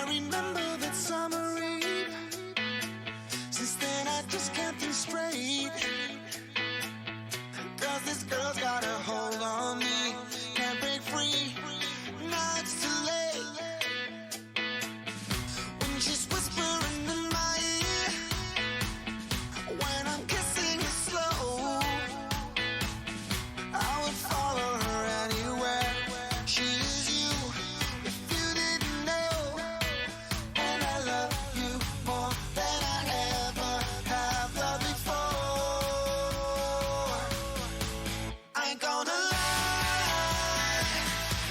remember that summer eve. Since then I just can't think straight. Cause this girl's got a hold on me. Can't break free. Now it's too late. When she's whispering in my ear, when I'm kissing her slow, I would follow her anywhere. She is you, if you didn't know. And I love you more than I ever have loved before. I ain't gonna lie,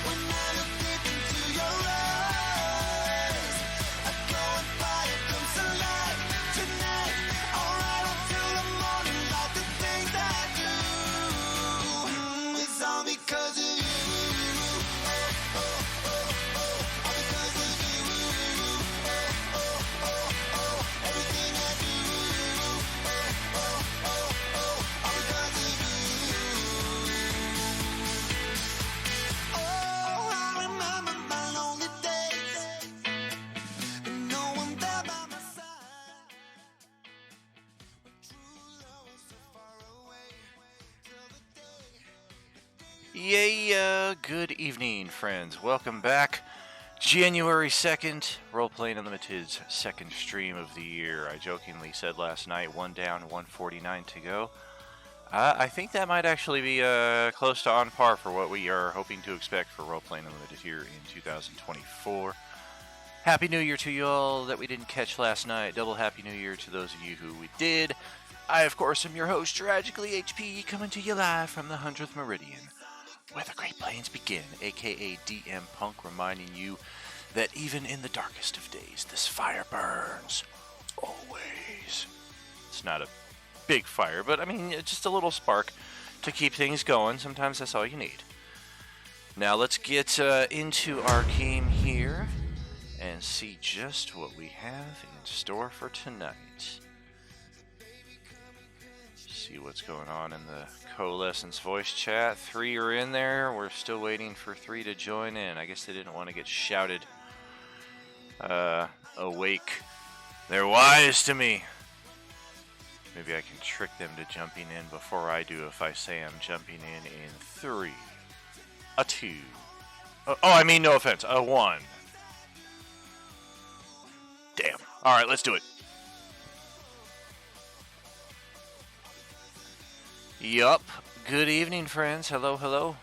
when I look deep into your eyes, I go and find it comes alive tonight. Alright until the morning, like the things I do. It's all because of you. Oh, oh, oh, oh. All because of you. Oh, oh, oh, oh. Everything I do. Oh, oh, oh, oh. All because of you. Oh, I remember my lonely days, and no one there by my side. But true love was so far away till the day. Yeah, good evening, friends. Welcome back. January 2nd, Roleplaying Unlimited's second stream of the year. I jokingly said last night, 1 down, 149 to go. I think that might actually be close to on par for what we are hoping to expect for Roleplaying Unlimited here in 2024. Happy New Year to you all that we didn't catch last night. Double Happy New Year to those of you who we did. I, of course, am your host, Tragically HP, coming to you live from the 100th Meridian, where the Great Plains begin, aka DM Punk, reminding you that even in the darkest of days, this fire burns. Always. It's not a big fire, but I mean, it's just a little spark to keep things going. Sometimes that's all you need. Now let's get into our game here. and see just what we have in store for tonight. See what's going on in the Coalescence voice chat. 3 are in there. We're still waiting for 3 to join in. I guess they didn't want to get shouted awake. They're wise to me. Maybe I can trick them to jumping in before I do if I say I'm jumping in 3, a 2. I mean, no offense, a 1. Damn. All right, let's do it. Yup. Good evening, friends. Hello, hello.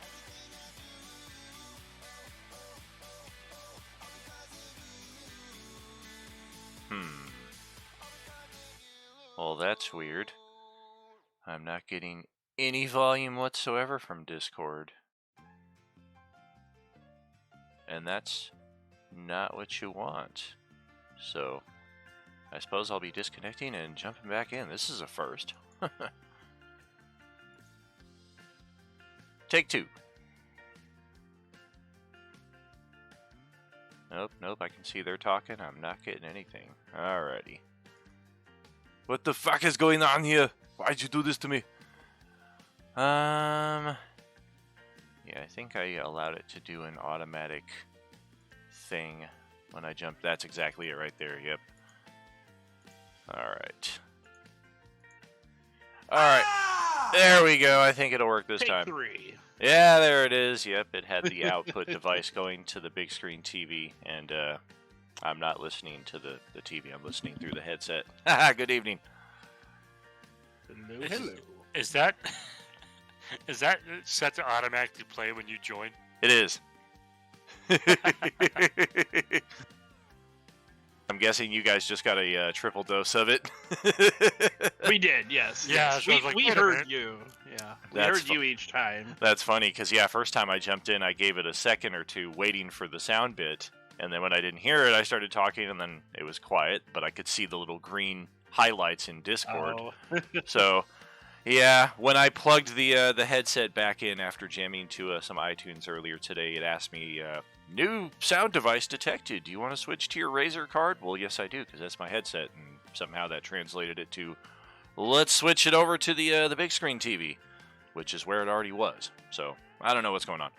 Well, that's weird. I'm not getting any volume whatsoever from Discord. And that's not what you want. So, I suppose I'll be disconnecting and jumping back in. This is a first. Take 2. Nope, I can see they're talking. I'm not getting anything. Alrighty. What the fuck is going on here? Why'd you do this to me? Yeah, I think I allowed it to do an automatic thing when I jumped. That's exactly it right there, yep. Alright. Alright. There we go. I think it'll work this time. Take 3. Yeah, there it is. Yep, it had the output device going to the big screen TV, and I'm not listening to the TV. I'm listening through the headset. Haha, good evening. Hello. Is that set to automatically play when you join? It is. I'm guessing you guys just got a triple dose of it. We did, yes. Yeah, yes. so I was like, we wait a heard minute. you. Yeah, we That's heard you each time. That's funny, because, yeah, first time I jumped in, I gave it a second or two waiting for the sound bit. And then when I didn't hear it, I started talking, and then it was quiet. But I could see the little green highlights in Discord. Oh. So, yeah, when I plugged the headset back in after jamming to some iTunes earlier today, it asked me, new sound device detected. Do you want to switch to your Razer card? Well, yes, I do, because that's my headset. And somehow that translated it to, let's switch it over to the big screen TV, which is where it already was. So, I don't know what's going on.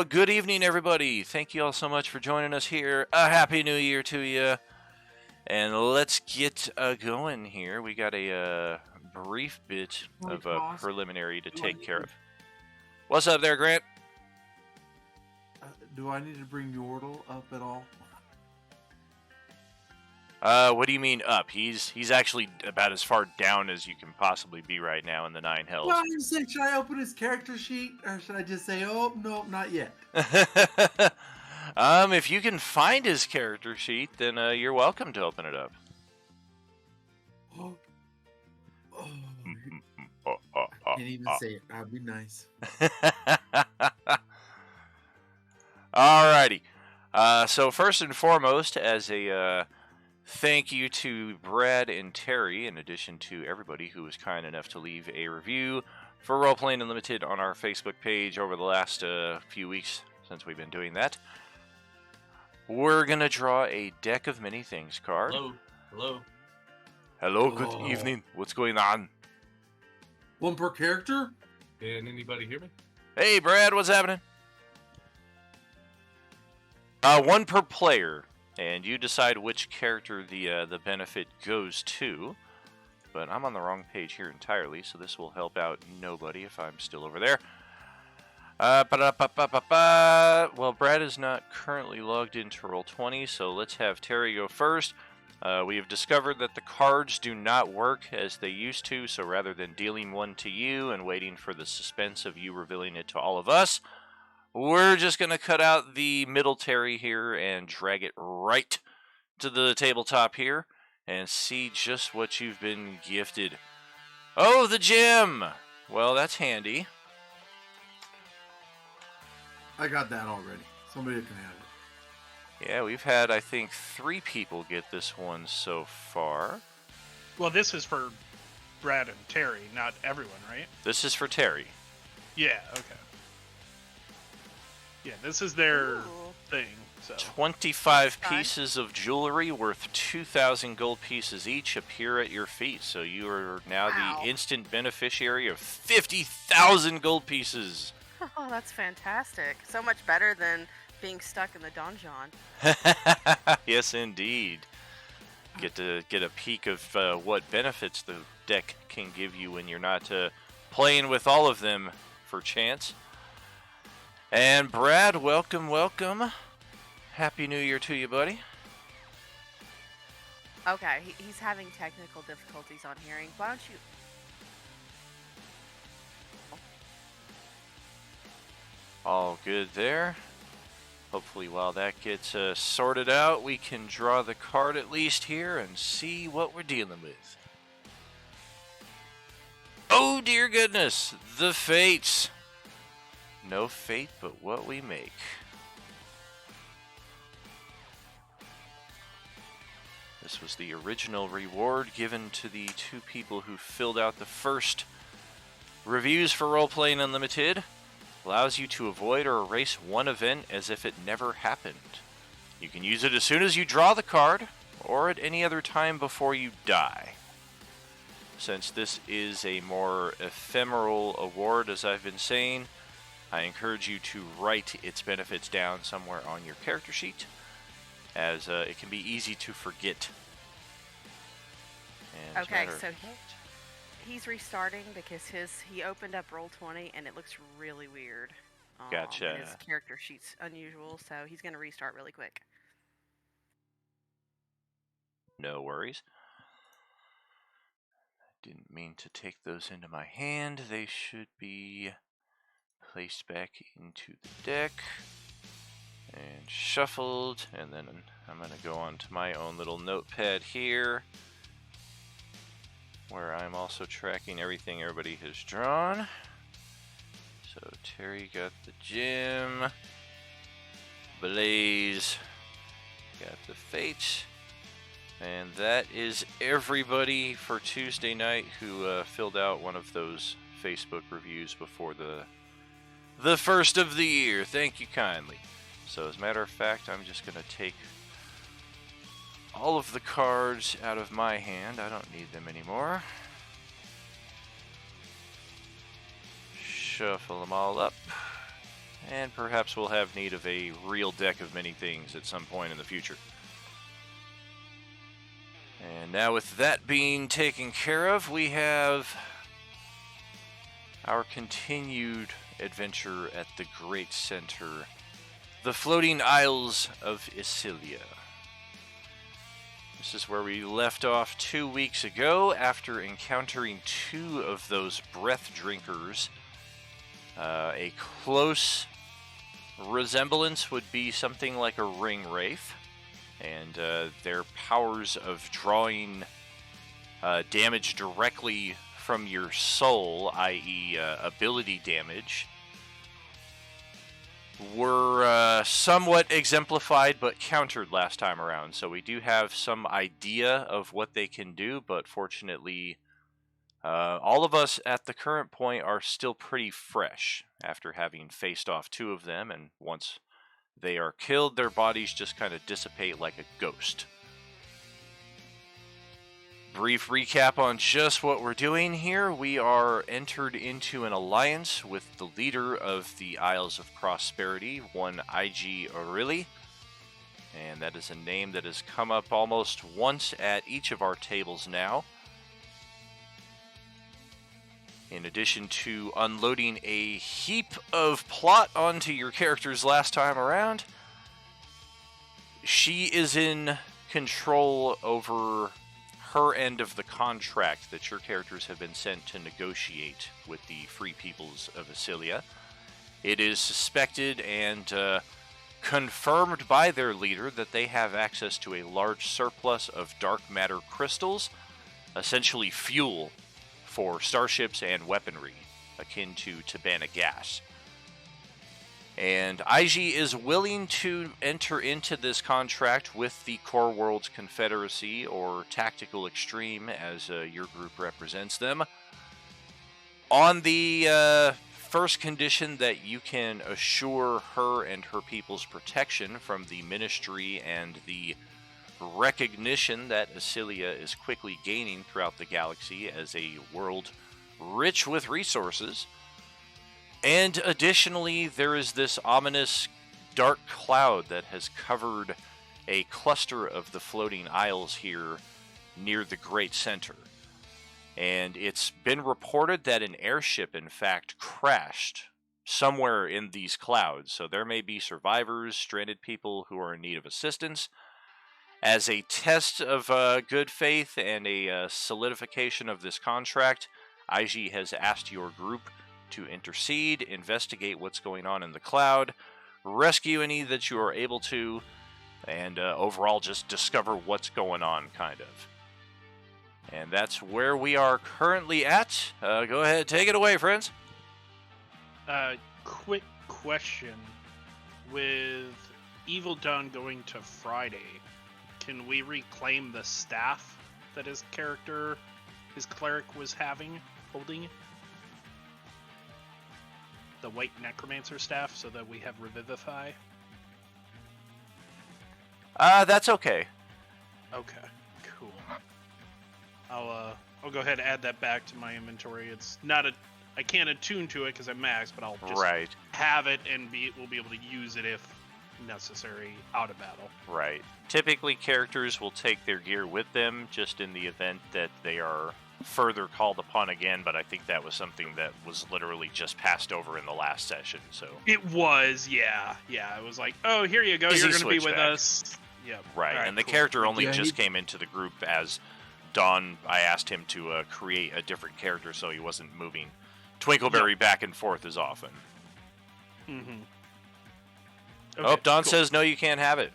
Good evening, everybody. Thank you all so much for joining us here. A Happy New Year to you. And let's get going here. We got a brief bit of a preliminary to take care of. What's up there, Grant? Do I need to bring Yordle up at all? What do you mean up? He's actually about as far down as you can possibly be right now in the 9 hells. Well, you say, should I open his character sheet, or should I just say, oh, no, not yet? If you can find his character sheet, then you're welcome to open it up. Oh, I can't even say it. I'll be nice. Alrighty. So first and foremost, as a thank you to Brad and Terry, in addition to everybody who was kind enough to leave a review for Roleplaying Unlimited on our Facebook page over the last few weeks since we've been doing that. We're going to draw a Deck of Many Things card. Hello. Hello, good evening. What's going on? One per character? Can anybody hear me? Hey, Brad, what's happening? One per player, and you decide which character the benefit goes to. But I'm on the wrong page here entirely, so this will help out nobody if I'm still over there. Well, Brad is not currently logged into Roll20, so let's have Terry go first. We have discovered that the cards do not work as they used to, so rather than dealing one to you and waiting for the suspense of you revealing it to all of us, we're just going to cut out the middle Terry here and drag it right to the tabletop here and see just what you've been gifted. Oh, the gem! Well, that's handy. I got that already. Somebody can have it. Yeah, we've had, I think, 3 people get this one so far. Well, this is for Brad and Terry, not everyone, right? This is for Terry. Yeah, okay. Yeah, this is their Ooh. thing. So 25 Fun. pieces of jewelry worth 2,000 gold pieces each appear at your feet. So you are now Wow. the instant beneficiary of 50,000 gold pieces. Oh, that's fantastic. So much better than being stuck in the donjon. Yes, indeed. Get to get a peek of what benefits the deck can give you when you're not playing with all of them for chance. And Brad, welcome, welcome. Happy New Year to you, buddy. Okay, he's having technical difficulties on hearing. Why don't you... All good there. Hopefully while that gets sorted out, we can draw the card at least here and see what we're dealing with. Oh dear goodness, the fates. No fate but what we make. This was the original reward given to the two people who filled out the first reviews for Role-Playing Unlimited. Allows you to avoid or erase one event as if it never happened. You can use it as soon as you draw the card, or at any other time before you die. Since this is a more ephemeral award, as I've been saying, I encourage you to write its benefits down somewhere on your character sheet, as it can be easy to forget. And as a Okay, matter of so fact, he's restarting because he opened up Roll20 and it looks really weird. Gotcha. And his character sheet's unusual, so he's going to restart really quick. no worries. Didn't mean to take those into my hand. They should be placed back into the deck and shuffled, and then I'm going to go on to my own little notepad here where I'm also tracking everything everybody has drawn. So Terry got the gem, Blaze got the fate, and that is everybody for Tuesday night who filled out one of those Facebook reviews before the first of the year. Thank you kindly. So as a matter of fact, I'm just going to take all of the cards out of my hand. I don't need them anymore. Shuffle them all up. And perhaps we'll have need of a real deck of many things at some point in the future. And now with that being taken care of, we have our continued adventure at the Great Center, the floating isles of Isilya. This is where we left off 2 weeks ago after encountering two of those breath drinkers. A close resemblance would be something like a ring wraith, and their powers of drawing damage directly from your soul, i.e. Ability damage, were somewhat exemplified but countered last time around. So we do have some idea of what they can do, but fortunately all of us at the current point are still pretty fresh after having faced off two of them, and once they are killed, their bodies just kind of dissipate like a ghost. Brief recap on just what we're doing here. We are entered into an alliance with the leader of the Isles of Prosperity, one IG Aureli, and that is a name that has come up almost once at each of our tables now. In addition to unloading a heap of plot onto your characters last time around, she is in control over her end of the contract that your characters have been sent to negotiate with the Free Peoples of Isilya. It is suspected and confirmed by their leader that they have access to a large surplus of dark matter crystals, essentially fuel for starships and weaponry, akin to Tabana gas. And IG is willing to enter into this contract with the Core Worlds Confederacy, or Tactical Extreme, as your group represents them, on the first condition that you can assure her and her people's protection from the ministry and the recognition that Isilya is quickly gaining throughout the galaxy as a world rich with resources. And additionally, there is this ominous dark cloud that has covered a cluster of the floating isles here near the Great Center. And it's been reported that an airship, in fact, crashed somewhere in these clouds. So there may be survivors, stranded people who are in need of assistance. As a test of good faith and a solidification of this contract, IG has asked your group to intercede, investigate what's going on in the cloud, rescue any that you are able to, and overall just discover what's going on, kind of. And that's where we are currently at. Go ahead, take it away, friends. Quick question. With Evil Dawn going to Friday, can we reclaim the staff that his cleric was holding? The white necromancer staff, so that we have Revivify? That's okay. Okay, cool. I'll go ahead and add that back to my inventory. It's not I can't attune to it because I'm maxed, but I'll just have it and we'll be able to use it if necessary out of battle. Right. Typically, characters will take their gear with them just in the event that they are further called upon again, but I think that was something that was literally just passed over in the last session, so... It was, yeah. Yeah, it was like, oh, here you go, Easy you're going to be with switchback. us. Yep. Right, Alright, and the cool. character only Yeah, just came into the group as Dawn. I asked him to create a different character so he wasn't moving Twinkleberry back and forth as often. Mm-hmm. Oh, Dawn says, no, you can't have it.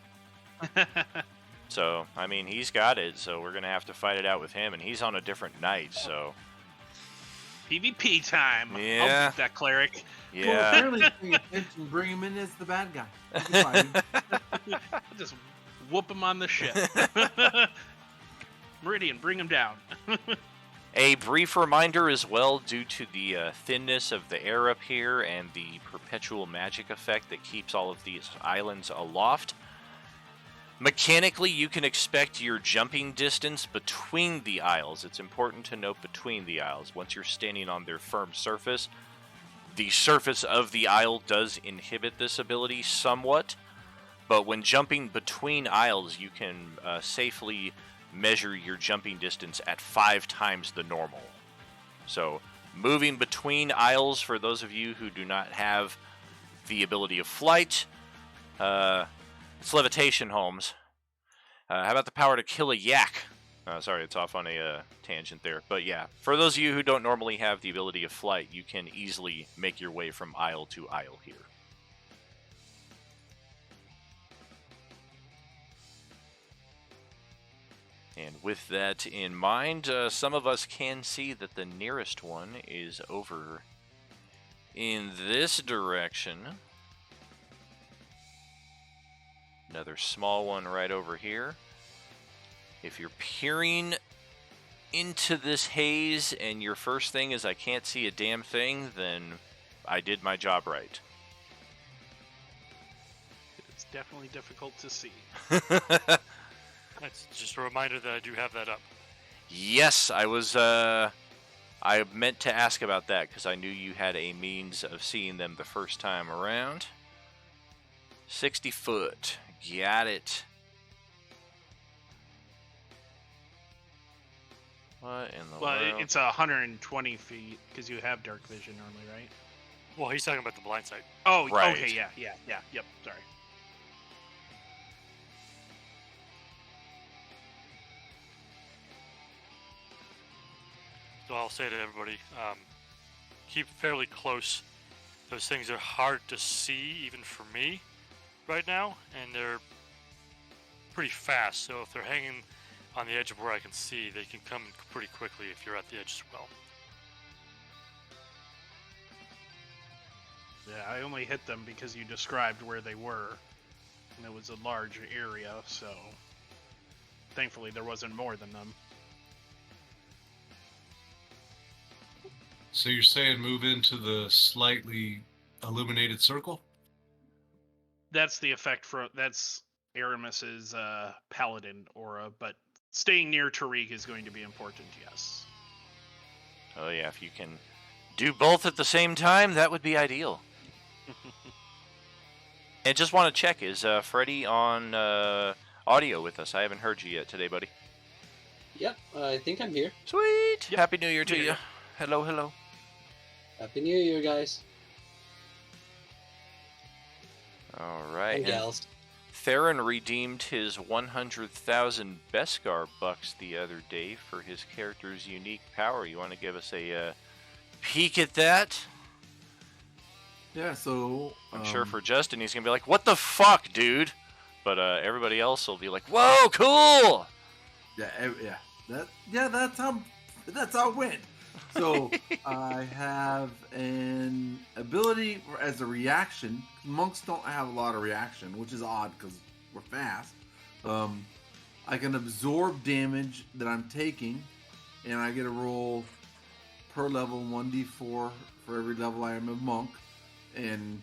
So, I mean, he's got it, so we're going to have to fight it out with him, and he's on a different night, so... PvP time. Yeah. I'll beat that cleric. Well, Yeah. apparently paying attention, bring him in as the bad guy. You can fight him. I'll just whoop him on the ship. Meridian, bring him down. A brief reminder as well, due to the thinness of the air up here and the perpetual magic effect that keeps all of these islands aloft, mechanically you can expect your jumping distance between the isles. It's important to note between the isles. Once you're standing on their firm surface, the surface of the isle does inhibit this ability somewhat, but when jumping between isles, you can safely measure your jumping distance at 5 times the normal. So, moving between isles, for those of you who do not have the ability of flight, it's levitation, Holmes. How about the power to kill a yak? Sorry, it's off on a tangent there. But yeah, for those of you who don't normally have the ability of flight, you can easily make your way from isle to isle here. And with that in mind, some of us can see that the nearest one is over in this direction. Another small one right over here. If you're peering into this haze and your first thing is I can't see a damn thing, then I did my job right. It's definitely difficult to see. That's just a reminder that I do have that up. Yes, I was, I meant to ask about that because I knew you had a means of seeing them the first time around. 60 foot. Got it. What in the Well, world? it's 120 feet because you have dark vision normally, right? Well, he's talking about the blind sight. Oh, Right. okay, yeah, yep, sorry. So I'll say to everybody, keep fairly close. Those things are hard to see, even for me, right now, and they're pretty fast. So if they're hanging on the edge of where I can see, they can come pretty quickly if you're at the edge as well. Yeah, I only hit them because you described where they were, and it was a large area, so thankfully there wasn't more than them. So you're saying move into the slightly illuminated circle? That's the effect that's Aramis's paladin aura, but staying near Tariq is going to be important, yes. Oh yeah, if you can do both at the same time, that would be ideal. And just want to check, is Freddy on audio with us? I haven't heard you yet today, buddy. Yep, I think I'm here. Sweet! Yep. Happy New Year to Yeah. you. Hello, hello. Happy New Year, guys. Alright. And gals. Theron redeemed his 100,000 Beskar bucks the other day for his character's unique power. You want to give us a peek at that? Yeah, so I'm sure for Justin, he's going to be like, what the fuck, dude? But everybody else will be like, whoa, cool! that's how it went. So I have an ability as a reaction. Monks don't have a lot of reaction, which is odd because we're fast. I can absorb damage that I'm taking, and I get a roll per level 1d4 for every level I am a monk, and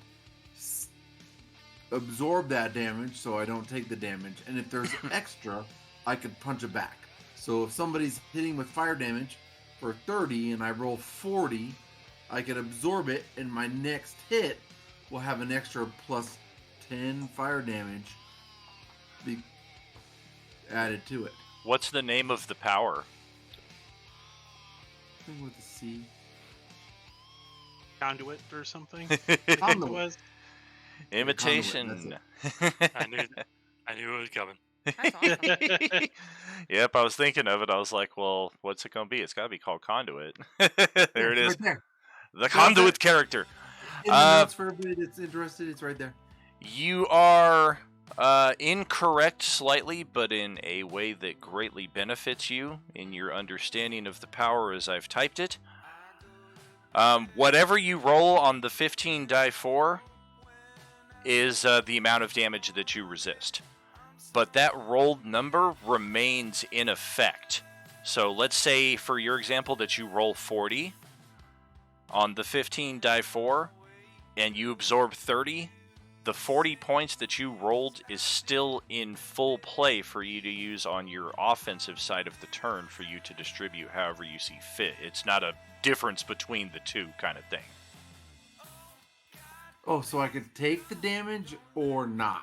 absorb that damage so I don't take the damage. And if there's extra, I could punch it back. So if somebody's hitting with fire damage for 30 and I roll 40, I can absorb it, and my next hit will have an extra plus 10 fire damage be added to it. What's the name of the power? Something with a C. Conduit or something? Conduit. Was Imitation. I knew it was coming. That's awesome. Yep, I was thinking of it. I was like, well, what's it going to be? It's got to be called Conduit. There it is. Right there. The Conduit character. In the notes for everybody that's interested, it's right there. You are incorrect slightly, but in a way that greatly benefits you in your understanding of the power as I've typed it. Whatever you roll on the 15 die 4 is the amount of damage that you resist. But that rolled number remains in effect. So let's say, for your example, that you roll 40 on the 15 die 4, and you absorb 30, the 40 points that you rolled is still in full play for you to use on your offensive side of the turn for you to distribute however you see fit. It's not a difference between the two kind of thing. Oh, so I could take the damage or not?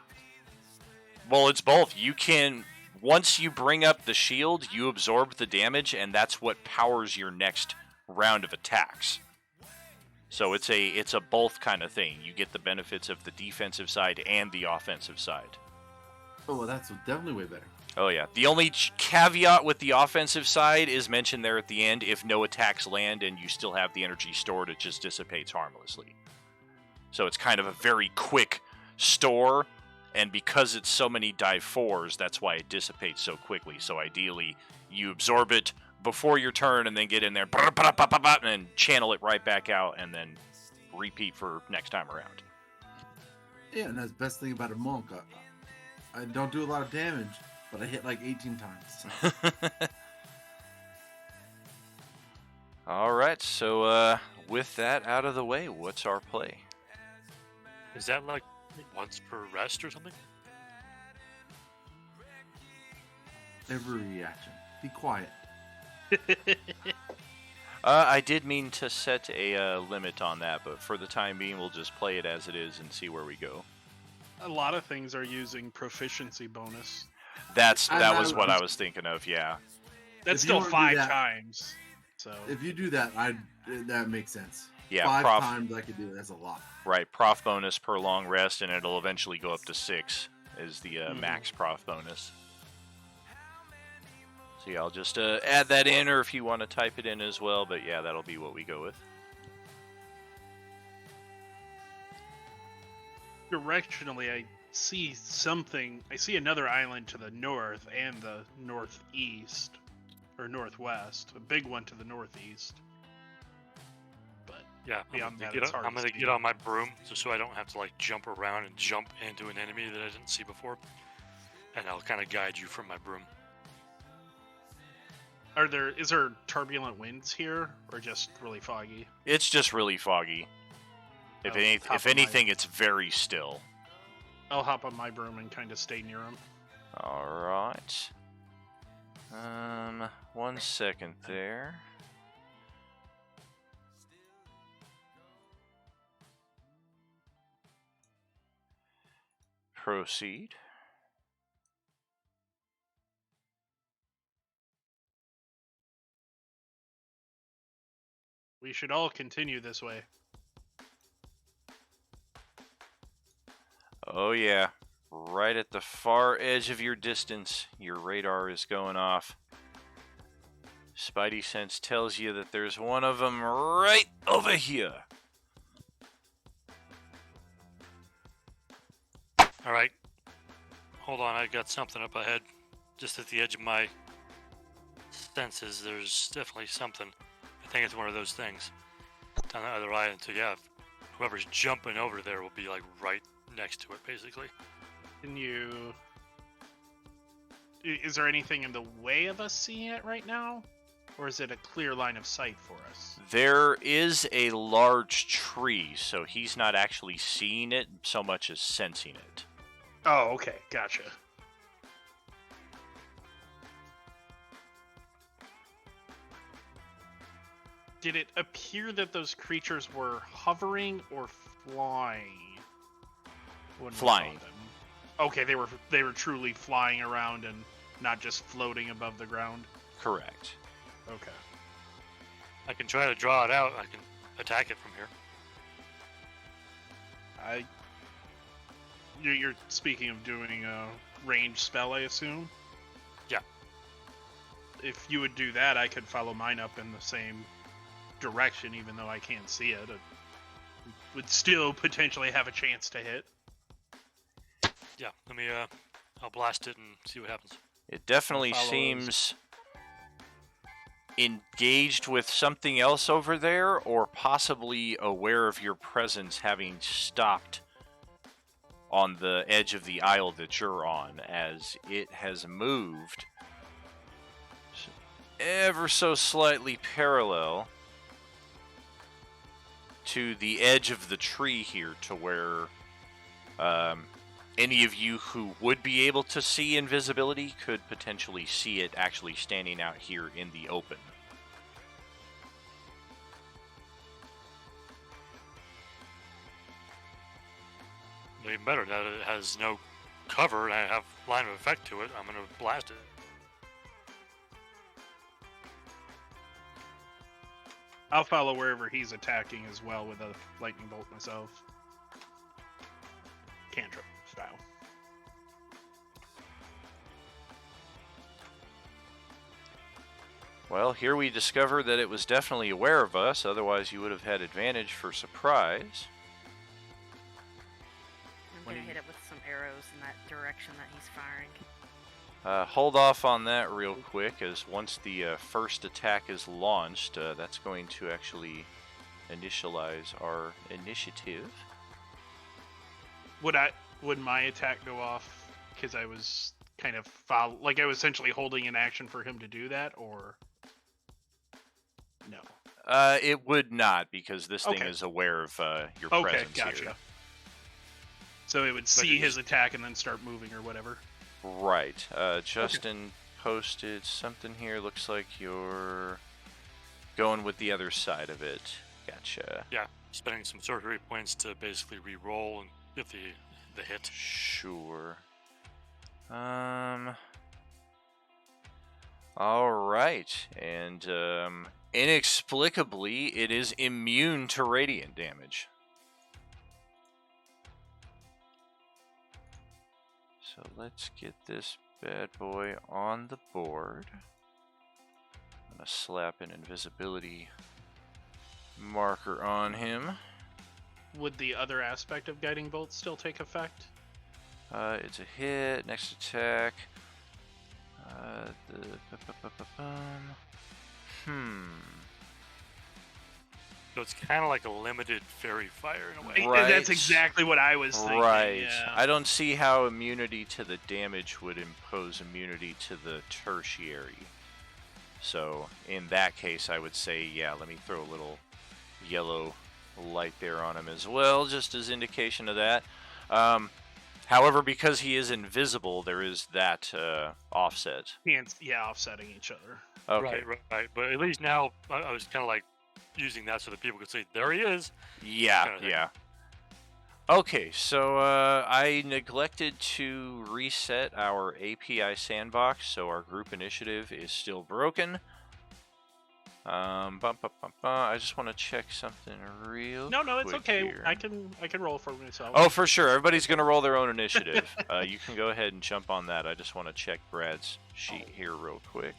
Well, it's both. You can, once you bring up the shield, you absorb the damage, and that's what powers your next round of attacks. So it's a both kind of thing. You get the benefits of the defensive side and the offensive side. Oh, well, that's definitely way better. Oh yeah. The only caveat with the offensive side is mentioned there at the end. If no attacks land and you still have the energy stored, it just dissipates harmlessly. So it's kind of a very quick store. And because it's so many die 4s, that's why it dissipates so quickly. So ideally, you absorb it before your turn and then get in there and channel it right back out and then repeat for next time around. Yeah, and that's the best thing about a monk. I don't do a lot of damage, but I hit like 18 times. So. All right, so with that out of the way, what's our play? Is that like once per rest or something? Every reaction. Be quiet. I did mean to set a limit on that, but for the time being, we'll just play it as it is and see where we go. a lot of things are using proficiency bonus. That was what I was thinking of, yeah. That's If you still wanna do 5 that- times. So If you do that, that makes sense. Yeah, 5 prof, times I could do it. That's a lot. right, prof bonus per long rest, and it'll eventually go up to 6 is the max prof bonus. So yeah, I'll just add that in, or if you want to type it in as well, but yeah, that'll be what we go with. directionally, I see something. I see another island to the north and the northeast, or northwest. A big one to the northeast. But Yeah, Beyond I'm that, gonna, it's hard I'm to gonna see. get on my broom just so I don't have to like jump around and jump into an enemy that I didn't see before, and I'll kind of guide you from my broom. Is there turbulent winds here, or just really foggy? It's just really foggy. If anything, it's very still. I'll hop on my broom and kind of stay near him. All right. 1 second there. Proceed. We should all continue this way. Oh yeah. Right at the far edge of your distance, your radar is going off. Spidey sense tells you that there's one of them right over here. All right. Hold on, I got something up ahead. Just at the edge of my senses, there's definitely something. I think it's one of those things. On the other island, so yeah, whoever's jumping over there will be like right next to it, basically. Can you... Is there anything in the way of us seeing it right now? Or is it a clear line of sight for us? There is a large tree, so he's not actually seeing it so much as sensing it. Oh, okay. Gotcha. Did it appear that those creatures were hovering or flying? when we saw Flying. them? Okay, they were truly flying around and not just floating above the ground. Correct. Okay. I can try to draw it out. I can attack it from here. You're speaking of doing a ranged spell, I assume? Yeah. If you would do that, I could follow mine up in the same direction, even though I can't see it. It would still potentially have a chance to hit. Yeah, let me, I'll blast it and see what happens. It definitely Follows. seems engaged with something else over there, or possibly aware of your presence, having stopped on the edge of the aisle that you're on, as it has moved ever so slightly parallel to the edge of the tree here, to where any of you who would be able to see invisibility could potentially see it actually standing out here in the open. Even better, that it has no cover and I have line of effect to it. I'm going to blast it. I'll follow wherever he's attacking as well with a lightning bolt myself. Cantrip style. Well, here we discover that it was definitely aware of us, otherwise you would have had advantage for surprise. I'm gonna hit it with some arrows in that direction that he's firing. Hold off on that real quick, as once the first attack is launched, that's going to actually initialize our initiative. Would my attack go off because I was kind of I was essentially holding an action for him to do that, or no? It would not, because this thing Okay. is aware of your Okay, presence gotcha. here. So it would see his attack and then start moving or whatever. Right. Justin posted something here. Looks like you're going with the other side of it. Gotcha. Yeah, spending some sorcery points to basically re-roll and get the hit. Sure. All right. And inexplicably, it is immune to radiant damage. So let's get this bad boy on the board. I'm gonna slap an invisibility marker on him. Would the other aspect of guiding bolt still take effect? It's a hit. Next attack. So it's kind of like a limited fairy fire in a way. Right. That's exactly what I was thinking. Right. Yeah. I don't see how immunity to the damage would impose immunity to the tertiary. So in that case, I would say, yeah, let me throw a little yellow light there on him as well, just as indication of that. However, because he is invisible, there is that offset. Offsetting each other. Okay. Right. But at least now, I was kind of like using that so that people could say, there he is. Yeah, Kinda thing. yeah. Okay, so I neglected to reset our API sandbox, so our group initiative is still broken. I just want to check something real No, it's quick okay. here. I can roll for myself. Oh, for sure. Everybody's going to roll their own initiative. You can go ahead and jump on that. I just want to check Brad's sheet here real quick.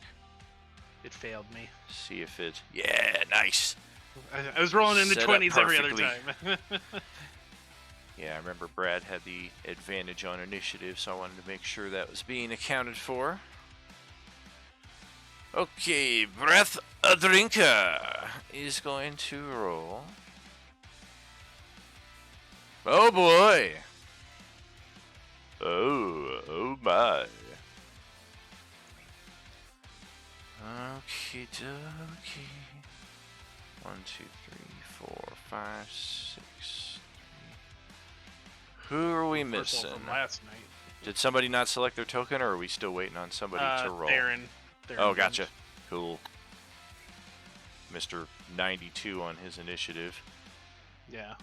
It failed me. See if it... Yeah, nice. I was rolling in the Set up 20s every other perfectly. time. Yeah, I remember Brad had the advantage on initiative, so I wanted to make sure that was being accounted for. Okay, Breath a Drinker is going to roll. Oh boy! Oh my. Okie dokie. 1, 2, 3, 4, 5, 6. Who are we First roll missing? from last night. Did somebody not select their token, or are we still waiting on somebody to roll? Darren Oh, gotcha. Cool. Mr. 92 on his initiative. Yeah.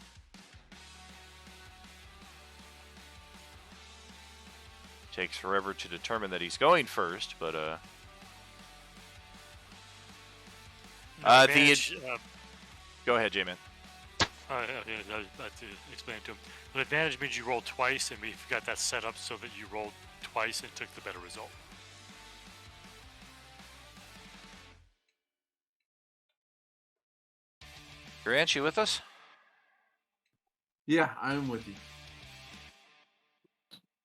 Takes forever to determine that he's going first, but go ahead, J-Man. I had to explain it to him. An advantage means you roll twice, and we've got that set up so that you rolled twice and took the better result. Grant, you with us? Yeah, I'm with you.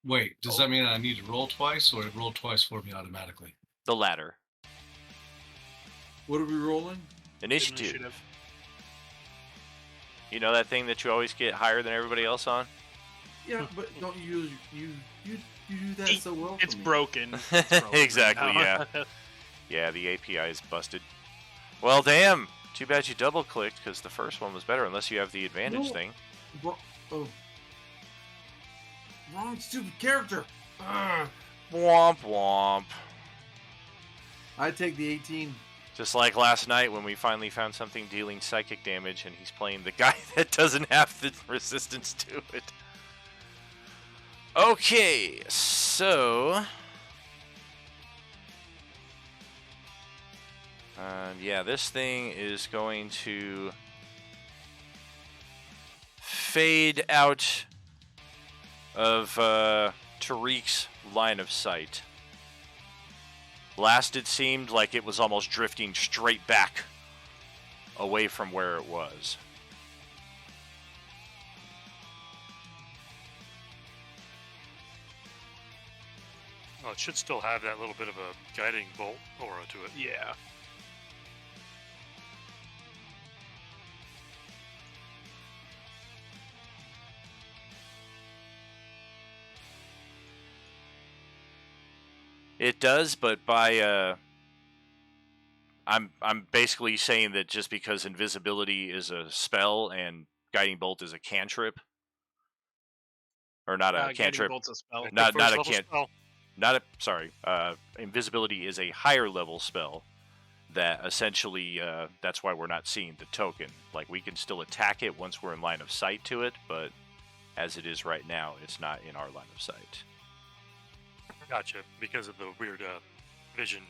Wait, does that mean I need to roll twice, or it rolled twice for me automatically? The latter. What are we rolling? Initiative. You know that thing that you always get higher than everybody else on? Yeah, but don't you do that so well? It's for me. broken. Exactly, yeah. Yeah, the API is busted. Well, damn. Too bad you double-clicked, because the first one was better, unless you have the advantage thing. Oh. Wrong stupid character. Ugh. Womp womp. I take the 18. Just like last night when we finally found something dealing psychic damage, and he's playing the guy that doesn't have the resistance to it. Okay, so... yeah, this thing is going to fade out of Tariq's line of sight. Last it seemed like it was almost drifting straight back away from where it was. Oh, it should still have that little bit of a guiding bolt aura to it. Yeah. It does, but by I'm basically saying that just because invisibility is a spell and guiding bolt is a cantrip, or not a cantrip, Bolt's a spell. not a First level spell. Invisibility is a higher level spell that essentially that's why we're not seeing the token. Like, we can still attack it once we're in line of sight to it, but as it is right now, it's not in our line of sight. Gotcha, because of the weird vision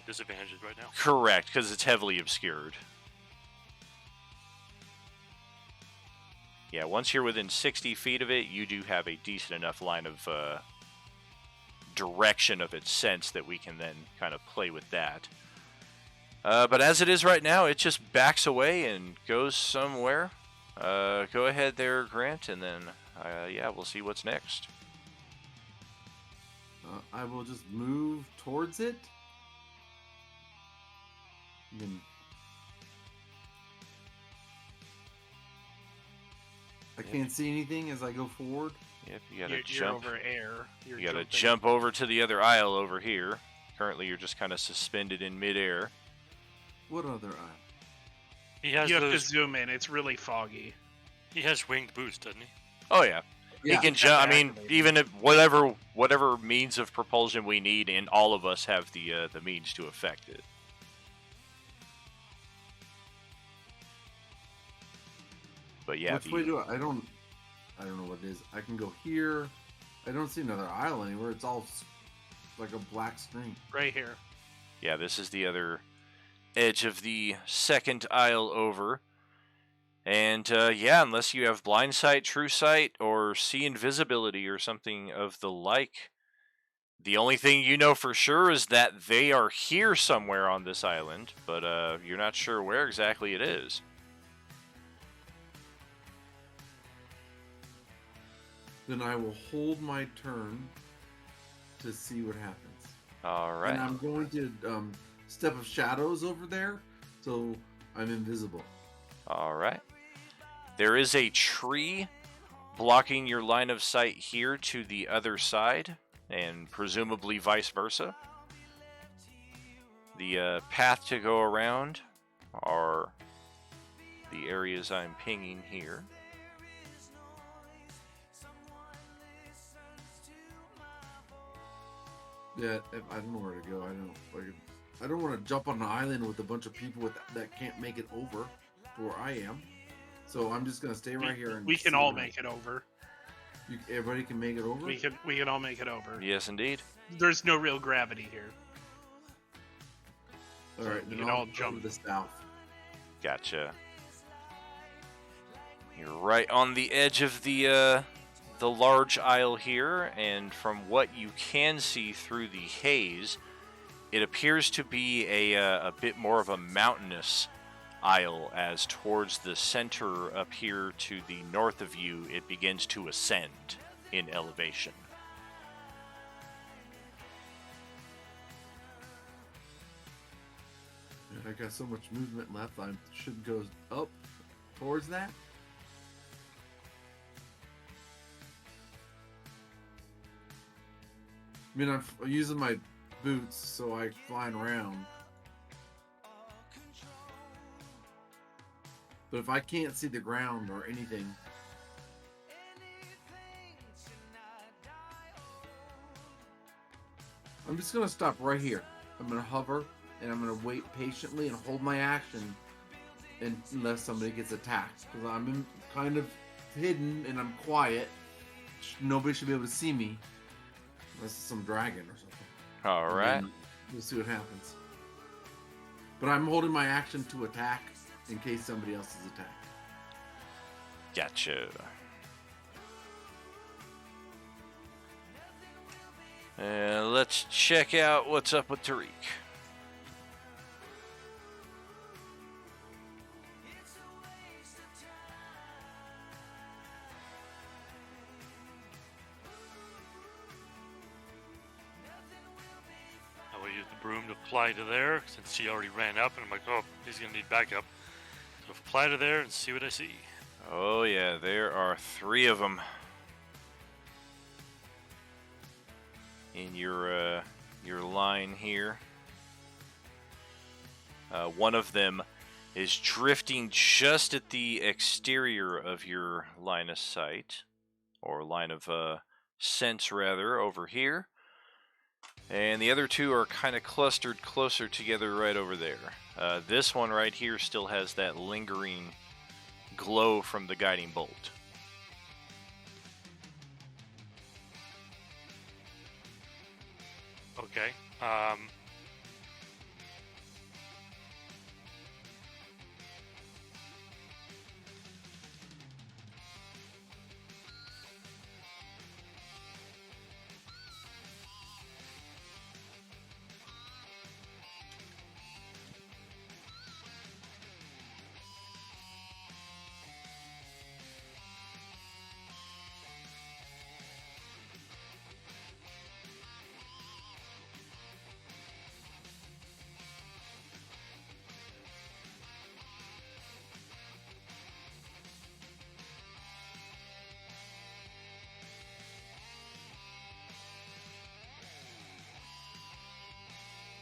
disadvantages right now. Correct, because it's heavily obscured. Yeah, once you're within 60 feet of it, you do have a decent enough line of direction of its sense that we can then kind of play with that. But as it is right now, it just backs away and goes somewhere. Go ahead there, Grant, and then, yeah, we'll see what's next. I will just move towards it. Then I can't see anything as I go forward. Yep, you gotta You're jump. over air. You gotta jump over to the other aisle over here, Currently, you're just kind of suspended in midair. What other island? He has You have to those. zoom in. It's really foggy. He has winged boots, doesn't he? Oh yeah, Yeah. he can He's jump. I got mean, activated. even if whatever means of propulsion we need, and all of us have the means to affect it. But yeah, Which way do I don't know what it is. I can go here. I don't see another aisle anywhere. It's all like a black screen. Right here. yeah, this is the other edge of the second aisle over. And yeah, unless you have blind sight, true sight, or see invisibility or something of the like, the only thing you know for sure is that they are here somewhere on this island, but you're not sure where exactly it is. Then I will hold my turn to see what happens. All right. And I'm going to step of shadows over there, so I'm invisible. All right. There is a tree blocking your line of sight here to the other side, and presumably vice versa. The path to go around are the areas I'm pinging here. Yeah, I don't know where to go. I don't want to jump on an island with a bunch of people that can't make it over to where I am. So I'm just gonna stay right here. And We can see all what make it over. Everybody can make it over. We can all make it over. Yes, indeed. There's no real gravity here. All right, then we can I'll all go jump. to the south. Gotcha. You're right on the edge of the large aisle here, and from what you can see through the haze, it appears to be a bit more of a mountainous aisle, as towards the center up here to the north of you, it begins to ascend in elevation. And I got so much movement left. I should go up towards that. I mean, I'm using my boots, so I flying around. But if I can't see the ground or anything, I'm just gonna stop right here. I'm gonna hover and I'm gonna wait patiently and hold my action unless somebody gets attacked. Because I'm kind of hidden and I'm quiet. Nobody should be able to see me unless it's some dragon or something. All right. We'll see what happens. But I'm holding my action to attack in case somebody else is attacked. Gotcha. Let's check out what's up with Tariq. I will use the broom to fly to there, since he already ran up, and I'm like, oh, he's going to need backup. So fly to there and see what I see. Oh yeah, there are 3 of them in your line here. One of them is drifting just at the exterior of your line of sight, or line of sense rather, over here. And the other 2 are kind of clustered closer together right over there. This one right here still has that lingering glow from the guiding bolt. Okay.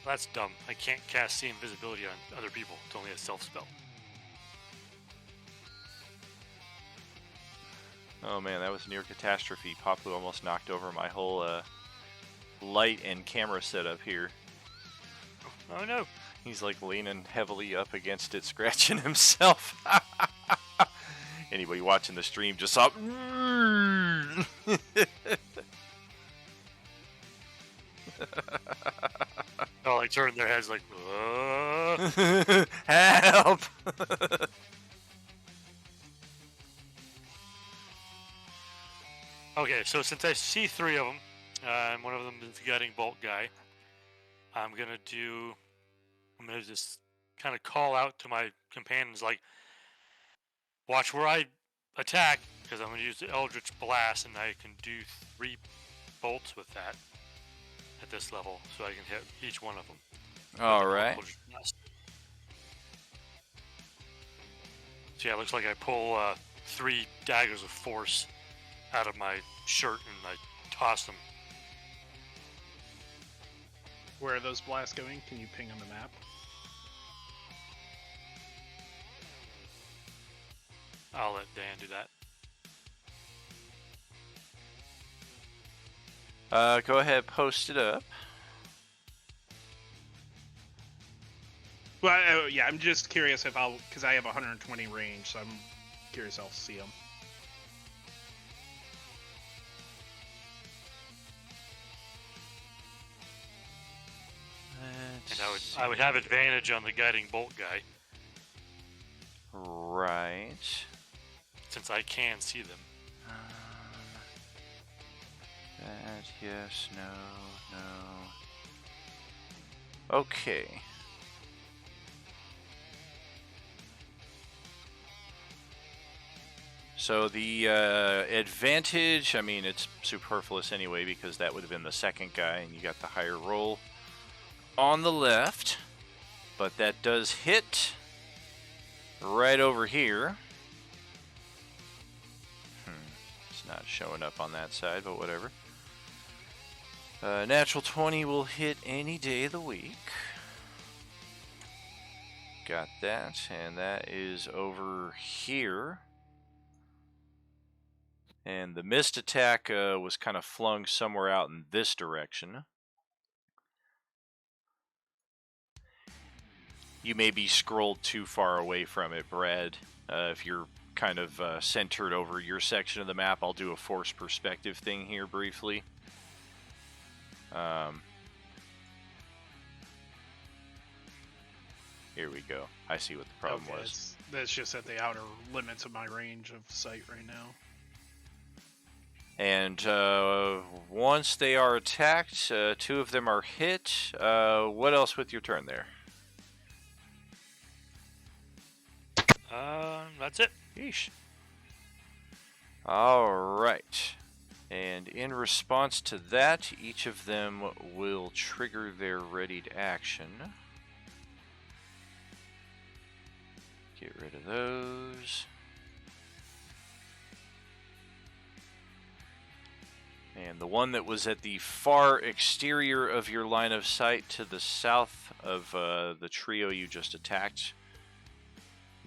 That's dumb. I can't cast See Invisibility on other people. It's only a self spell. Oh man, that was near catastrophe. Papu almost knocked over my whole light and camera setup here. Oh no. He's like leaning heavily up against it, scratching himself. Anybody watching the stream just saw. Oh, like turning their heads like, Help! Okay, so since I see 3 of them, and one of them is the guiding bolt guy, I'm gonna just kind of call out to my companions, like, watch where I attack, because I'm gonna use the Eldritch Blast, and I can do 3 bolts with that at this level, so I can hit each one of them. All right. So yeah, it looks like I pull 3 daggers of force out of my shirt and I toss them. Where are those blasts going? Can you ping on the map? I'll let Dan do that. Go ahead, post it up. Well, yeah, I'm just curious if because I have 120 range, so I'm curious I'll see them. And I would have advantage on the guiding bolt guy. Right. Since I can see them. That, yes, no. Okay. So the advantage, I mean, it's superfluous anyway because that would have been the second guy and you got the higher roll on the left. But that does hit right over here. It's not showing up on that side, but whatever. Natural 20 will hit any day of the week. Got that, and that is over here. And the missed attack was kind of flung somewhere out in this direction. You may be scrolled too far away from it, Brad. If you're kind of centered over your section of the map, I'll do a force perspective thing here briefly. Here we go. I see what the problem was. That's just at the outer limits of my range of sight right now. And once they are attacked, 2 of them are hit. What else with your turn there? That's it. Yeesh. All right. And in response to that, each of them will trigger their readied action. Get rid of those. And the one that was at the far exterior of your line of sight to the south of the trio you just attacked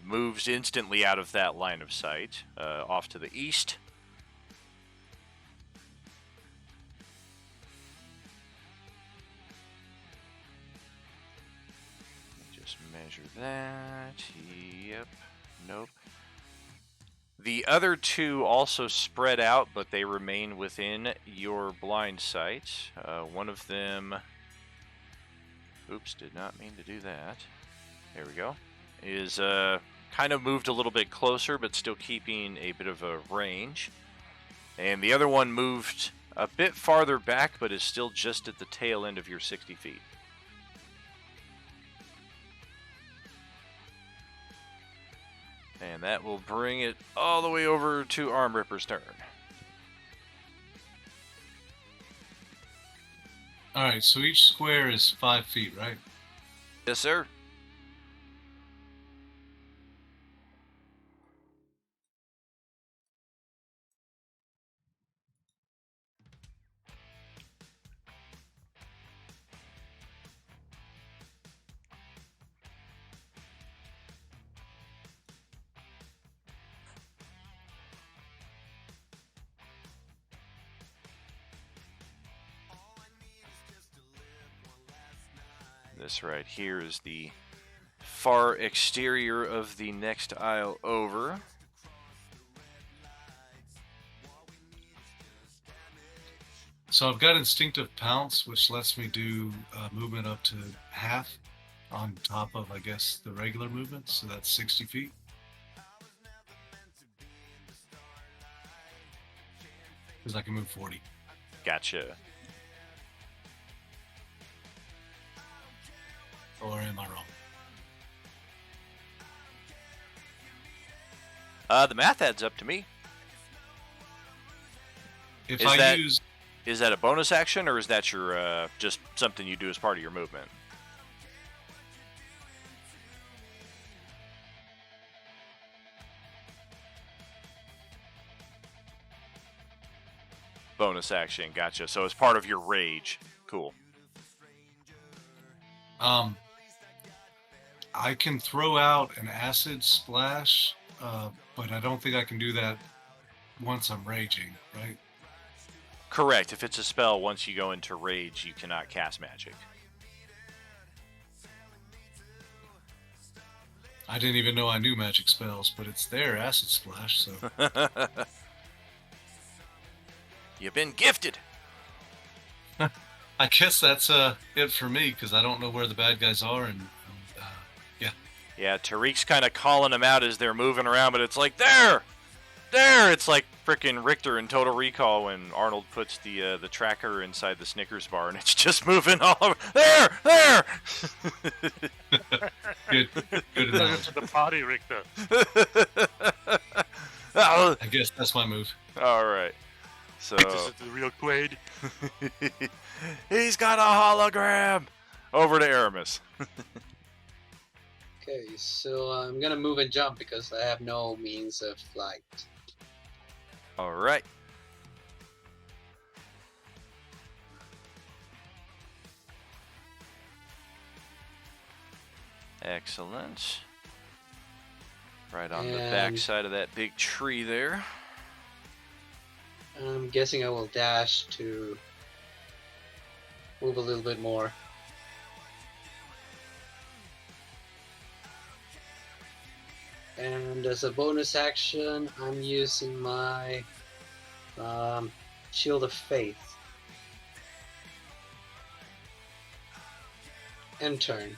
moves instantly out of that line of sight, off to the east. Just measure that. Yep. Nope. The other 2 also spread out, but they remain within your blind sight. One of them... Oops, did not mean to do that. There we go. Is kind of moved a little bit closer, but still keeping a bit of a range. And the other one moved a bit farther back, but is still just at the tail end of your 60 feet. And that will bring it all the way over to Arm Ripper's turn. Alright, so each square is 5 feet, right? Yes, sir. This right here is the far exterior of the next aisle over. So I've got Instinctive Pounce, which lets me do movement up to half on top of, I guess, the regular movement. So that's 60 feet. Because I can move 40. Gotcha. Or am I wrong? The math adds up to me. If Is I that- use... Is that a bonus action, or is that your just something you do as part of your movement? Bonus action, gotcha. So it's part of your rage. Cool. I can throw out an acid splash, but I don't think I can do that once I'm raging, right? Correct. If it's a spell, once you go into rage, you cannot cast magic. I didn't even know I knew magic spells, but it's there, acid splash, so... You've been gifted. I guess that's it for me, because I don't know where the bad guys are, and yeah. Yeah, Tariq's kind of calling them out as they're moving around, but it's like, there! There! It's like frickin' Richter in Total Recall when Arnold puts the tracker inside the Snickers bar, and it's just moving all over. There! There! Good analogy. To the potty, Richter. Oh, I guess that's my move. all right. So This is the real Quaid. he's got a hologram. Over to Aramis. Okay, so I'm gonna move and jump because I have no means of flight. All right. Excellent. Right on the And- back side of that big tree there. I'm guessing I will dash to move a little bit more. And as a bonus action, I'm using my Shield of Faith. End turn.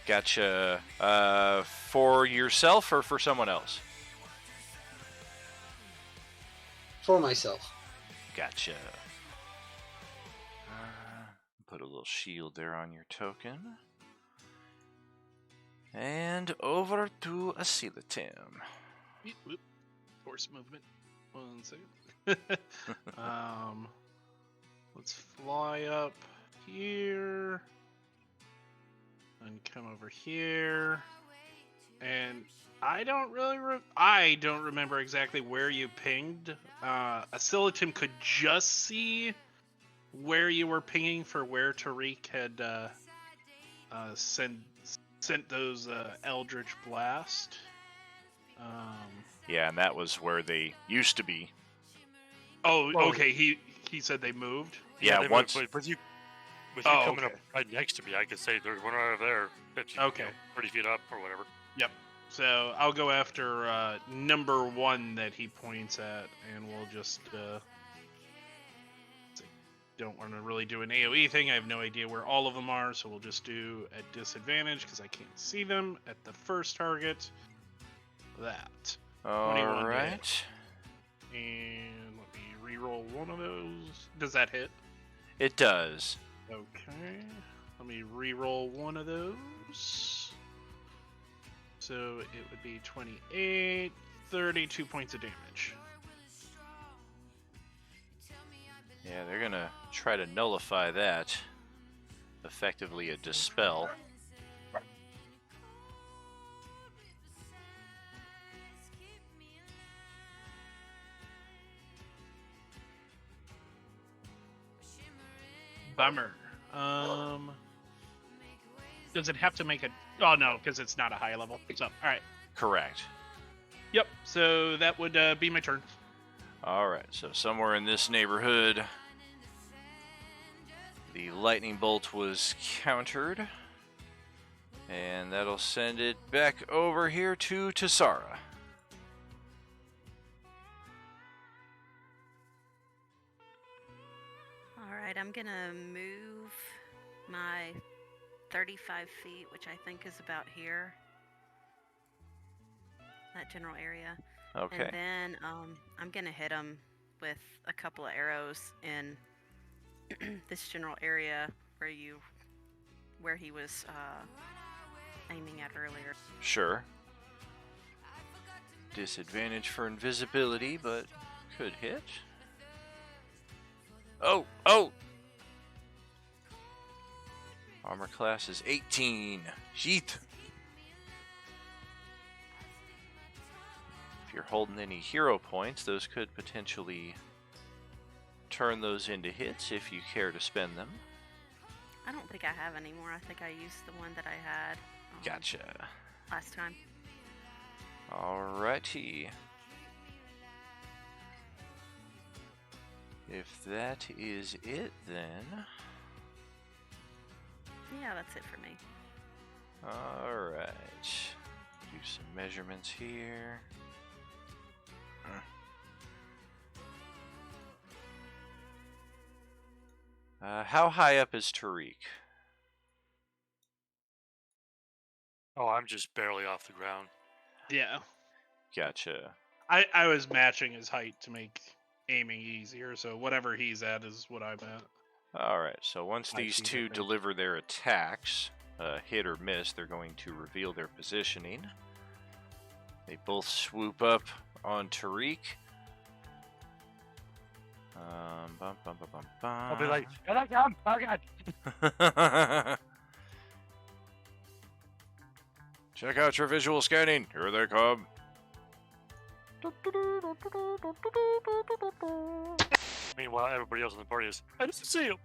Gotcha. For yourself or for someone else? For myself. Gotcha. Put a little shield there on your token. And over to Isilya. Whoop, whoop. Horse movement. 1 second. Let's fly up here and come over here. And I don't really I don't remember exactly where you pinged. Isilya could just see where you were pinging for where Tariq had sent those Eldritch Blast. Yeah, and that was where they used to be. Oh, Well, okay. He said they moved. Yeah, they once. moved, but with you Oh, coming okay. up right next to me, I could say there's one right over there. That's, Okay. 30 feet up or whatever. Yep. So I'll go after number 1 that he points at, and we'll just don't want to really do an AOE thing. I have no idea where all of them are, so we'll just do at disadvantage because I can't see them at the first target. That. All 21 right. damage. And let me re-roll one of those. Does that hit? It does. Okay. Let me re-roll one of those. So it would be 28, 32 points of damage. Yeah, they're gonna try to nullify that. Effectively a dispel. Bummer. Does it have to make a... Oh, no, because it's not a high level. So, all right. Correct. Yep, so that would be my turn. All right, so somewhere in this neighborhood, The lightning bolt was countered. And that'll send it back over here to Tassara. Alright, I'm gonna move my 35 feet, which I think is about here. That general area. Okay. And then I'm gonna hit him with a couple of arrows in this general area where he was aiming at earlier. Sure. Disadvantage for invisibility, but could hit. Oh! Armor class is 18. Sheath. If you're holding any hero points, those could potentially turn those into hits if you care to spend them. I don't think I have any more. I think I used the one that I had Gotcha. last time. Alrighty. If that is it, then... Yeah, that's it for me. Alright. Do some measurements here. How high up is Tariq? Oh, I'm just barely off the ground. Yeah. Gotcha. I was matching his height to make aiming easier, so whatever he's at is what I'm at. Alright, so once I these see two that. deliver their attacks, hit or miss, they're going to reveal their positioning. They both swoop up on Tariq. I'll be like, here I come! Oh god! Check out your visual scanning. Here they come. Meanwhile, everybody else in the party is, I didn't see him!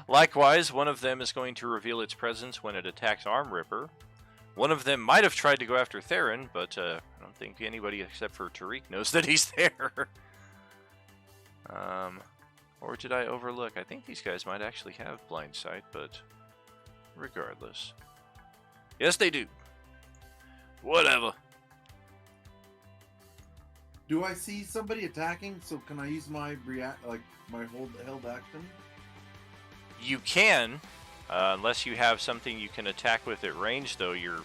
Likewise, one of them is going to reveal its presence when it attacks Arm Ripper. One of them might have tried to go after Theron, but I don't think anybody except for Tariq knows that he's there. Or did I overlook? I think these guys might actually have blind sight, but regardless. Yes, they do. Whatever. Do I see somebody attacking? So can I use my my held action? You can, unless you have something you can attack with at range, though your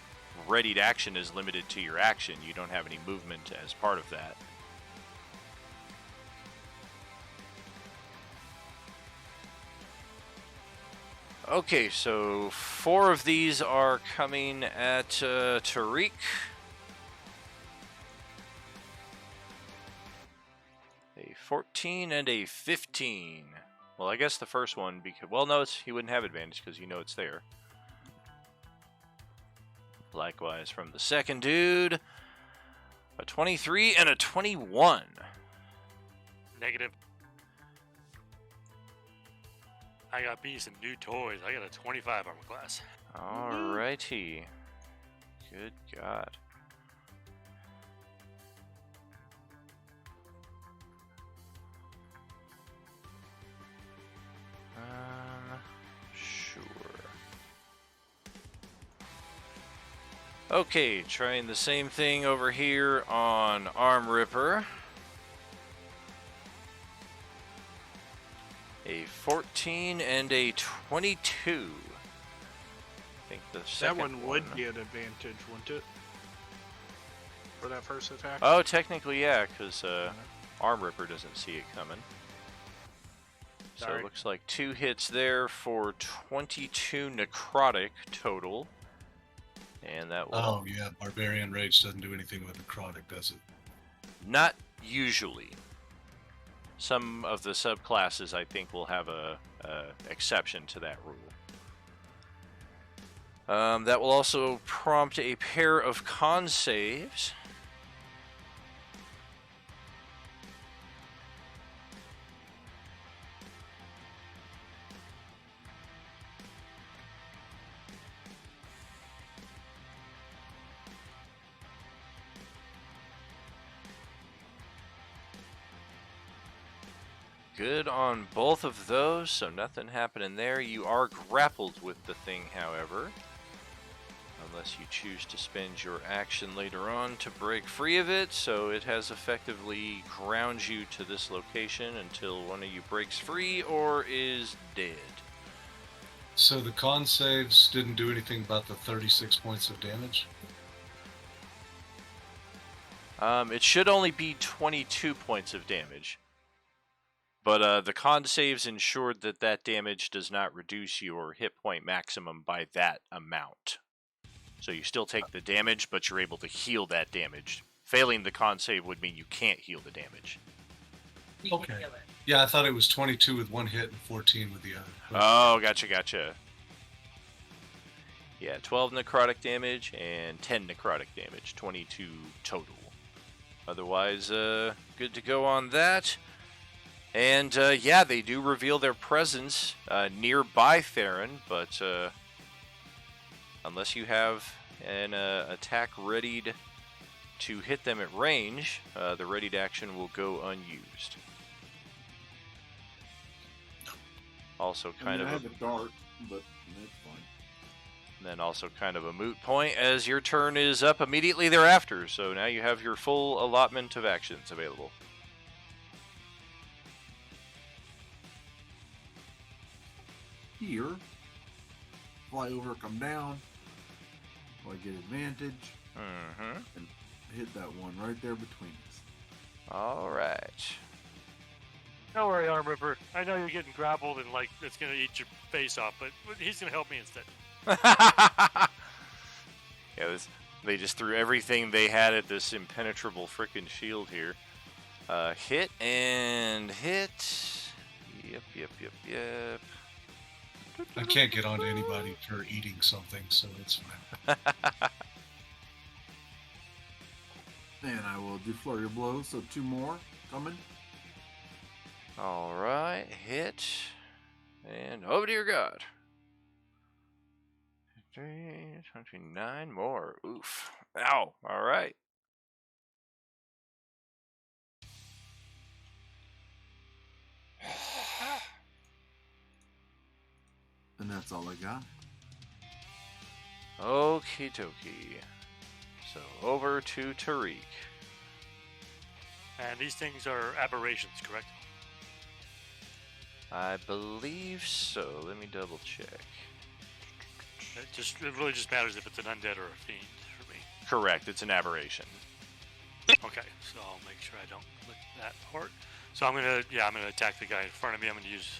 readied action is limited to your action. You don't have any movement as part of that. Okay, so 4 of these are coming at Tariq. A 14 and a 15. Well, I guess the first one, because, well, no, he wouldn't have advantage because you know it's there. Likewise from the second dude, a 23 and a 21. Negative. I got me some new toys. I got a 25 armor class. Alrighty. Good God. Sure. Okay, trying the same thing over here on Arm Ripper. A 14 and a 22. I think the second That one would be an advantage, wouldn't it? For that first attack? Oh, technically, yeah, because Arm Ripper doesn't see it coming. So Sorry. it looks like 2 hits there for 22 necrotic total. And that will... Oh, yeah. Barbarian Rage doesn't do anything with necrotic, does it? Not usually. Some of the subclasses, I think, will have a exception to that rule. That will also prompt a pair of con saves. good on both of those, so nothing happening there. You are grappled with the thing, however. Unless you choose to spend your action later on to break free of it, so it has effectively ground you to this location until one of you breaks free or is dead. So the con saves didn't do anything about the 36 points of damage? It should only be 22 points of damage. But the con saves ensured that that damage does not reduce your hit point maximum by that amount. So you still take the damage, but you're able to heal that damage. Failing the con save would mean you can't heal the damage. Okay. Yeah, I thought it was 22 with one hit and 14 with the other. Oh, gotcha. Yeah, 12 necrotic damage and 10 necrotic damage. 22 total. Otherwise, good to go on that. And, yeah, they do reveal their presence nearby Theron, but unless you have an attack readied to hit them at range, the readied action will go unused. Also kind I of have a dart, but that's fine. then also kind of a moot point as your turn is up immediately thereafter, so now you have your full allotment of actions available. Here, fly over, come down. I get advantage and hit that one right there between us. All right. Don't worry, Arm Ripper. I know you're getting grappled and like it's gonna eat your face off, but he's gonna help me instead. Yeah, they just threw everything they had at this impenetrable frickin' shield here. Hit and hit. Yep. I can't get onto anybody for eating something, so it's fine. And I will do flurry of blows, so 2 more coming. All right, hit. And oh dear God. 29 more. Oof. Ow. All right. And that's all I got. Okie dokie. So over to Tariq. And these things are aberrations, correct? I believe so. Let me double check. It really just matters if it's an undead or a fiend for me. Correct. It's an aberration. Okay, so I'll make sure I don't click that part. So I'm gonna attack the guy in front of me. I'm gonna use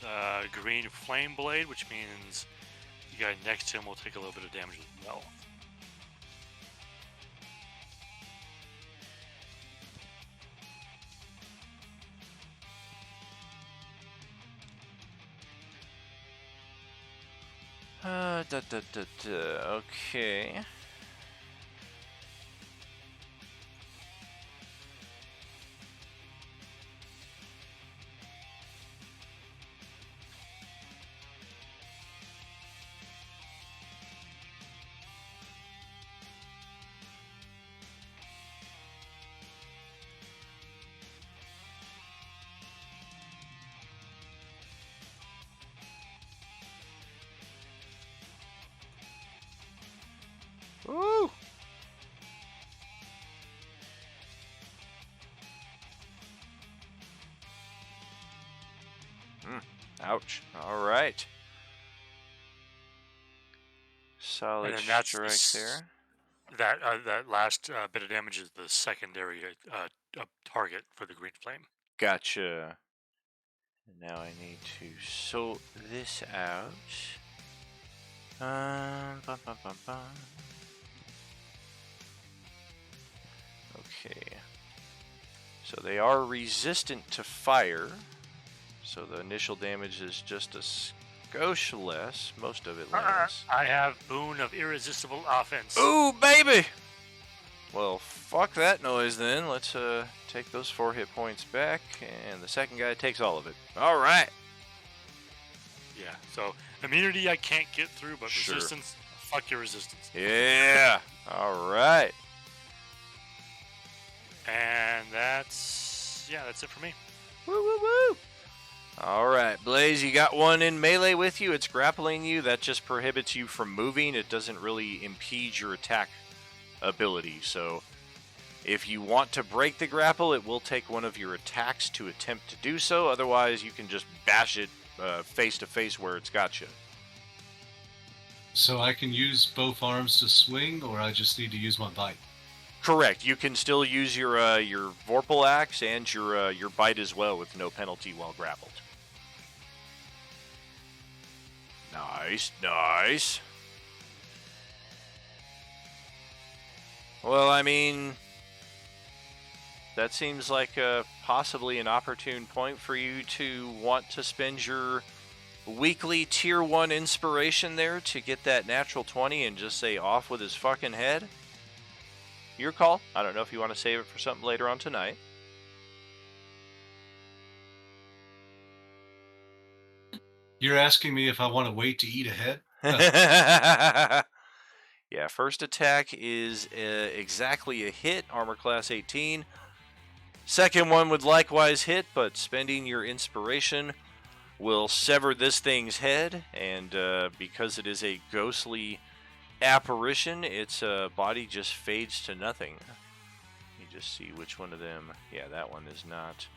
green flame blade, which means the guy next to him will take a little bit of damage as well. Okay. Woo! Ouch. All right. Solid And then that's strike there. That last bit of damage is the secondary target for the green flame. Gotcha. Now I need to sort this out. Bum, bum, bum, bum. Okay. So they are resistant to fire. So the initial damage is just a skosh less. Most of it less. I have boon of irresistible offense. Ooh, baby! Well, fuck that noise then. Let's take those 4 hit points back, and the second guy takes all of it. All right. Yeah. So immunity I can't get through, but Sure. resistance, fuck your resistance. Yeah. All right. And that's it for me. Woo, woo, woo. All right, Blaze, you got one in melee with you. It's grappling you. That just prohibits you from moving. It doesn't really impede your attack ability. So if you want to break the grapple, it will take one of your attacks to attempt to do so. Otherwise, you can just bash it face to face where it's got you. So I can use both arms to swing, or I just need to use my bite? Correct. You can still use your Vorpal Axe and your bite as well with no penalty while grappled. Nice, nice. Well, I mean, that seems like possibly an opportune point for you to want to spend your weekly tier 1 inspiration there to get that natural 20 and just say off with his fucking head. Your call. I don't know if you want to save it for something later on tonight. You're asking me if I want to wait to eat ahead? Yeah, first attack is exactly a hit, armor class 18. Second one would likewise hit, but spending your inspiration will sever this thing's head, and because it is a ghostly apparition, its body just fades to nothing. Let me just see which one of them. Yeah, that one is not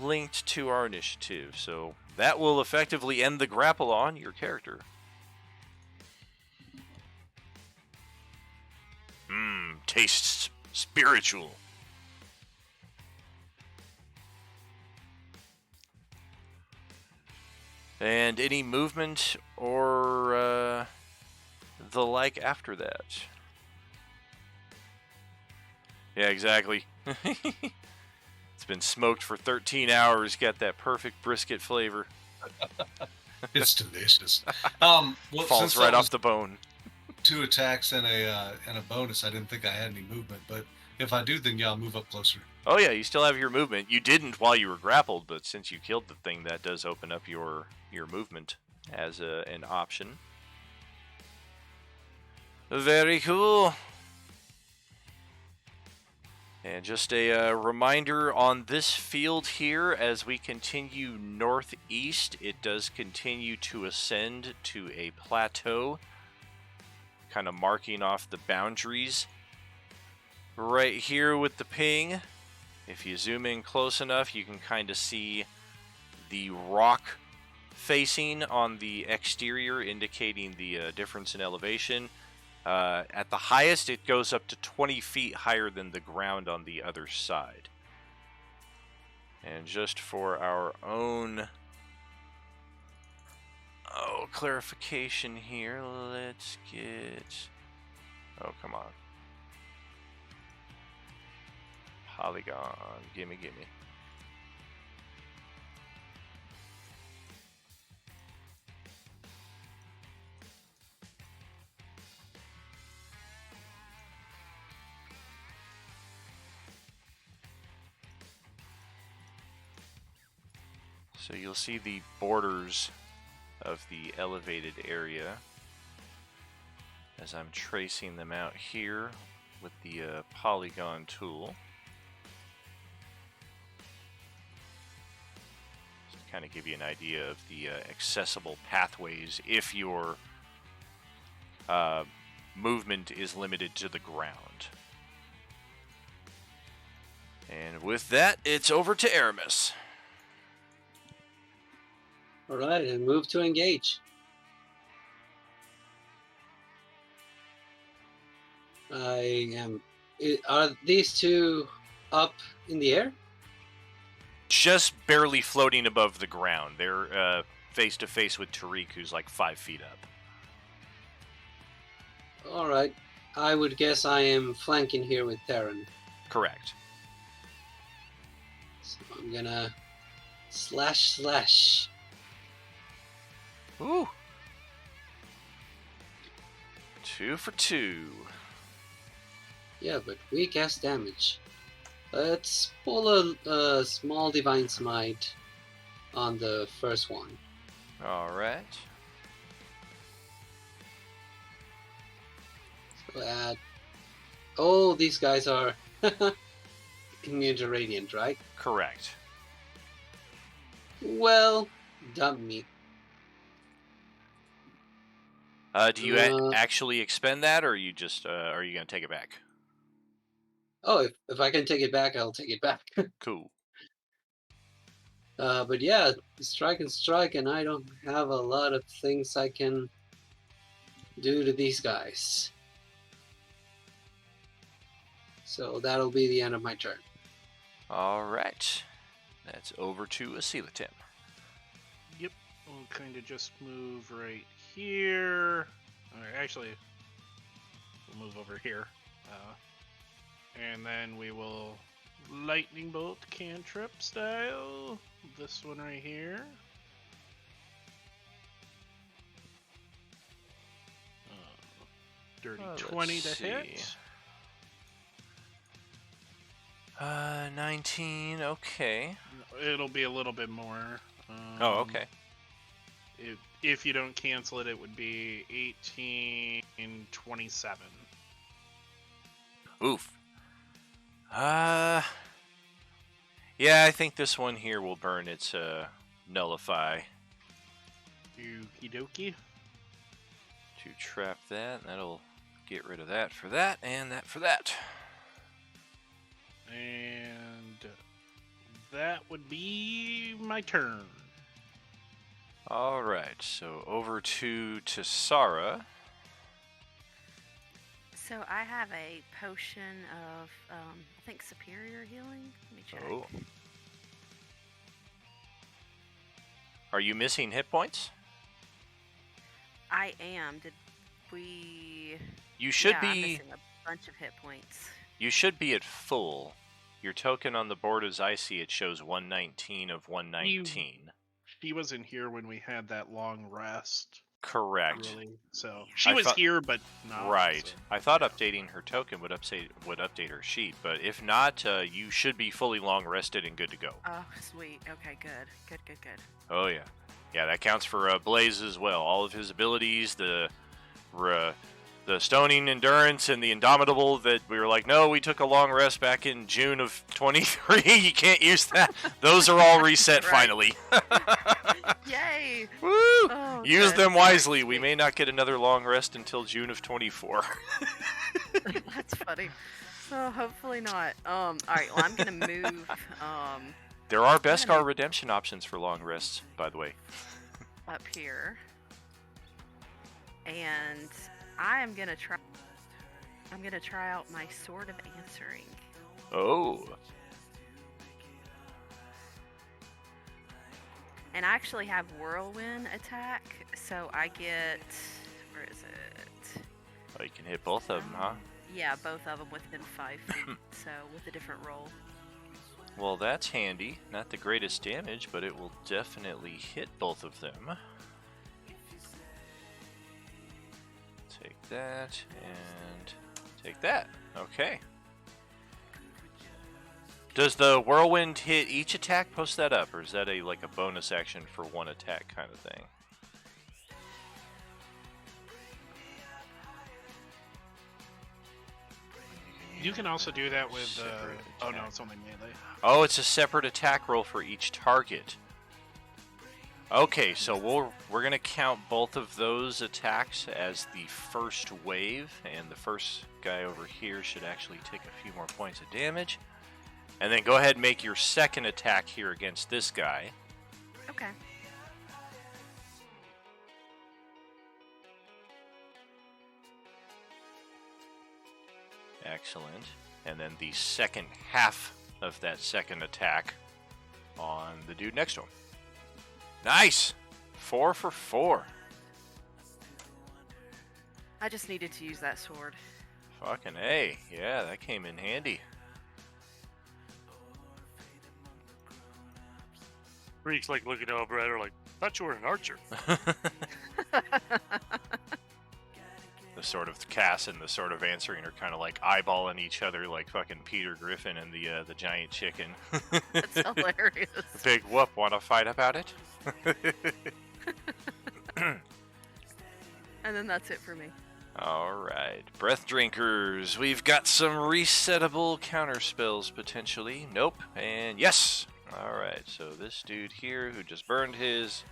linked to our initiative, so that will effectively end the grapple on your character. Tastes spiritual. And any movement or the like after that. Yeah, exactly. It's been smoked for 13 hours, got that perfect brisket flavor. It's delicious. Well, falls right off the bone. 2 attacks and a bonus. I didn't think I had any movement, but if I do, then yeah, I'll move up closer. Oh yeah, you still have your movement. You didn't while you were grappled, but since you killed the thing, that does open up your movement as an option. Very cool. And just a reminder on this field here, as we continue northeast, it does continue to ascend to a plateau, kind of marking off the boundaries. Right here with the ping, if you zoom in close enough, you can kind of see the rock facing on the exterior, indicating the difference in elevation. At the highest, it goes up to 20 feet higher than the ground on the other side. And just for our own clarification here, let's get... Oh, come on. Polygon, gimme. So you'll see the borders of the elevated area as I'm tracing them out here with the polygon tool. Just to kind of give you an idea of the accessible pathways if your movement is limited to the ground. And with that, it's over to Aramis. All right, and move to engage. Are these two up in the air? Just barely floating above the ground. They're face to face with Tariq, who's like 5 feet up. All right. I would guess I am flanking here with Theron. Correct. So I'm gonna slash. Ooh. 2 for 2. Yeah, but weak ass damage. Let's pull a small divine smite on the first one. All right. So add. Oh, these guys are immune to radiant, right? Correct. Well, dump me. Do you actually expend that, or are you just are you gonna take it back? Oh, if I can take it back, I'll take it back. Cool. But yeah, strike and strike, and I don't have a lot of things I can do to these guys. So that'll be the end of my turn. All right. That's over to Isilya. Yep. We'll kind of just move right here. Alright, actually, we'll move over here. And then we will lightning bolt cantrip style. This one right here. Dirty 20 to hit. 19, okay. It'll be a little bit more. Oh, okay. If you don't cancel it, it would be 18 and 27. Oof. Yeah, I think this one here will burn its nullify. Okie dokie. To trap that, that'll get rid of that for that, and that for that. And that would be my turn. Alright, so over to Tisara. So I have a potion of, I think, superior healing. Let me check. Oh. Are you missing hit points? I am. Did we... You should yeah, be... I'm missing a bunch of hit points. You should be at full. Your token on the board, as I see it, shows 119 of 119. She wasn't here when we had that long rest. Correct. Really. So she was here, but not. Right. So. I thought updating her token would update her sheet, but if not, you should be fully long rested and good to go. Oh, sweet. Okay, good. Good. Oh, yeah. Yeah, that counts for Blaze as well. All of his abilities, the Stoning Endurance and the Indomitable that we were like, no, we took a long rest back in June of 23. You can't use that. Those are all reset finally. Yay! Woo! Oh, Use good. them wisely. We may not get another long rest until June of 24. That's funny. Oh, hopefully not. All right. Well, I'm gonna move. There are Beskar redemption options for long rests, by the way. Up here, and I am gonna try. I'm gonna try out my Sword of Answering. Oh. And I actually have Whirlwind attack, so I get. Where is it? Oh, you can hit both of them, huh? Yeah, both of them within 5 feet. So with a different roll. Well, that's handy. Not the greatest damage, but it will definitely hit both of them. Take that and take that. Okay. Does the whirlwind hit each attack? Post that up, or is that like a bonus action for one attack kind of thing? You can also do that with. Oh no, it's only melee. Oh, it's a separate attack roll for each target. Okay, so we're gonna count both of those attacks as the first wave, and the first guy over here should actually take a few more points of damage. And then go ahead and make your second attack here against this guy. Okay. Excellent. And then the second half of that second attack on the dude next to him. Nice! 4 for 4. I just needed to use that sword. Fucking A. Yeah, that came in handy. Freak's like looking over at her like, thought you were an archer. The sort of Cass and the sort of answering are kind of like eyeballing each other like fucking Peter Griffin and the giant chicken. That's hilarious. Big whoop, want to fight about it? And then that's it for me. Alright, Breath Drinkers. We've got some resettable counter spells potentially. Nope, and yes! Alright, so this dude here who just burned his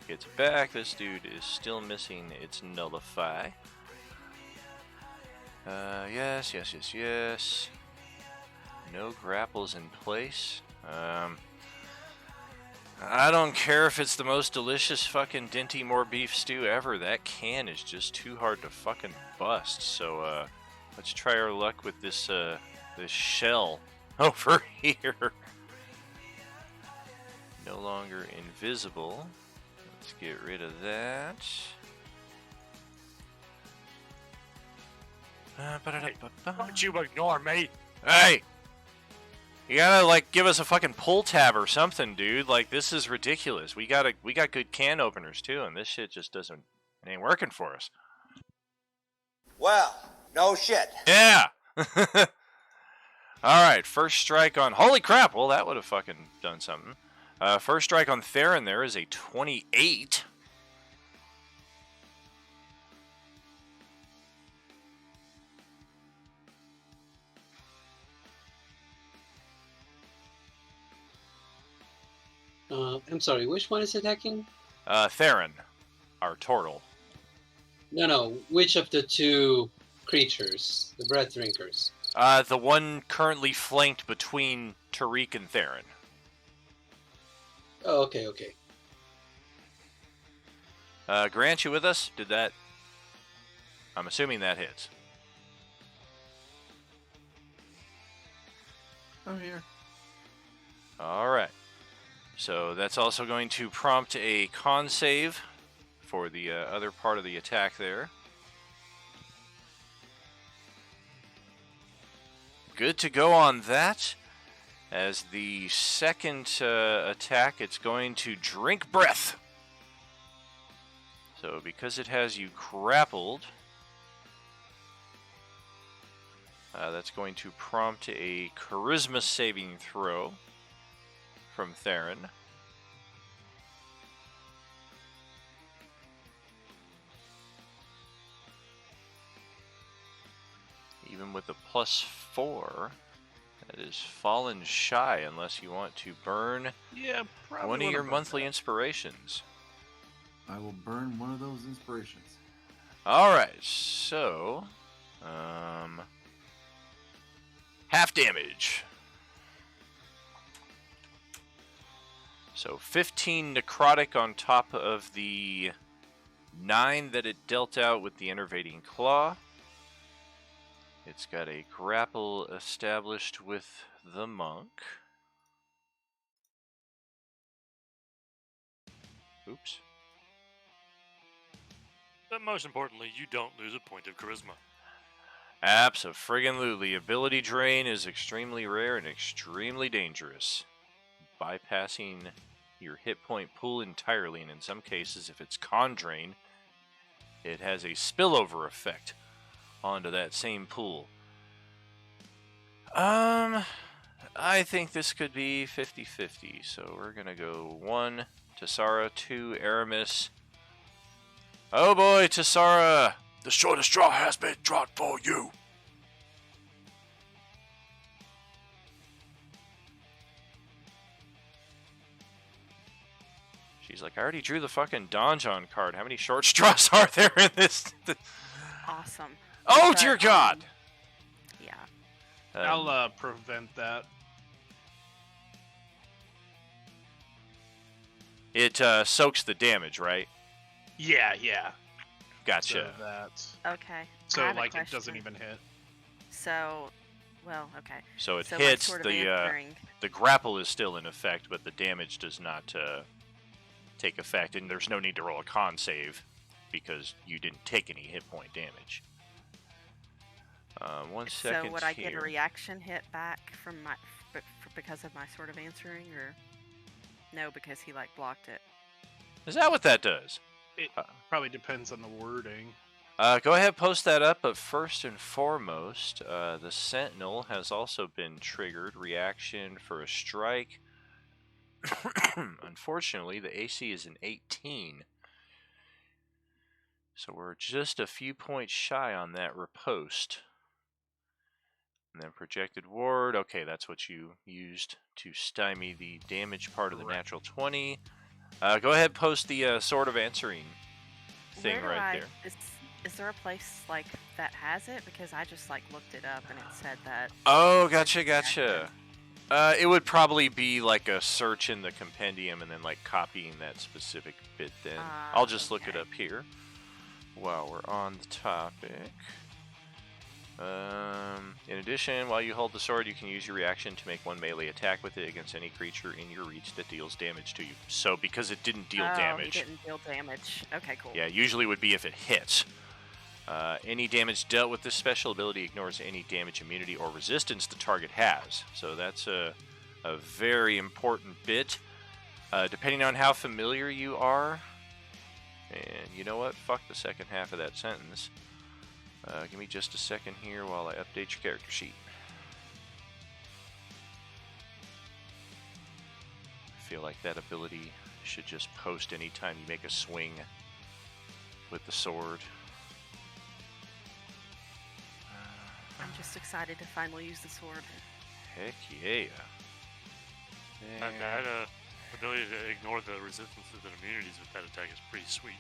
gets back. This dude is still missing its nullify. Yes. No grapples in place. I don't care if it's the most delicious fucking Dinty More beef stew ever. That can is just too hard to fucking bust. So, let's try our luck with this, this shell over here. No longer invisible. Let's get rid of that. Don't you ignore me. Hey! You gotta, like, give us a fucking pull tab or something, dude. Like, this is ridiculous. We got good can openers, too, and this shit just doesn't... It ain't working for us. Well, no shit. Yeah! Alright, first strike on... Holy crap! Well, that would have fucking done something. First strike on Theron there is a 28. I'm sorry, which one is attacking? Theron, our turtle. No, which of the two creatures? The breath drinkers? The one currently flanked between Tariq and Theron. Oh, okay. Grant, you with us? Did that... I'm assuming that hits. I'm here. Alright. So that's also going to prompt a con save for the other part of the attack there. Good to go on that. As the second attack, it's going to drink breath. So because it has you grappled, that's going to prompt a charisma saving throw from Theron. Even with a +4, that is fallen shy unless you want to burn one of your monthly inspirations. I will burn one of those inspirations. Alright, so... half damage. So 15 necrotic on top of the 9 that it dealt out with the enervating claw. It's got a grapple established with the monk. Oops. But most importantly, you don't lose a point of charisma. Abso-friggin-lutely. Ability drain is extremely rare and extremely dangerous. Bypassing your hit point pool entirely, and in some cases, if it's con drain, it has a spillover effect onto that same pool. I think this could be 50-50, so we're gonna go 1 Tessara, 2 Aramis. Oh boy, Tessara! The shortest straw has been drawn for you! She's like, I already drew the fucking Donjon card. How many short straws are there in this? Awesome. Oh, But, dear God! Yeah. I'll prevent that. It soaks the damage, right? Yeah. Gotcha. So that's Okay. I so have a like it doesn't question. even hit. So, well, okay. So it So hits, like sort of the answering. the grapple is still in effect, but the damage does not take effect, and there's no need to roll a con save because you didn't take any hit point damage. 1 second So would I get a here. reaction hit back from my because of my sort of answering, or no, because he like blocked it? Is that what that does? It probably depends on the wording. Go ahead, post that up, but first and foremost, the Sentinel has also been triggered. Reaction for a strike. Unfortunately, the AC is an 18. So we're just a few points shy on that riposte. And then projected ward. Okay, that's what you used to stymie the damage part of the natural 20. Go ahead, post the Sword of Answering thing right there. Is there a place like that has it? Because I just like looked it up and it said that. Oh, gotcha. It would probably be like a search in the compendium and then like copying that specific bit then. I'll just look it up here while we're on the topic. In addition, while you hold the sword, you can use your reaction to make one melee attack with it against any creature in your reach that deals damage to you. So because it didn't deal damage. It didn't deal damage. Okay, cool. Yeah, usually would be if it hits. Any damage dealt with this special ability ignores any damage, immunity, or resistance the target has. So that's a very important bit. Depending on how familiar you are, and you know what? Fuck the second half of that sentence. Give me just a second here while I update your character sheet. I feel like that ability should just post anytime you make a swing with the sword. I'm just excited to finally use the sword. Heck yeah. And that ability to ignore the resistances and immunities with that attack is pretty sweet.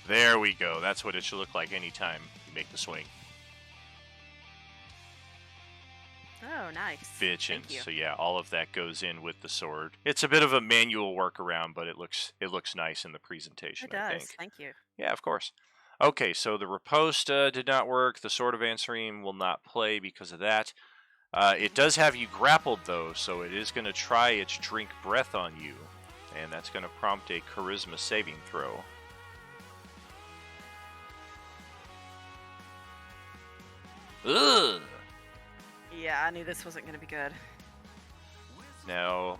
There we go. That's what it should look like anytime you make the swing. Oh, nice. Bitchin'. Thank you. So yeah, all of that goes in with the sword. It's a bit of a manual workaround, but it looks nice in the presentation. It does. I think. Thank you. Yeah, of course. Okay, so the riposte did not work. The Sword of Answering will not play because of that. It does have you grappled, though, so it is going to try its Drink Breath on you. And that's going to prompt a Charisma saving throw. Ugh! Yeah, I knew this wasn't going to be good. Now,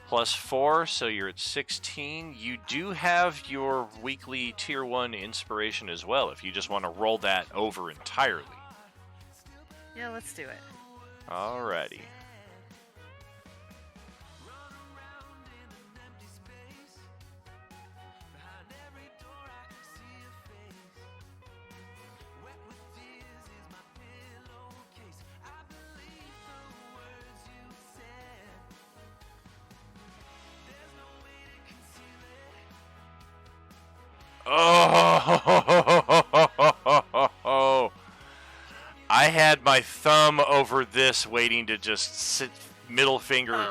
+4, so you're at 16. You do have your weekly Tier 1 Inspiration as well, if you just want to roll that over entirely. Yeah, let's do it. Alrighty. Oh, I had my thumb over this waiting to just sit middle finger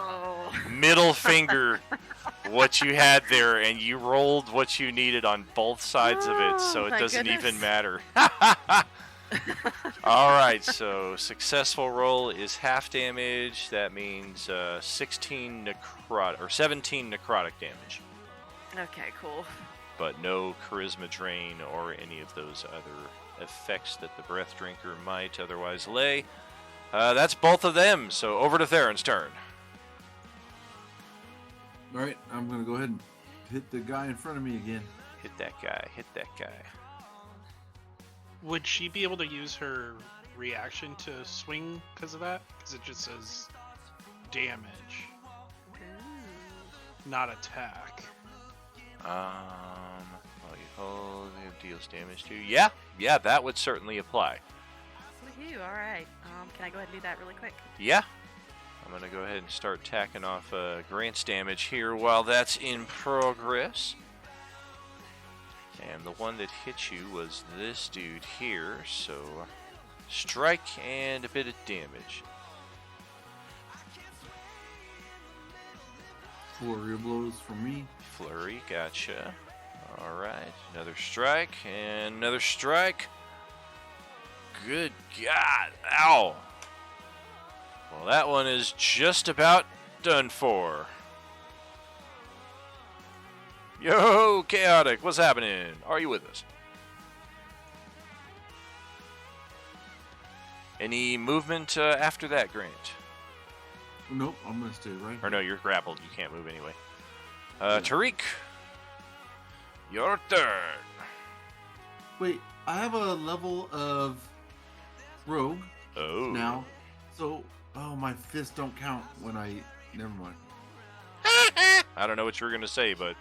what you had there, and you rolled what you needed on both sides of it, so it doesn't even matter. Alright, so successful roll is half damage. That means 17 necrotic damage. Okay, cool. But no charisma drain or any of those other effects that the breath drinker might otherwise lay. That's both of them, so over to Theron's turn. Alright, I'm going to go ahead and hit the guy in front of me again. Hit that guy. Would she be able to use her reaction to swing because of that? Because it just says damage, not attack. While you hold, it deals damage to you. Yeah, that would certainly apply. Woohoo, alright. Can I go ahead and do that really quick? Yeah. I'm going to go ahead and start tacking off Grant's damage here while that's in progress. And the one that hit you was this dude here, so strike and a bit of damage. Flurry of blows from me. Flurry, gotcha. Alright, another strike and another strike. Good God, ow. Well, that one is just about done for. Yo, Chaotic, what's happening? Are you with us? Any movement after that, Grant? Nope, I'm going to stay right. Or no, you're grappled. You can't move anyway. Tariq, your turn. Wait, I have a level of rogue now. So, my fists don't count when I... Never mind. I don't know what you were going to say, but...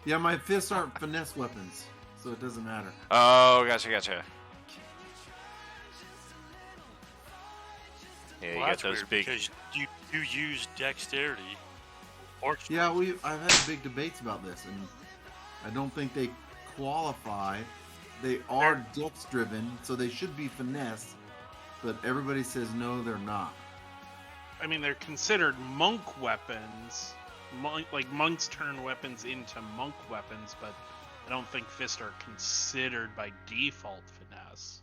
Yeah, my fists aren't finesse weapons, so it doesn't matter. Oh, gotcha. Yeah, you Well, got that's those weird big. because you use dexterity or Yeah, I've had big debates about this, and I don't think they qualify. They are dex driven, so they should be finesse, but everybody says no, they're not. I mean, they're considered monk weapons. Like monks turn weapons into monk weapons, but I don't think fists are considered by default finesse.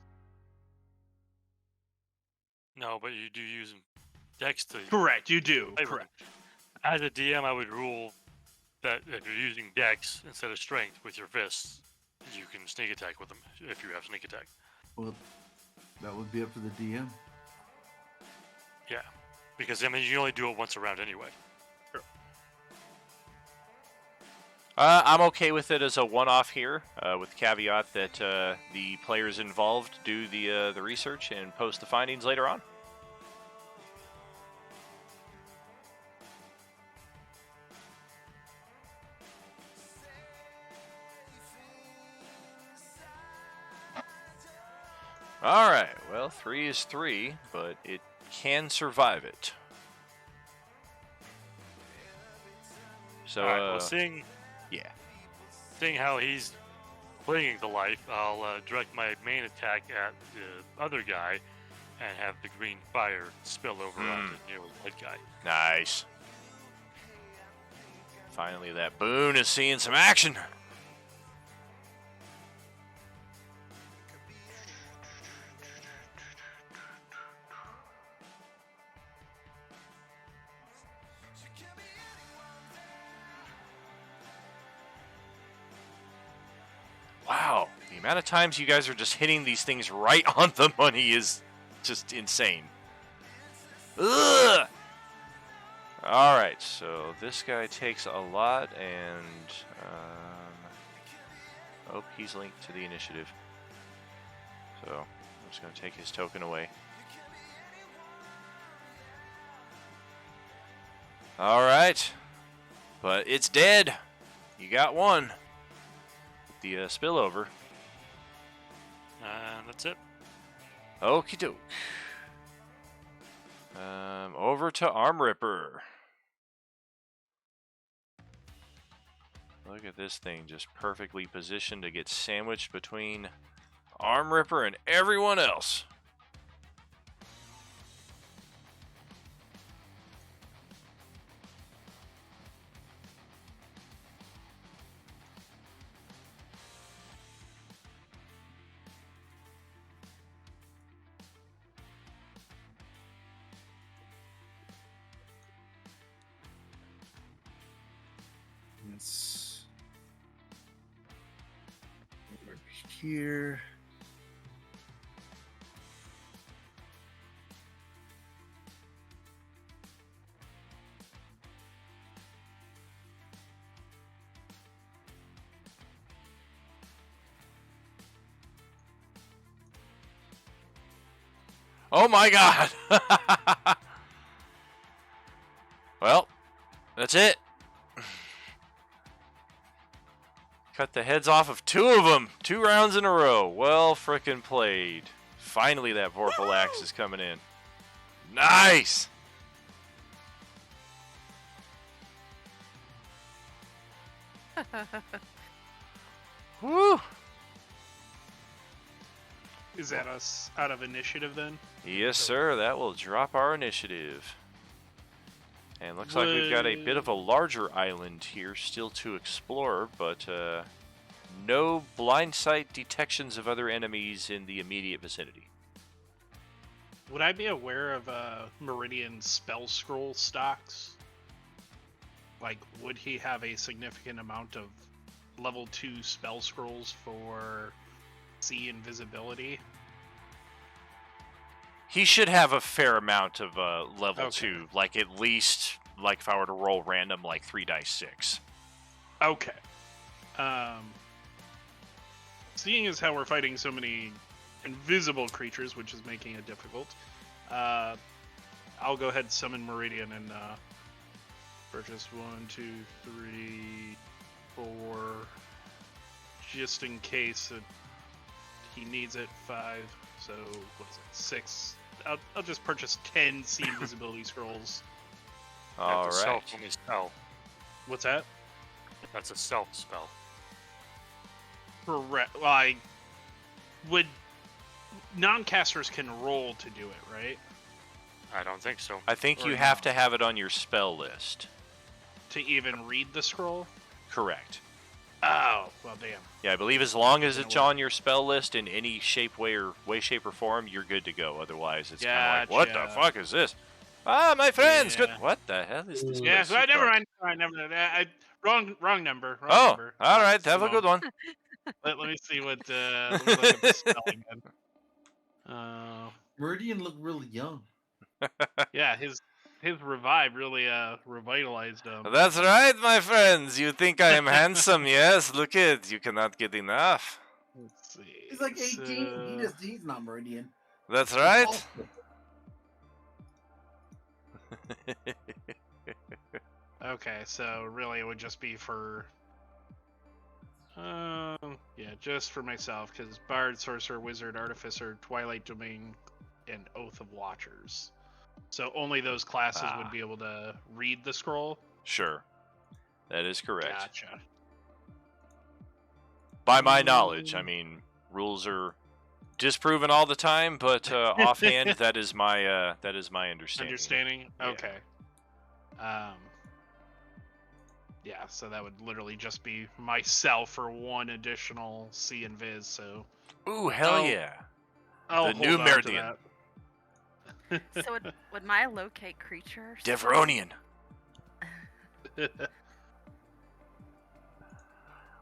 No, but you do use dex to. Correct, you do. Flavor. Correct. As a DM, I would rule that if you're using dex instead of strength with your fists, you can sneak attack with them if you have sneak attack. Well, that would be up to the DM. Yeah, because I mean you only do it once around anyway. I'm okay with it as a one-off here, with caveat that the players involved do the research and post the findings later on. All right. Well, 3 is 3, but it can survive it. So, All right, well, seeing how he's clinging to life, I'll direct my main attack at the other guy and have the green fire spill over onto the nearly dead guy. Nice. Finally, that boon is seeing some action. Wow, the amount of times you guys are just hitting these things right on the money is just insane. Ugh! Alright, so this guy takes a lot, and oh, he's linked to the initiative. So I'm just going to take his token away. Alright, but it's dead. You got one. The spillover. That's it. Okie doke. Over to Arm Ripper. Look at this thing, just perfectly positioned to get sandwiched between Arm Ripper and everyone else. It's over here. Oh my god! Well, that's it. Cut the heads off of 2 of them. 2 rounds in a row. Well frickin' played. Finally that Vorpal Axe is coming in. Nice! Woo! Is that us out of initiative then? Yes, sir. That will drop our initiative. And looks like we've got a bit of a larger island here still to explore, but no blind sight detections of other enemies in the immediate vicinity. Would I be aware of Meridian spell scroll stocks? Like, would he have a significant amount of level 2 spell scrolls for see invisibility? He should have a fair amount of level Okay. 2, like at least, like if I were to roll random, like 3 dice 6. Okay. Seeing as how we're fighting so many invisible creatures, which is making it difficult, I'll go ahead and summon Meridian and purchase 1, 2, 3, 4, just in case he needs it. 5, so what is it? 6. I'll just purchase 10 sea invisibility scrolls. All That's a right. self-only spell. What's that? That's a self spell. Correct. Well, non-casters can roll to do it, right? I don't think so. I think Or you have no. to have it on your spell list. To even read the scroll? Correct. Oh, well, damn. Yeah, I believe as long as Gonna it's work. on your spell list in any shape, way, shape, or form, you're good to go. Otherwise, it's kind of like, what the Gotcha. fuck is this? Ah, my friends, good. Yeah. What the hell is this? Yeah, place never called? mind. All right, never mind. Wrong number. Wrong Oh, number. all right. So Have a good one. let me see what. Let me look at the spell again. Meridian looked really young. Yeah, his revive really revitalized him. That's right, my friends. You think I am handsome? Yes. Look it. You cannot get enough. Let's see. He's like 18. So- He's not Meridian. That's right. Okay, so really it would just be for. Yeah, just for myself, because Bard, Sorcerer, Wizard, Artificer, Twilight Domain, and Oath of Watchers. So only those classes would be able to read the scroll. Sure. That is correct. Gotcha. By my knowledge, I mean, rules are disproven all the time, but offhand, that is my understanding. Yeah. Okay. Yeah, so that would literally just be myself for one additional C and Viz. So. Ooh, hell I'll- yeah! I'll The hold new on to Meridian. that. So would my locate creature? Deveronian.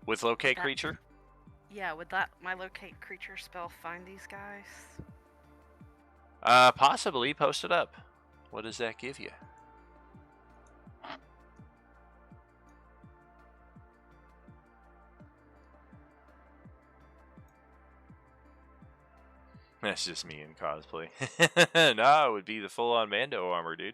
With locate That- creature? Yeah, would that my locate creature spell find these guys? Possibly. Post it up. What does that give you? That's just me in cosplay. No, it would be the full-on Mando armor, dude.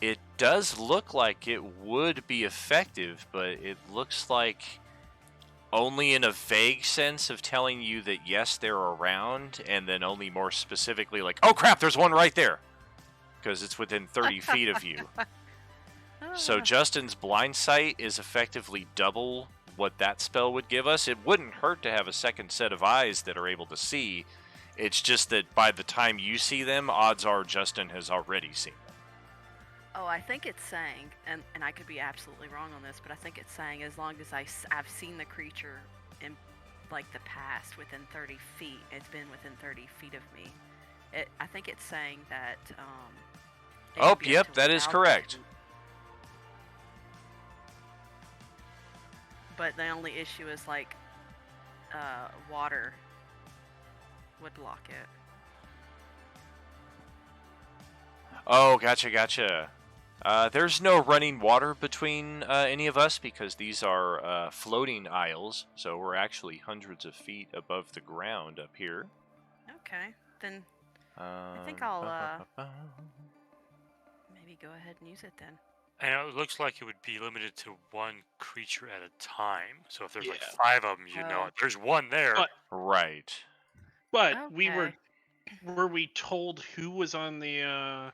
It does look like it would be effective, but it looks like only in a vague sense of telling you that yes, they're around, and then only more specifically like, oh crap, there's one right there, because it's within 30 feet of you. So Justin's blind sight is effectively double what that spell would give us. It wouldn't hurt to have a second set of eyes that are able to see. It's just that by the time you see them, odds are Justin has already seen them. Oh, I think it's saying, and I could be absolutely wrong on this, but I think it's saying as long as I've seen the creature in, like, the past within 30 feet, it's been within 30 feet of me. I think it's saying that, it Oh, could be up yep, to that is 1,000 correct. feet. But the only issue is, like, water would block it. Oh, gotcha. There's no running water between any of us because these are floating isles, so we're actually hundreds of feet above the ground up here. Okay, then I think I'll maybe go ahead and use it then. And it looks like it would be limited to one creature at a time. So if there's like Yeah. 5 of them, you know Oh. it. There's one there. But- Right. But we Okay. were we told who was on the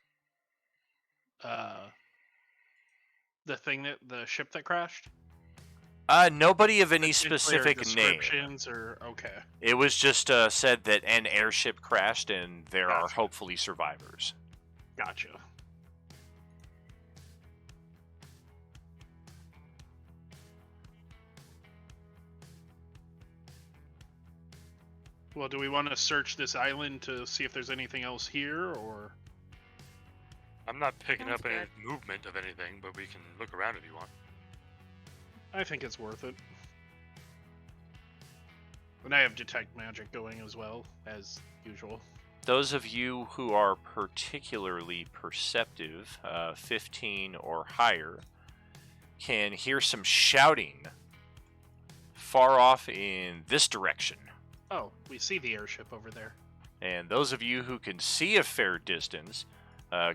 thing the ship that crashed? Nobody of any Particular specific name. descriptions or okay. It was just said that an airship crashed and there are Gotcha. hopefully survivors. Gotcha. Well, do we want to search this island to see if there's anything else here, or? I'm not picking Sounds up any good. movement of anything, but we can look around if you want. I think it's worth it. And I have detect magic going as well, as usual. Those of you who are particularly perceptive, 15 or higher, can hear some shouting far off in this direction. Oh, we see the airship over there. And those of you who can see a fair distance,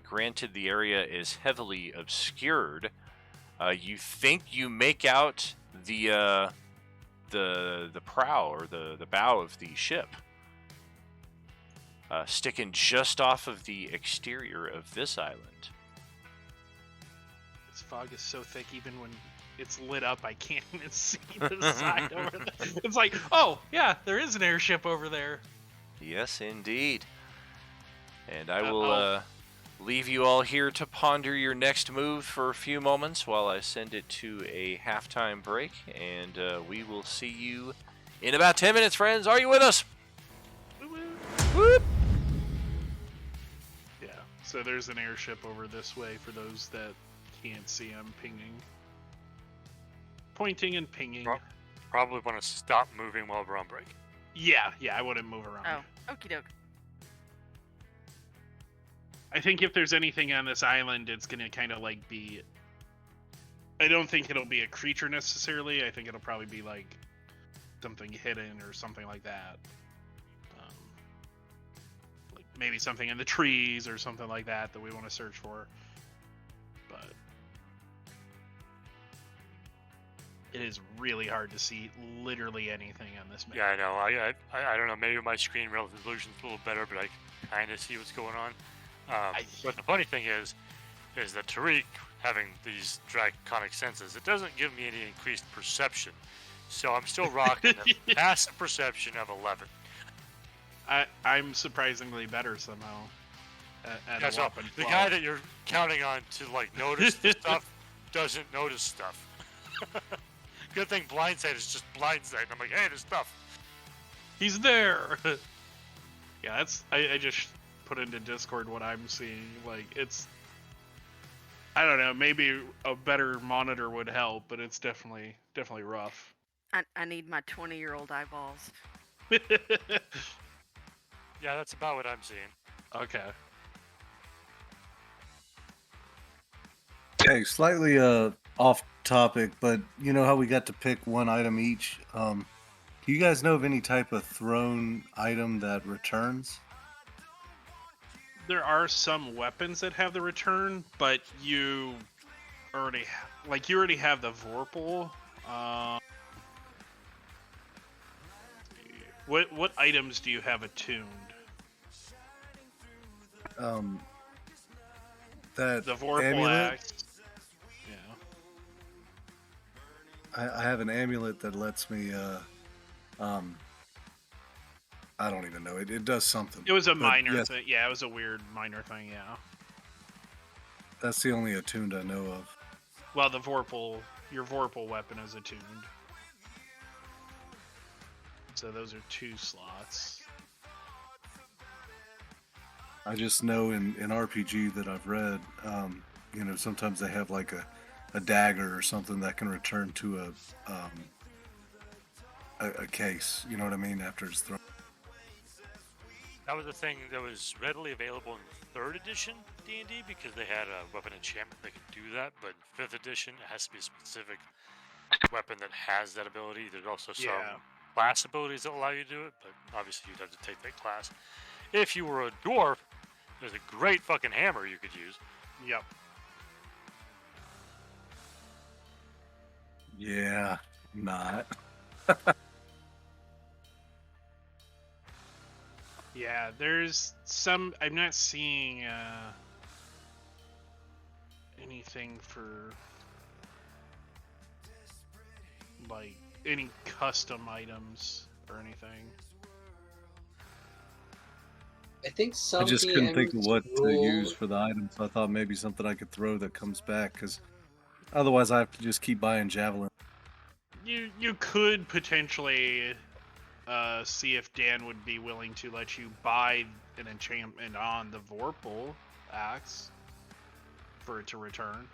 granted the area is heavily obscured, you think you make out the prow or the bow of the ship, sticking just off of the exterior of this island. This fog is so thick, even when it's lit up, I can't even see the side over there. It's like, oh, yeah, there is an airship over there. Yes, indeed. And I will leave you all here to ponder your next move for a few moments while I send it to a halftime break. And we will see you in about 10 minutes, friends. Are you with us? Whoop! Yeah, so there's an airship over this way for those that can't see. I'm pinging. Pointing and pinging. Probably want to stop moving while we're on break. Yeah, I wouldn't move around. Oh, okie doke. I think if there's anything on this island, it's gonna kind of like be. I don't think it'll be a creature necessarily. I think it'll probably be like something hidden or something like that. Like maybe something in the trees or something like that we want to search for. But it is really hard to see literally anything on this map. Yeah, I know. I don't know. Maybe my screen resolution's a little better, but I kind of see what's going on. But the funny thing is that Tariq, having these draconic senses, it doesn't give me any increased perception. So I'm still rocking a passive perception of 11. I'm surprisingly better somehow at a so whopping the 12. guy that you're counting on to like notice the stuff doesn't notice stuff. Good thing blindside is just blindside. I'm like, hey, there's stuff. He's there. Yeah, that's. I just put into Discord what I'm seeing. Like it's. I don't know. Maybe a better monitor would help, but it's definitely rough. I need my 20-year-old eyeballs. Yeah, that's about what I'm seeing. Okay. Okay, slightly off topic, but you know how we got to pick one item each? Do you guys know of any type of thrown item that returns? There are some weapons that have the return, but you already have the Vorpal. What items do you have attuned? That The Vorpal amulet? axe. I have an amulet that lets me I don't even know. It does something. It was a But minor yes, thing. Yeah, it was a weird minor thing. Yeah. that's the only attuned I know of. Well, your Vorpal weapon is attuned. So those are 2 slots. I just know in RPG that I've read, sometimes they have like a dagger or something that can return to a case. You know what I mean? After it's thrown. That was the thing that was readily available in 3rd edition D&D because they had a weapon enchantment that could do that, but 5th edition it has to be a specific weapon that has that ability. There's also some class abilities that allow you to do it, but obviously you'd have to take that class. If you were a dwarf, there's a great fucking hammer you could use. Yep. Yeah, not. Yeah, there's some. I'm not seeing anything for like any custom items or anything. I think some I just couldn't think of DMs what to rule- use for the item, so I thought maybe something I could throw that comes back, because otherwise I have to just keep buying javelin. You could potentially see if Dan would be willing to let you buy an enchantment on the Vorpal axe for it to return.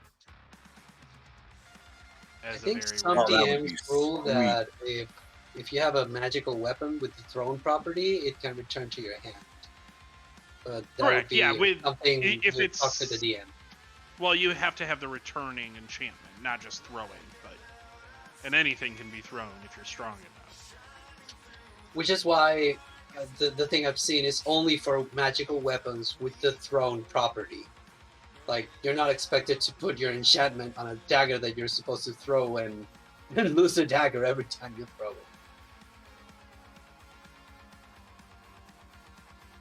I think very some Oh, that would be DMs rule sweet. that if you have a magical weapon with the thrown property, it can return to your hand. But that would Correct, be yeah, with- something if to it's- talk to the DM. Well, you have to have the returning enchantment, not just throwing. But and anything can be thrown if you're strong enough. Which is why the thing I've seen is only for magical weapons with the thrown property. Like, you're not expected to put your enchantment on a dagger that you're supposed to throw and lose the dagger every time you throw it.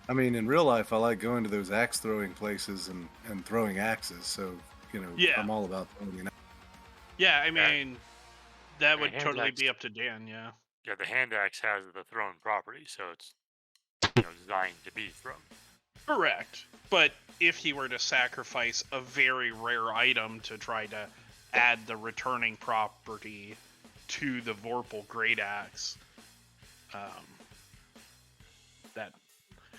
I mean, in real life, I like going to those axe throwing places and throwing axes. So, Yeah. I'm all about throwing an axe. Yeah, I mean, that would hand totally axe. be up to Dan, yeah. Yeah, the hand axe has the thrown property, so it's designed to be thrown. Correct. But if he were to sacrifice a very rare item to try to add the returning property to the Vorpal Great Axe, that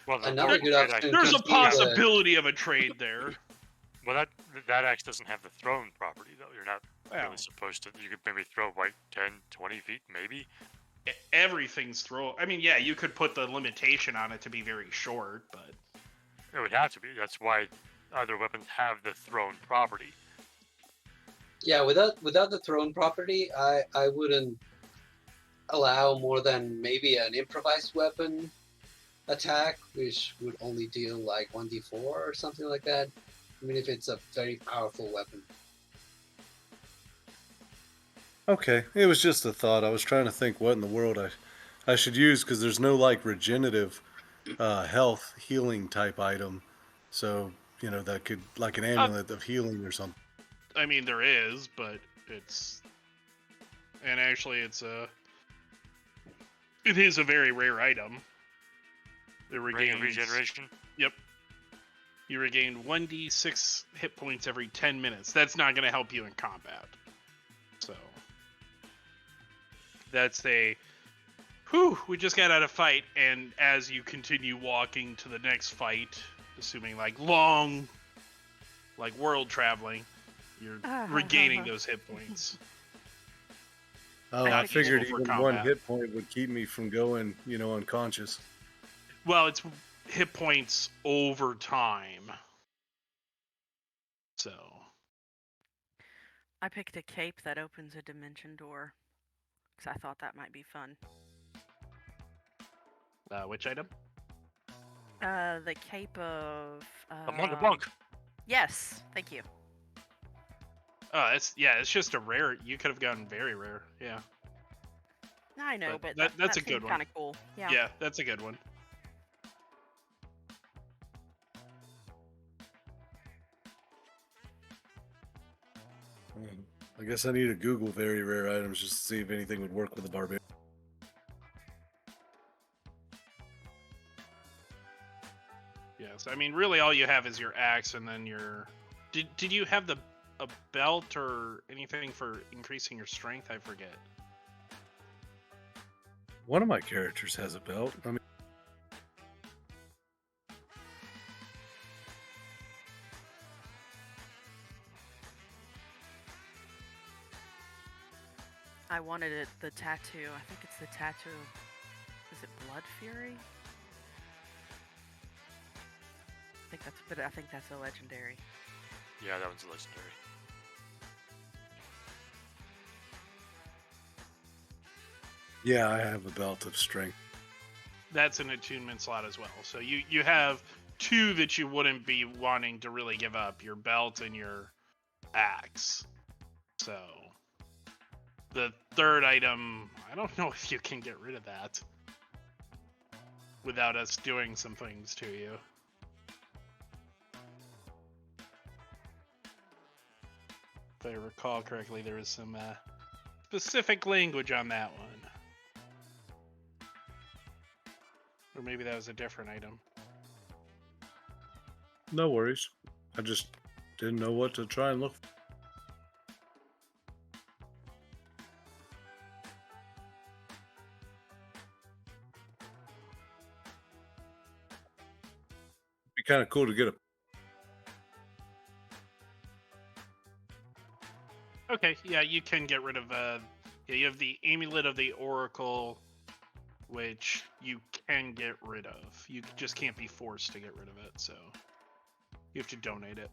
Well, Another good option there's a could be the- possibility of a trade there. Well, that axe doesn't have the thrown property, though. You're not Well. really supposed to. You could maybe throw like 10, 20 feet, maybe. Everything's throw. I mean, yeah, you could put the limitation on it to be very short, but It would have to be. That's why other weapons have the thrown property. Yeah, without the thrown property, I wouldn't allow more than maybe an improvised weapon attack, which would only deal like 1d4 or something like that. I mean, if it's a very powerful weapon. Okay, it was just a thought. I was trying to think what in the world I should use, because there's no like regenerative health healing type item. So, that could, like an amulet of healing or something. I mean, there is, but and actually it is a very rare item. It regains regeneration. Yep. You regain 1d6 hit points every 10 minutes. That's not going to help you in combat. So that's we just got out of fight, and as you continue walking to the next fight, assuming like long, like world traveling, you're regaining those hit points. Oh, Not I figured useful for even one combat. hit point would keep me from going, unconscious. Well, it's hit points over time. So I picked a cape that opens a dimension door because I thought that might be fun. which item? The cape of. I'm on the bunk. Yes, thank you. Oh, it's just a rare. You could have gotten very rare. Yeah. I know, but that's a good one. Kind of cool. Yeah. Yeah, that's a good one. I guess I need to Google very rare items just to see if anything would work with the barbarian. Yes, I mean, really, all you have is your axe, and then your. Did you have a belt or anything for increasing your strength? I forget. One of my characters has a belt. I mean, I wanted it. The tattoo. I think it's the tattoo. Is it Blood Fury? I think that's a legendary. Yeah, that one's a legendary. yeah, I have a belt of strength. That's an attunement slot as well. So you have two that you wouldn't be wanting to really give up: your belt and your axe. So the third item, I don't know if you can get rid of that without us doing some things to you. If I recall correctly, there was some specific language on that one. Or maybe that was a different item. No worries. I just didn't know what to try and look for. Be kind of cool to get a. Okay, yeah, you can get rid of you have the Amulet of the Oracle, which you can get rid of. You just can't be forced to get rid of it, so you have to donate it.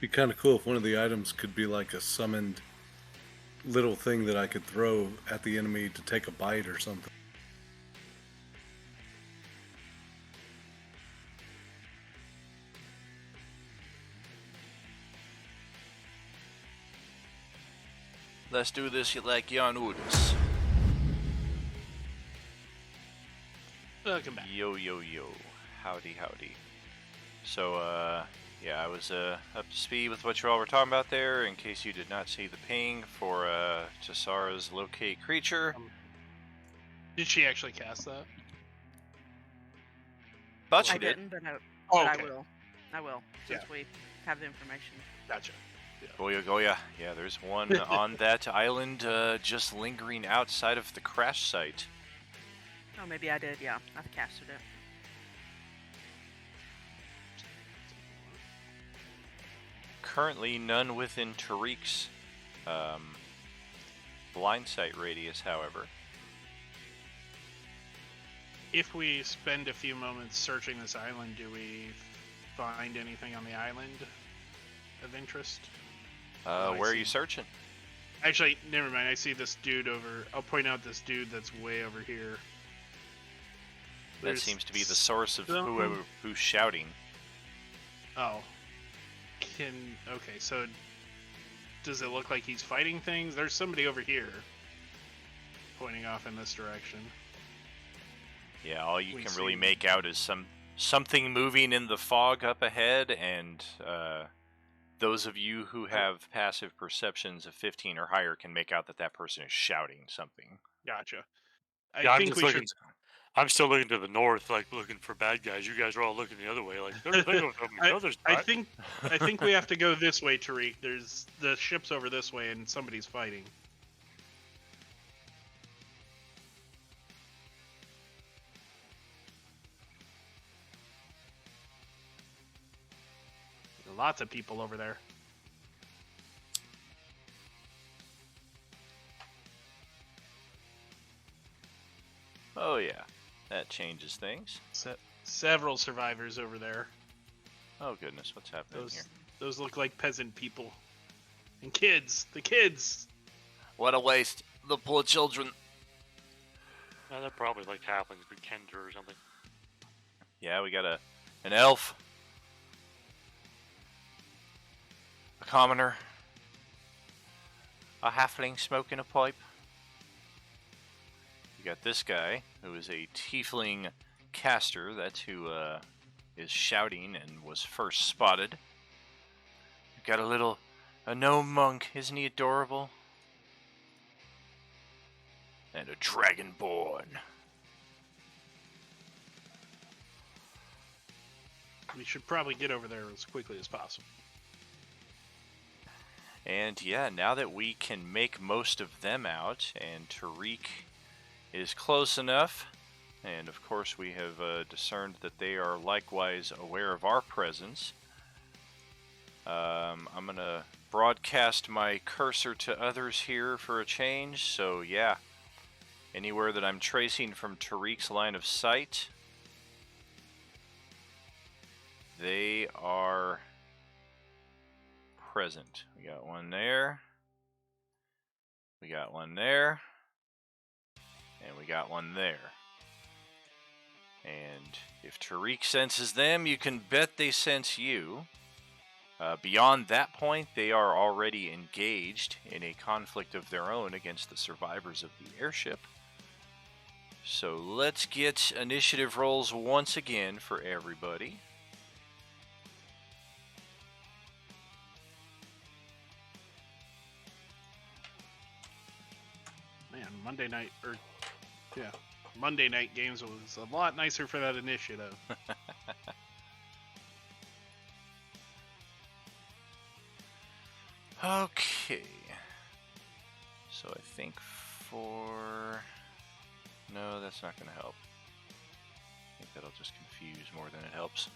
Be kind of cool if one of the items could be like a summoned little thing that I could throw at the enemy to take a bite or something. Let's do this like Jan Udis. Welcome back. Yo, yo, yo. Howdy, howdy. So, yeah, I was up to speed with what you all were talking about there, in case you did not see the ping for Tassara's locate creature. Did she actually cast that? Thought she I did. didn't, but Okay. I will. I will, since we have the information. Gotcha. Goya, Goya. Yeah, there's one on that island just lingering outside of the crash site. Oh, maybe I did, yeah. I've casted it. Currently none within Tariq's blind sight radius, however. If we spend a few moments searching this island, do we find anything on the island of interest? Where are you searching? Actually, never mind. I see this dude over. I'll point out this dude that's way over here. That seems to be the source of some- who's shouting. Oh. Okay, so does it look like he's fighting things? There's somebody over here pointing off in this direction. Yeah, all you We can really see- make out is something moving in the fog up ahead, and those of you who have passive perceptions of 15 or higher can make out that that person is shouting something. Gotcha. Yeah, I I'm think just we looking. should. I'm still looking to the north, like looking for bad guys. You guys are all looking the other way, like there's a thing over there. No, there's I not. think we have to go this way, Tariq. There's the ship's over this way, and somebody's fighting. Lots of people over there. Oh yeah, that changes things. Several survivors over there. Oh goodness, what's happening here? Those look like peasant people. And kids. The kids. What a waste. The poor children. They're probably like halflings, but Kender or something. Yeah, we got an elf. A commoner. A halfling smoking a pipe. We got this guy, who is a tiefling caster. That's who is shouting and was first spotted. We've got a gnome monk. Isn't he adorable? And a dragonborn. We should probably get over there as quickly as possible. And yeah, now that we can make most of them out, and Tariq is close enough, and of course we have discerned that they are likewise aware of our presence, I'm going to broadcast my cursor to others here for a change. So yeah, anywhere that I'm tracing from Tariq's line of sight, they are present. We got one there. We got one there. And we got one there. And if Tariq senses them, you can bet they sense you. Beyond that point, they are already engaged in a conflict of their own against the survivors of the airship. So let's get initiative rolls once again for everybody. Man, Monday night games was a lot nicer for that initiative. Okay. So I think for... No, that's not going to help. I think that'll just confuse more than it helps.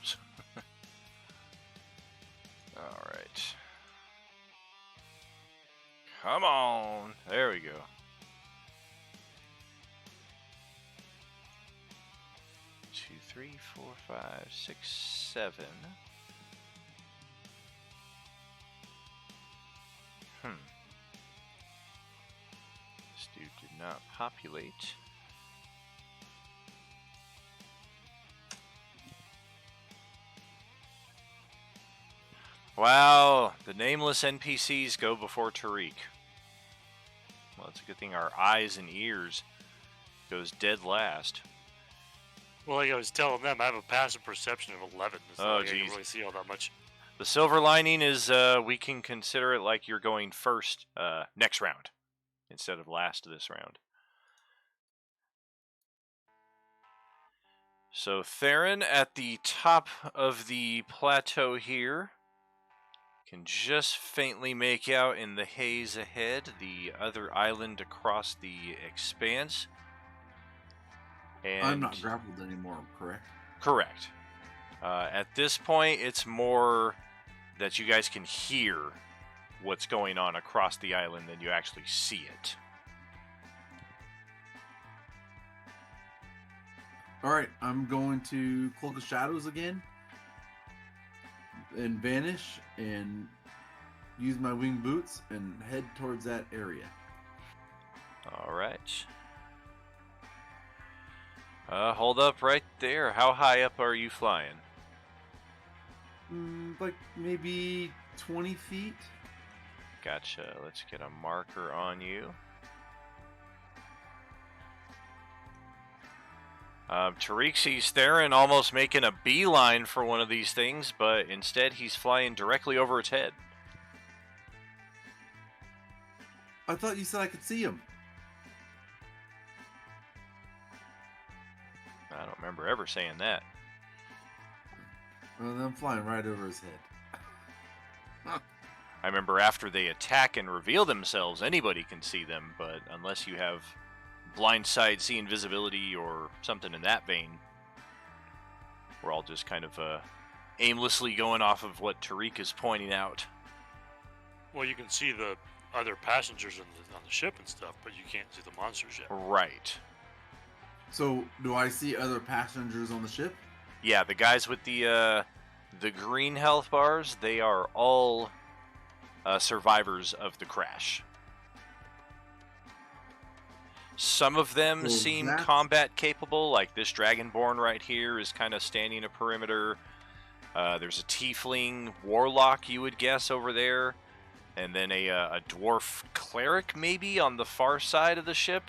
Alright. Come on! There we go. 2, 3, 4, 5, 6, 7. This dude did not populate. Wow, the nameless NPCs go before Tariq. Well, it's a good thing our eyes and ears goes dead last. Well, like I was telling them, I have a passive perception of 11. So I can't really see all that much. The silver lining is we can consider it like you're going first next round instead of last this round. So Theron at the top of the plateau here can just faintly make out in the haze ahead the other island across the expanse. And I'm not grappled anymore, correct? Correct. At this point, it's more that you guys can hear what's going on across the island than you actually see it. Alright, I'm going to Cloak of Shadows again. And vanish and use my wing boots and head towards that area. Alright. Hold up right there. How high up are you flying? Like maybe 20 feet. Gotcha. Let's get a marker on you. Tariq sees Theron almost making a beeline for one of these things, but instead he's flying directly over its head. I thought you said I could see him. I don't remember ever saying that. Well, I'm flying right over his head. I remember after they attack and reveal themselves, anybody can see them, but unless you have blind sight, see invisibility, or something in that vein, we're all just kind of aimlessly going off of what Tariq is pointing out. Well, you can see the other passengers on the ship and stuff, but you can't see the monsters yet. Right. So, do I see other passengers on the ship? Yeah, the guys with the green health bars, they are all survivors of the crash. Some of them seem combat capable, like this Dragonborn right here is kind of standing a perimeter. There's a tiefling warlock, you would guess, over there. And then a dwarf cleric, maybe, on the far side of the ship.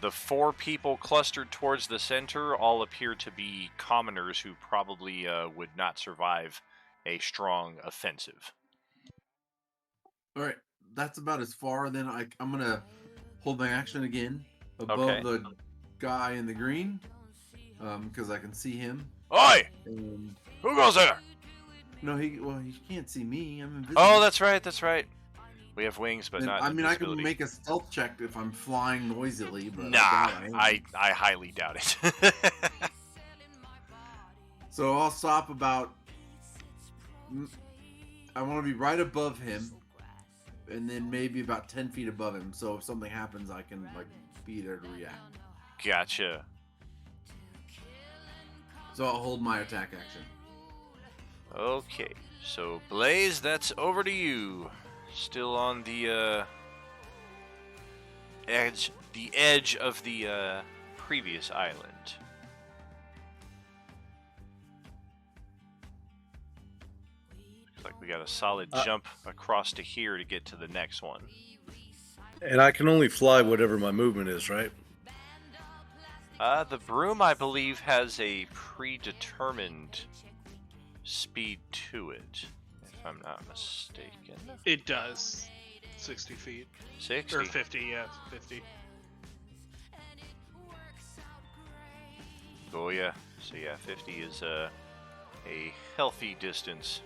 The 4 people clustered towards the center all appear to be commoners who probably would not survive a strong offensive. Alright, that's about as far. Then I'm going to hold my action again above the guy in the green, because I can see him. Oi! And who goes there? No, he can't see me. I'm invisible. Oh, that's right. We have wings, but not I can make a stealth check if I'm flying noisily, but nah, I highly doubt it. So I'll stop about. I want to be right above him, and then maybe about 10 feet above him. So if something happens, I can be there to react. Gotcha. So I'll hold my attack action. Okay, so Blaze, that's over to you. Still on the edge of the previous island. Looks like we got a solid jump across to here to get to the next one. And I can only fly whatever my movement is, right? The broom, I believe, has a predetermined speed to it, if I'm not mistaken. It does. 60 feet. 60? Or 50, yeah, 50. Oh, yeah. So, yeah, 50 is a healthy distance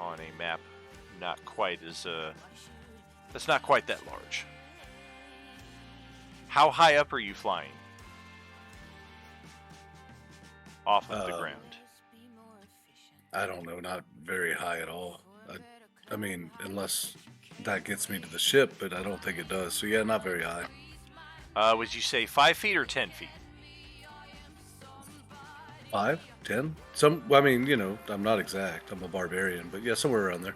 on a map. Not quite as, that's not quite that large. How high up are you flying? Off of the ground. I don't know, not very high at all. I mean, unless that gets me to the ship, but I don't think it does. So yeah, not very high. Would you say 5 feet or 10 feet? 5, 10? I mean, I'm not exact. I'm a barbarian, but yeah, somewhere around there.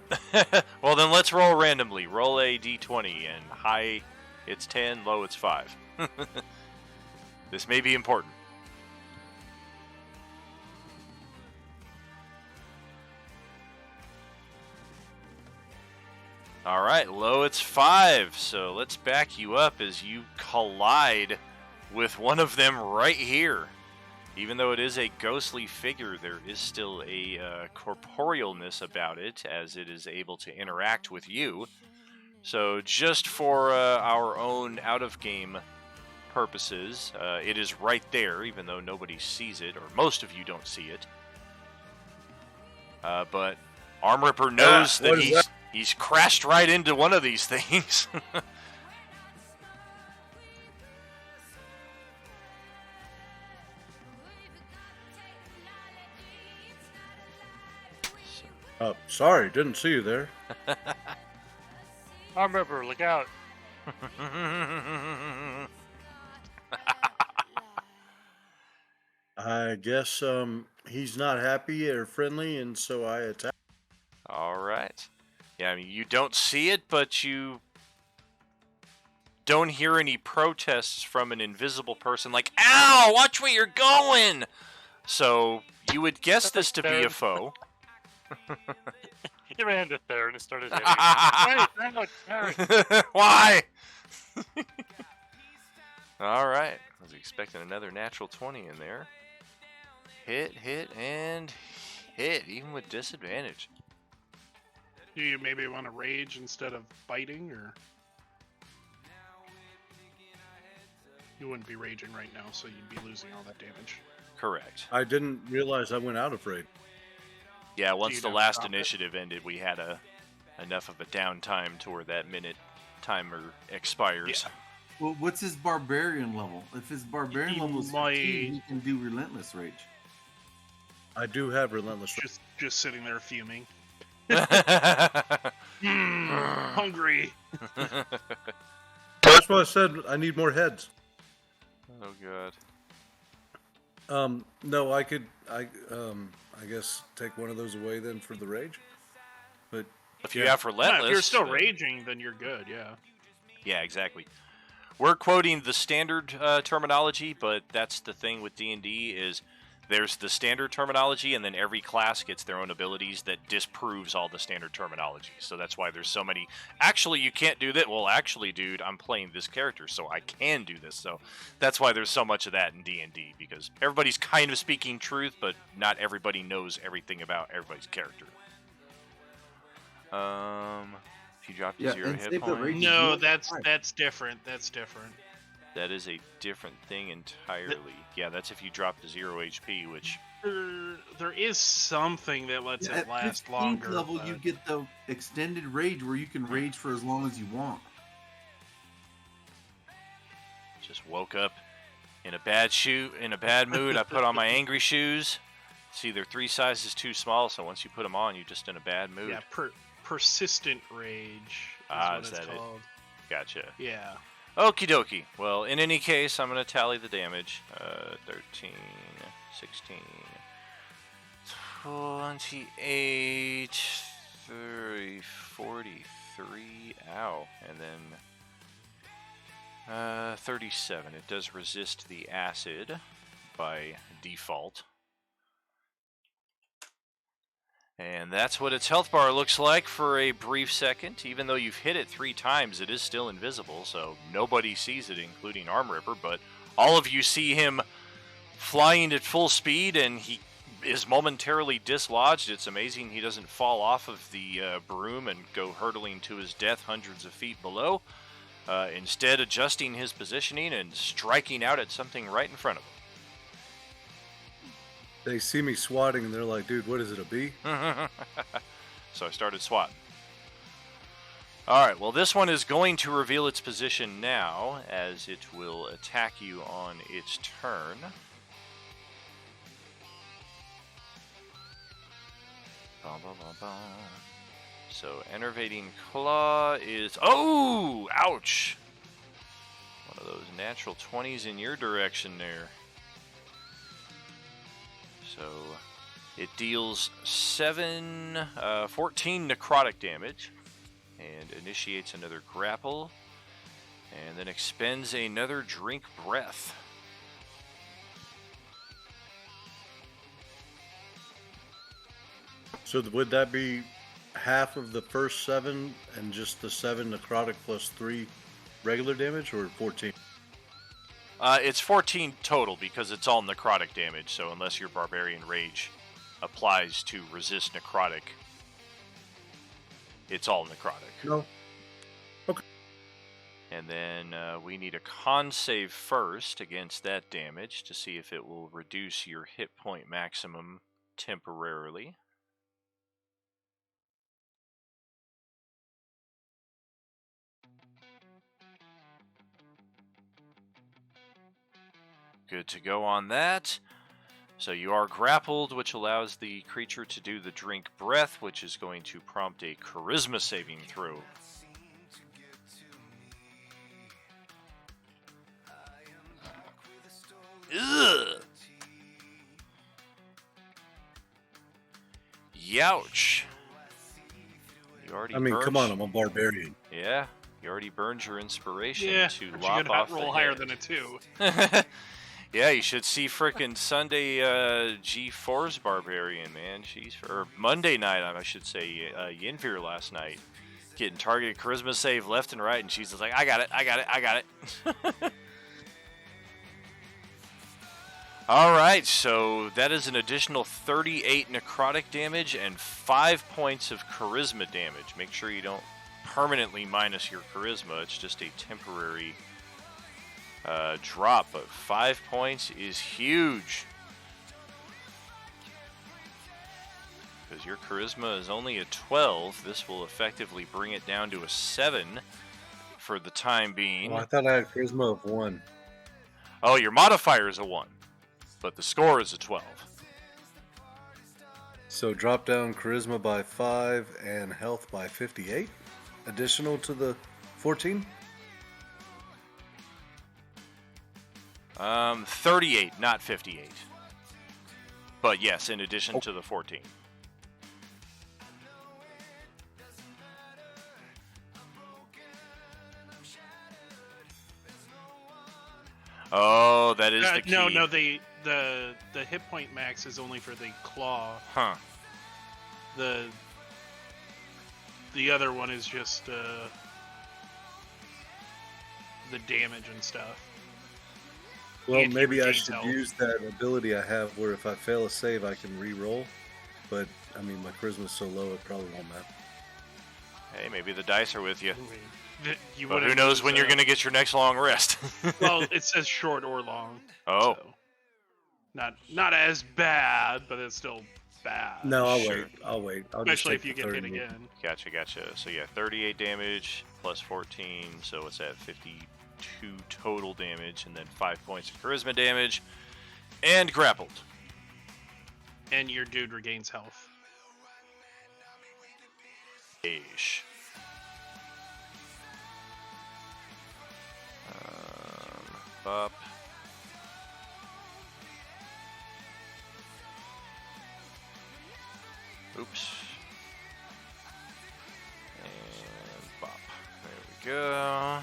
Well, then let's roll randomly. Roll a d20, and high it's 10, low it's 5. This may be important. All right, low it's 5. So let's back you up as you collide with one of them right here. Even though it is a ghostly figure, there is still a corporealness about it, as it is able to interact with you. So just for our own out-of-game purposes, it is right there, even though nobody sees it, or most of you don't see it. But Arm Ripper knows that he's crashed right into one of these things. Sorry, didn't see you there. Arm Ripper, look out. I guess he's not happy or friendly, and so I attack. All right. Yeah, I mean, you don't see it, but you don't hear any protests from an invisible person like, "Ow, watch where you're going!" So you would guess this to be a foe. He ran to there and started hitting. Wait, why? All right. I was expecting another natural 20 in there. Hit, and hit, even with disadvantage. Do you maybe want to rage instead of biting, or you wouldn't be raging right now, so you'd be losing all that damage? Correct. I didn't realize I went out of rage. Yeah, once the last initiative ended, we had enough of a downtime to where that minute timer expires. Yeah. Well, what's his barbarian level? If his barbarian level is 15, he can do relentless rage. I do have relentless rage. Just sitting there fuming. Hungry. That's why I said I need more heads. Oh god. No, I guess take one of those away then for the rage. But if you have relentless, if you're still raging, then you're good. Yeah. Yeah, exactly. We're quoting the standard terminology, but that's the thing with D&D is there's the standard terminology, and then every class gets their own abilities that disproves all the standard terminology. So that's why there's so many. Actually, you can't do that. Well, actually, dude, I'm playing this character, so I can do this. So that's why there's so much of that in D&D, because everybody's kind of speaking truth, but not everybody knows everything about everybody's character. If you drop to 0 hit points. No, that's different. That's different. That is a different thing entirely. Yeah, that's if you drop to 0 HP, which... There is something that lets it last longer. At 15th level, you get the extended rage where you can rage for as long as you want. Just woke up in a bad mood. I put on my angry shoes. It's either 3 sizes too small, so once you put them on, you're just in a bad mood. Yeah, persistent rage is that called. It? Gotcha. Yeah. Okie dokie. Well, in any case, I'm going to tally the damage. 13, 16, 28, 30, 43, ow. And then 37. It does resist the acid by default. And that's what its health bar looks like for a brief second. Even though you've hit it 3 times, it is still invisible, so nobody sees it, including Arm Ripper, but all of you see him flying at full speed, and he is momentarily dislodged. It's amazing he doesn't fall off of the broom and go hurtling to his death hundreds of feet below. Instead, adjusting his positioning and striking out at something right in front of him. They see me swatting, and they're like, dude, what is it, a bee? So I started swatting. Alright, well this one is going to reveal its position now, as it will attack you on its turn. So, Enervating Claw is... Oh! Ouch! One of those natural 20s in your direction there. So it deals 14 necrotic damage and initiates another grapple and then expends another drink breath. So would that be half of the first 7 and just the 7 necrotic plus 3 regular damage, or 14? It's 14 total because it's all necrotic damage, so unless your Barbarian Rage applies to resist necrotic, it's all necrotic. No. Okay. And then we need a con save first against that damage to see if it will reduce your hit point maximum temporarily. Good to go on that. So you are grappled, which allows the creature to do the drink breath, which is going to prompt a charisma saving throw. Ugh. Youch. You already come on, I'm a barbarian. Yeah, you already burned your inspiration Yeah, to but lop you off gotta roll the higher head. than a 2. Yeah, you should see frickin' Sunday G4's Barbarian, man. Or Monday night, I should say, Yinvir last night. Getting targeted charisma save left and right, and she's just like, I got it. Alright, so that is an additional 38 necrotic damage and 5 points of charisma damage. Make sure you don't permanently minus your charisma, it's just a temporary drop, but 5 points is huge. Because your charisma is only a 12, this will effectively bring it down to a 7 for the time being. Oh, I thought I had charisma of 1. Oh, your modifier is a 1, but the score is a 12. So drop down charisma by 5 and health by 58, additional to the 14? 38, not 58. But yes, in addition to the 14. Oh, that is the key. No, the hit point max is only for the claw. Huh. The other one is just the damage and stuff. Well, And he maybe I regains should health. use that ability I have where if I fail a save, I can re-roll. But, I mean, my charisma's so low, it probably won't matter. Hey, maybe the dice are with you. You But who wouldn't knows lose, when you're going to get your next long rest? Well, it says short or long. Oh. So not as bad, but it's still bad. No, I'll Sure. wait. I'll wait. I'll Especially just if take you the get 30 hit again. Gotcha. So yeah, 38 damage plus 14, so it's at 52 total damage, and then 5 points of charisma damage, and grappled. And your dude regains health. Ish. Up. Oops. And bop. There we go.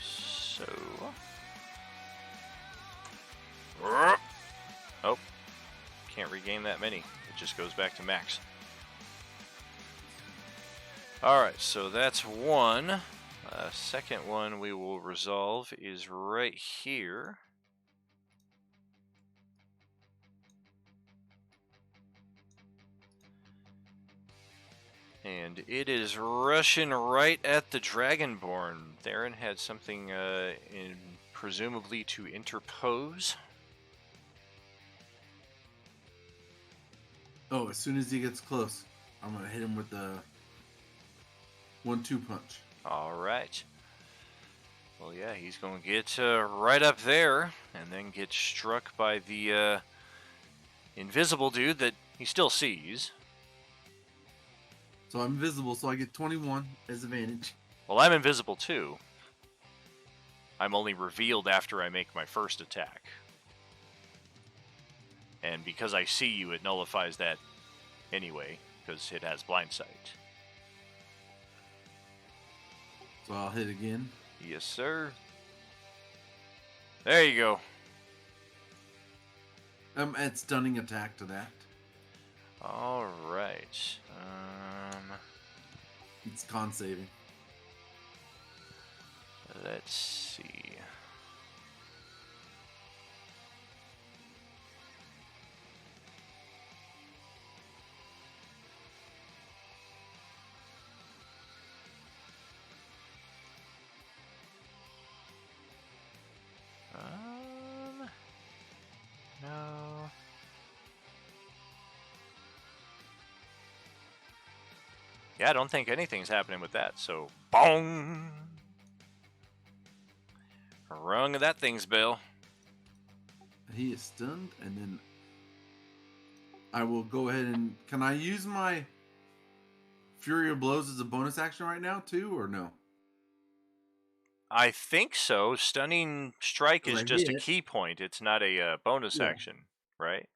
So. Oh. Can't regain that many. It just goes back to max. Alright, so that's one. Second one we will resolve is right here. And it is rushing right at the Dragonborn. Theron had something presumably to interpose. Oh, as soon as he gets close, I'm going to hit him with the 1-2 punch. Alright. Well, yeah, he's going to get right up there and then get struck by the invisible dude that he still sees. So I'm invisible, so I get 21 as advantage. Well, I'm invisible too. I'm only revealed after I make my first attack. And because I see you, it nullifies that anyway, because it has blind sight. So I'll hit again. Yes, sir. There you go. Add stunning attack to that. All right. It's con saving. Let's see. No. Yeah, I don't think anything's happening with that, so bong! Rung that thing's bell. He is stunned, and then I will go ahead and... Can I use my Fury of Blows as a bonus action right now, too, or no? I think so. Stunning Strike is just a hit. key point. It's not a bonus action, right?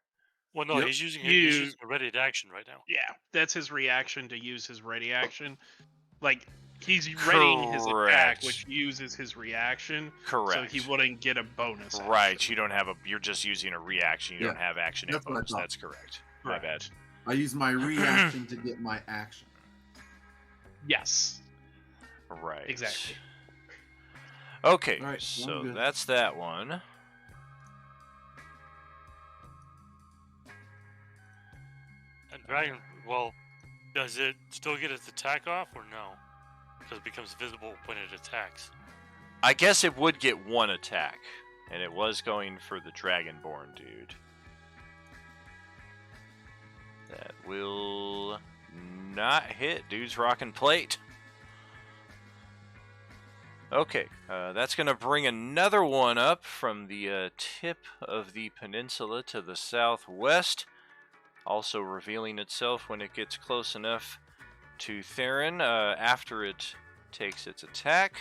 Well, no, Yep. he's using a ready to action right now. Yeah, that's his reaction to use his ready action. Like, he's readying his attack, which uses his reaction. Correct. So he wouldn't get a bonus action. Right, you don't have a... You're just using a reaction. You Yeah, don't have action and that's what I bonus. thought. That's correct. My bad. I use my reaction to get my action. Yes. Right. Exactly. Okay, All right, so good. that's that one. And Dragon, well, does it still get its attack off or no? Because it becomes visible when it attacks. I guess it would get one attack, and it was going for the Dragonborn dude. That will not hit. Dude's rocking plate. Okay, that's going to bring another one up from the tip of the peninsula to the southwest, also revealing itself when it gets close enough to Theron after it takes its attack.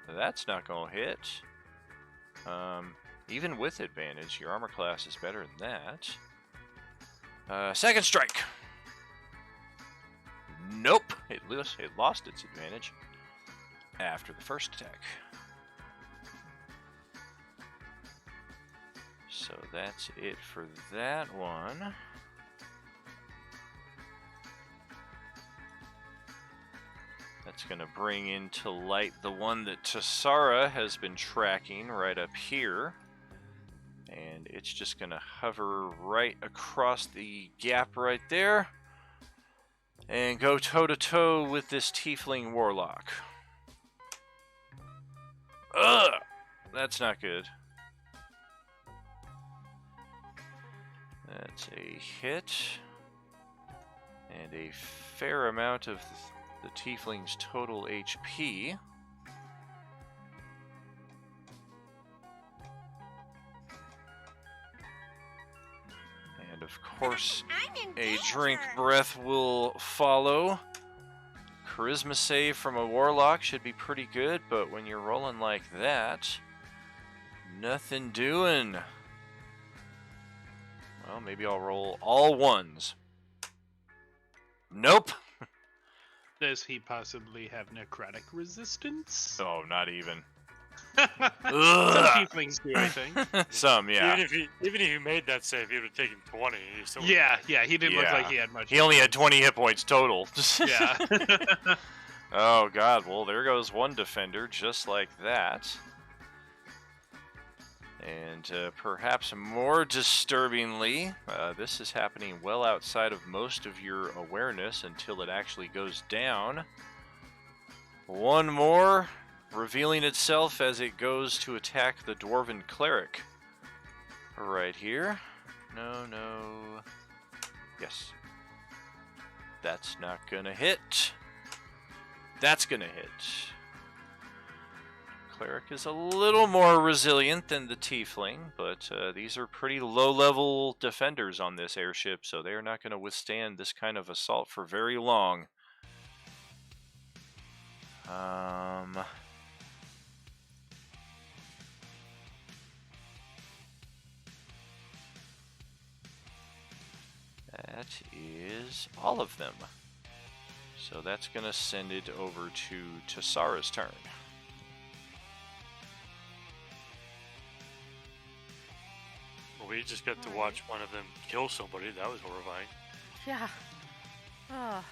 That's not going to hit. Even with advantage, your armor class is better than that. Second strike. Nope, it lost its advantage after the first attack. So that's it for that one. That's going to bring into light the one that Tassara has been tracking right up here. And it's just going to hover right across the gap right there and go toe-to-toe with this Tiefling Warlock. Ugh! That's not good. That's a hit. And a fair amount of the Tiefling's total HP. And of course, a drink breath will follow. Charisma save from a Warlock should be pretty good, but when you're rolling like that, nothing doing. Well, maybe I'll roll all ones. Nope. Does he possibly have necrotic resistance? Oh, not even. Some tieflings do, I think. Some, yeah. Even if he made that save, he would have taken 20. Yeah, he didn't look like he had much. He only had 20 hit points total. Yeah. Oh, God. Well, there goes one defender, just like that. And perhaps more disturbingly, this is happening well outside of most of your awareness until it actually goes down. One more, revealing itself as it goes to attack the Dwarven Cleric. Right here. No. Yes. That's not gonna hit. That's gonna hit. Cleric is a little more resilient than the Tiefling, but these are pretty low-level defenders on this airship, so they are not going to withstand this kind of assault for very long. that is all of them. So that's going to send it over to Tassara's turn. Well, we just got to watch one of them kill somebody. That was horrifying. Yeah. Oh.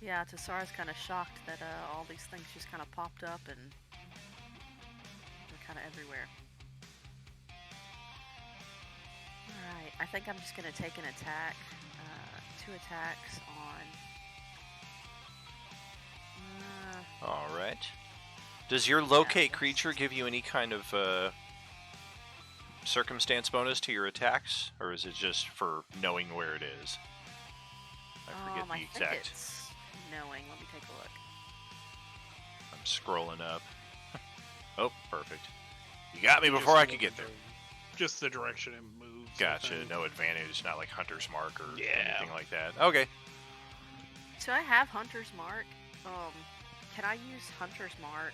Yeah, Tassara's kind of shocked that all these things just kind of popped up and they're kind of everywhere. Alright, I think I'm just going to take an attack. 2 attacks on... Alright. Does your locate creature give you any kind of circumstance bonus to your attacks? Or is it just for knowing where it is? I forget the I think exact. it's knowing. Let me take a look. I'm scrolling up. Oh, perfect. You got me before I could get there. Just the direction it moves. Gotcha. No advantage, not like Hunter's Mark or anything like that. Okay. So I have Hunter's Mark. Can I use Hunter's Mark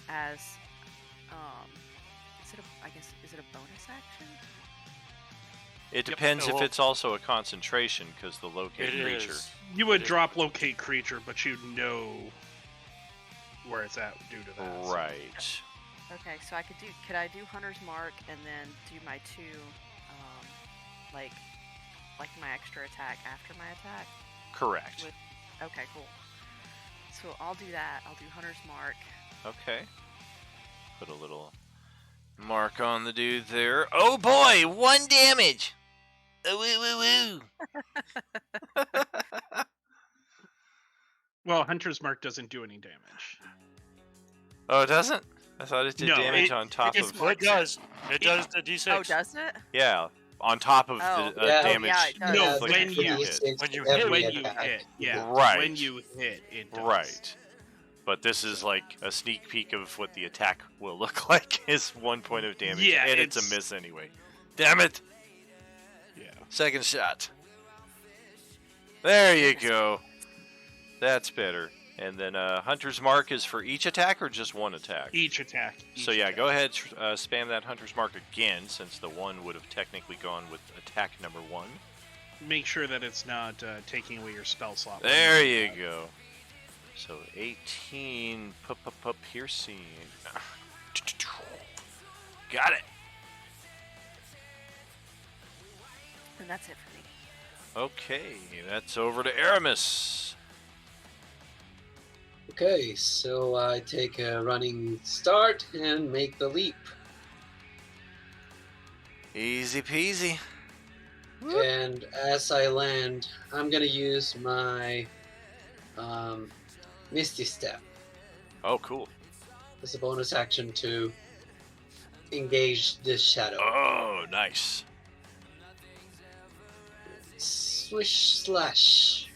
as, is it a bonus action? It depends if it's also a concentration, because the locate creature. You would drop locate creature, but you'd know where it's at due to that. Right. Okay, so could I do Hunter's Mark and then do my 2, like my extra attack after my attack? Correct. Okay, cool. So I'll do that. I'll do Hunter's Mark. Okay. Put a little mark on the dude there. Oh boy, 1 damage! Woo woo woo! Well, Hunter's Mark doesn't do any damage. Oh, it doesn't? I thought it did damage on top of... It does. It does the D6. Oh, does it? Yeah, on top of the damage. Yeah, it does. No, inflicted when you hit. When you hit, yeah. Right. When you hit, it does. Right. But this is like a sneak peek of what the attack will look like is 1 point of damage. Yeah, and it's a miss anyway. Damn it! Yeah. Second shot. There you go. That's better. And then Hunter's Mark is for each attack or just one attack? Each attack. So yeah, go ahead, spam that Hunter's Mark again, since the 1 would have technically gone with attack number 1. Make sure that it's not taking away your spell slot. There you go. So 18 piercing. Got it. And that's it for me. Okay, that's over to Aramis. Okay, so I take a running start and make the leap. Easy peasy. And as I land, I'm gonna use my Misty Step Oh, cool. as a bonus action to engage this shadow. Oh, nice. Swish slash.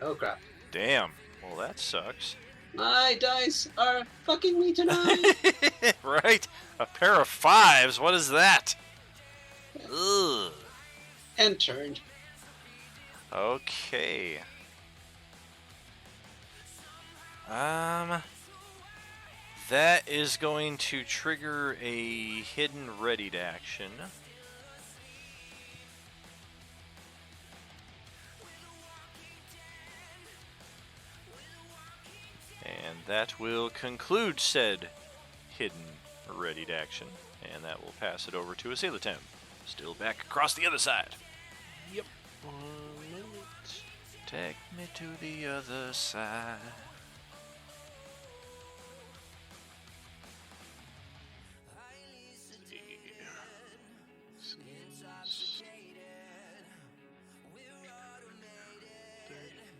Oh crap. Damn. Well, that sucks. My dice are fucking me tonight. Right? A pair of 5s. What is that? Ugh. And turned. Okay. That is going to trigger a hidden readied action. And that will conclude said hidden readied action. And that will pass it over to Isilya. Still back across the other side. Yep. 1 minute. Take me to the other side.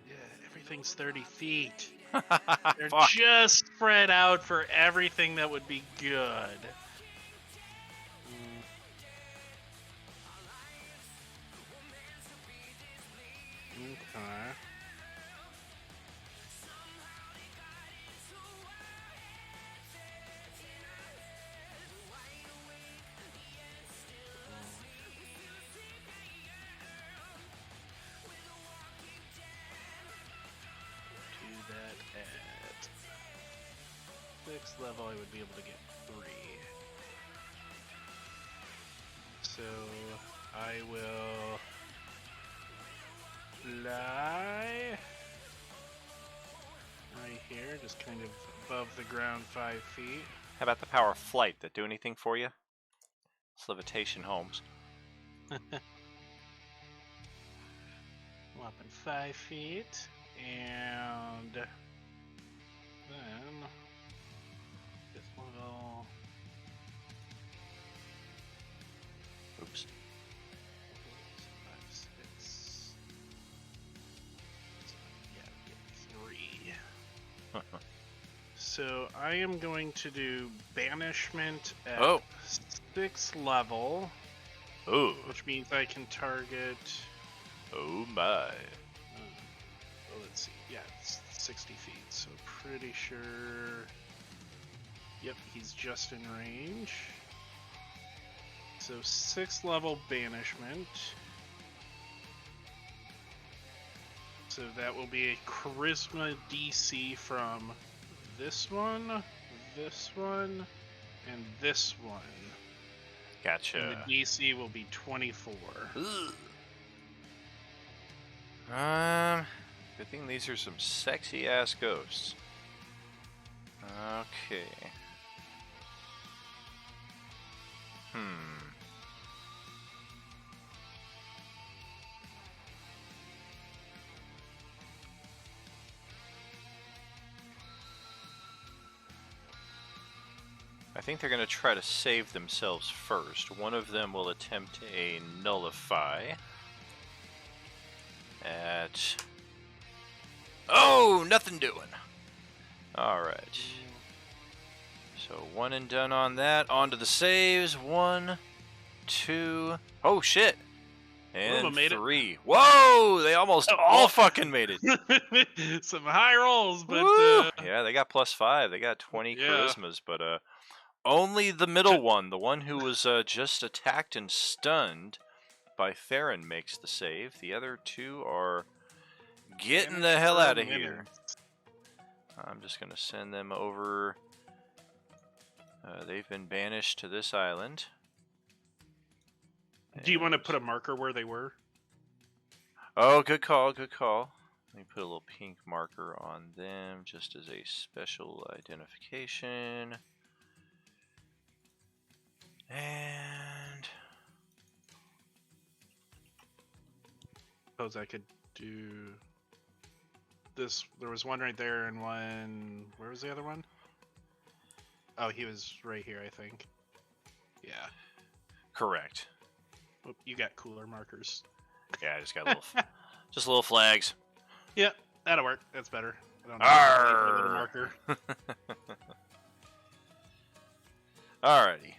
Yeah, everything's 30 feet. Fuck. They're just spread out for everything that would be good. Okay. Do that at 6th level, I would be able to get 3. So I will fly right here, just kind of above the ground 5 feet. How about the power of flight? That do anything for you? It's levitation, Holmes. Up in 5 feet, and then this little. Oops. 5, 6. Yeah, get 3. So I am going to do banishment at 6th level. Ooh. Which means I can target. Oh my. Let's see. Yeah, it's 60 feet, so pretty sure. Yep, he's just in range. So 6th level banishment. So that will be a charisma DC from this one, and this one. Gotcha. And the DC will be 24. Good thing these are some sexy ass ghosts. Okay. I think they're going to try to save themselves first. One of them will attempt a nullify. Oh, nothing doing. Alright. So 1 and done on that. On to the saves. 1, 2. Oh, shit. And 3. Whoa! They almost all fucking made it. Some high rolls, but yeah, they got +5. They got 20 charismas, but only the middle one, the one who was just attacked and stunned by Theron, makes the save. The other 2 are getting the hell out of here. I'm just going to send them over. They've been banished to this island. Do you want to put a marker where they were? Oh, good call, good call. Let me put a little pink marker on them just as a special identification. And suppose I could do this. There was one right there and one. Where was the other one? Oh, he was right here, I think. Yeah. Correct. Oh, you got cooler markers. Yeah, I just got little, just little flags. Yeah, that'll work. That's better. I don't know a little marker. Alrighty.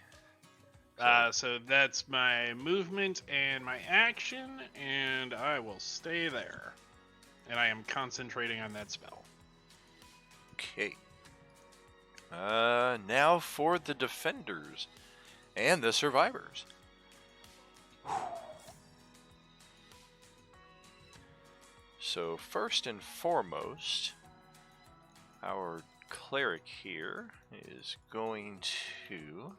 So that's my movement and my action, and I will stay there. And I am concentrating on that spell. Okay. Now for the defenders and the survivors. So first and foremost, our cleric here is going to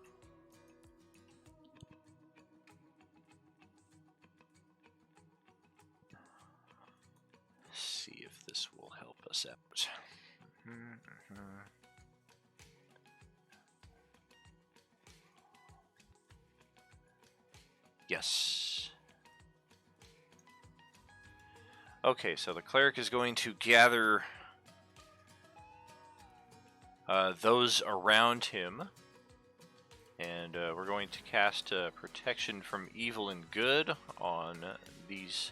see if this will help us out. Yes. Okay, so the cleric is going to gather those around him, and we're going to cast protection from evil and good on these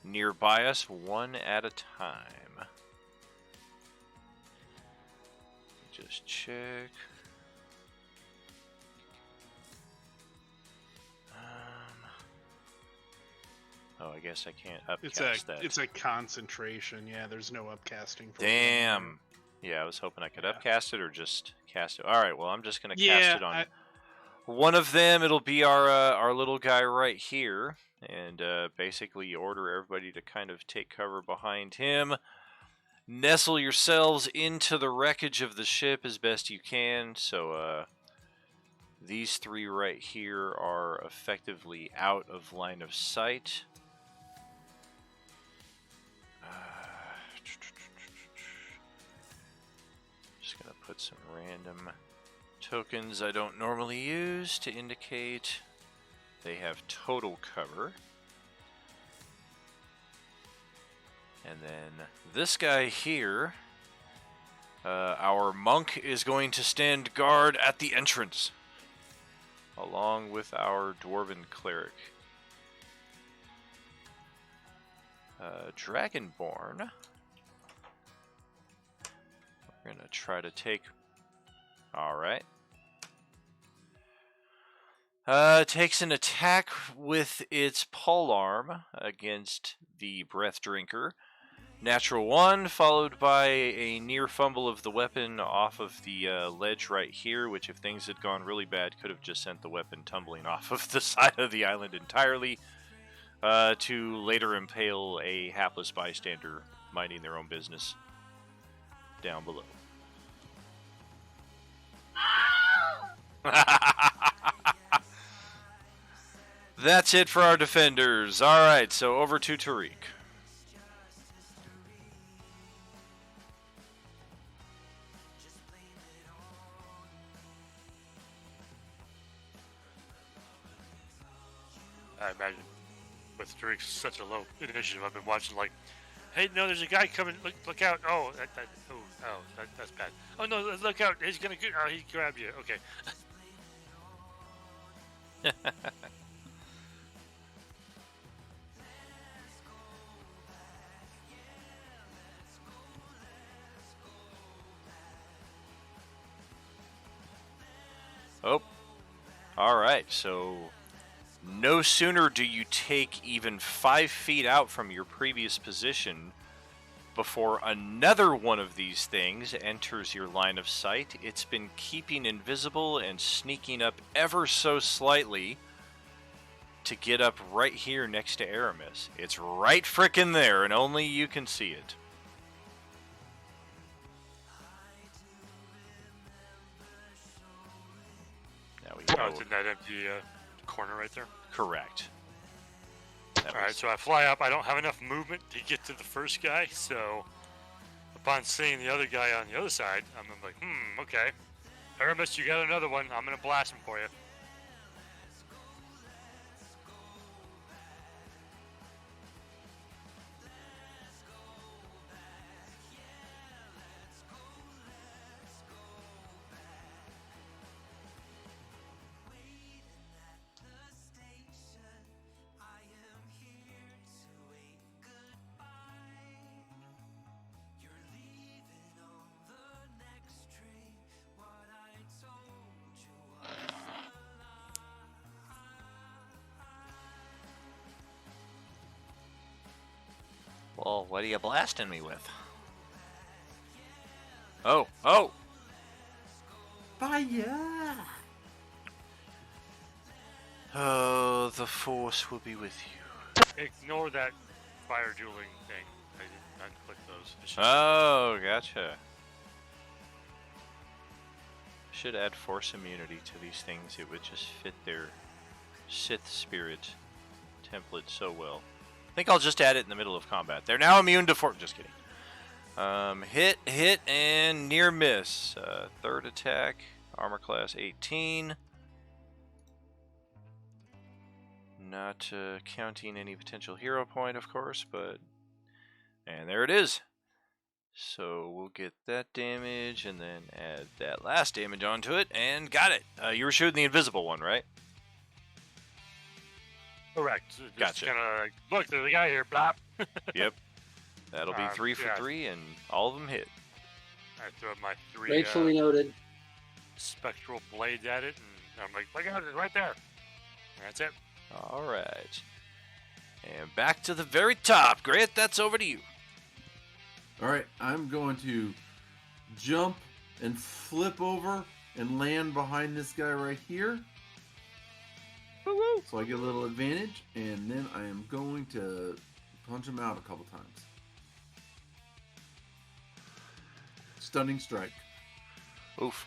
nearby us, one at a time. Just check. Oh, I guess I can't upcast that. It's a concentration. Yeah, there's no upcasting. For Damn. Yeah, I was hoping I could upcast it or just cast it. All right, well, I'm just going to cast it on one of them. It'll be our little guy right here. And basically order everybody to kind of take cover behind him. Nestle yourselves into the wreckage of the ship as best you can. So These three right here are effectively out of line of sight. Just gonna put some random tokens I don't normally use to indicate they have total cover. And then this guy here, our monk is going to stand guard at the entrance, along with our dwarven cleric. Dragonborn. We're going to try to take... Alright. Takes an attack with its polearm against the Breath Drinker. Natural 1, followed by a near fumble of the weapon off of the ledge right here, which if things had gone really bad, could have just sent the weapon tumbling off of the side of the island entirely, to later impale a hapless bystander minding their own business down below. That's it for our defenders. Alright, so over to Tariq. I imagine with Drake's such a low initiative, I've been watching like, hey, no, there's a guy coming. Look out! Oh, that's bad. Oh no, look out! He's gonna get. Oh, he grabbed you. Okay. Oh, all right. So no sooner do you take even 5 feet out from your previous position before another one of these things enters your line of sight. It's been keeping invisible and sneaking up ever so slightly to get up right here next to Aramis. It's right frickin' there, and only you can see it. Now we go. Oh, it's in that empty corner right there. Correct. Alright, so I fly up. I don't have enough movement to get to the first guy, so upon seeing the other guy on the other side, I'm like, okay. Aramis, you got another one. I'm going to blast him for you. Well, what are you blasting me with? Oh! Fire! Oh, the Force will be with you. Ignore that fire dueling thing. I did not click those. Oh, gotcha. Should add Force immunity to these things. It would just fit their Sith spirit template so well. I think I'll just add it in the middle of combat. They're now immune to Force. Just kidding. Hit, and near miss. Third attack, armor class 18. Not counting any potential hero point, of course, but... And there it is. So we'll get that damage, and then add that last damage onto it, and got it. You were shooting the invisible one, right? Correct. Just Gotcha. Kinda like, look, there's a guy here. Blop. Yep. That'll be 3 for 3, and all of them hit. I throw my 3 Gratefully noted. spectral blades at it, and I'm like, look at it, right there. And that's it. All right. And back to the very top. Grant, that's over to you. All right, I'm going to jump and flip over and land behind this guy right here. Woo-woo. So I get a little advantage, and then I am going to punch him out a couple times. Stunning strike. Oof.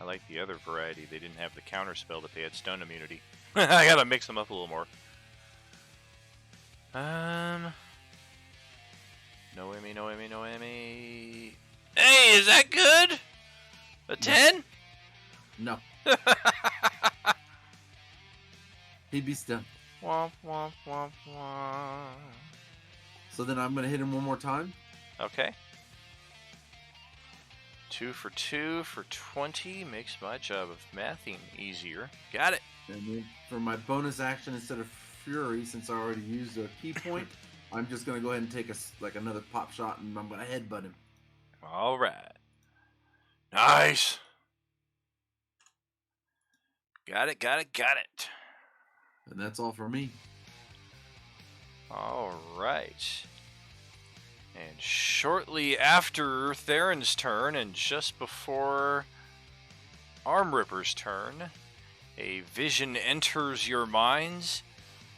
like the other variety. They didn't have the counter spell, but they had stun immunity. I gotta mix them up a little more. No Emmy, no Emmy, no Emmy. Hey, is that good? A 10? No. He'd be stunned. Womp, womp, womp, womp. So then I'm going to hit him one more time. Okay. 2 for 2 for 20 makes my job of mathing easier. Got it. And then for my bonus action, instead of Fury, since I already used a key point, I'm just going to go ahead and take another pop shot, and I'm going to headbutt him. All right. Nice. Got it, got it, got it. And that's all for me. All right. And shortly after Theron's turn, and just before Armripper's turn, a vision enters your minds.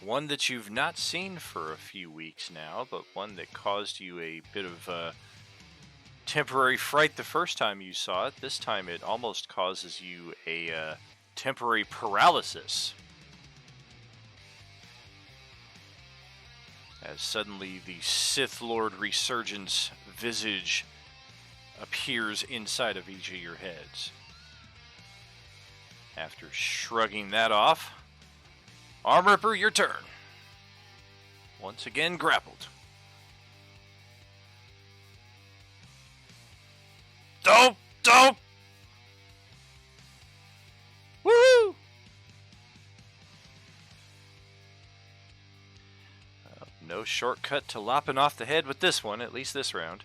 One that you've not seen for a few weeks now, but one that caused you a bit of temporary fright the first time you saw it. This time it almost causes you a temporary paralysis. As suddenly the Sith Lord Resurgence visage appears inside of each of your heads. After shrugging that off, Armripper, your turn. Once again grappled. Dope! Woo! No shortcut to lopping off the head with this one, at least this round.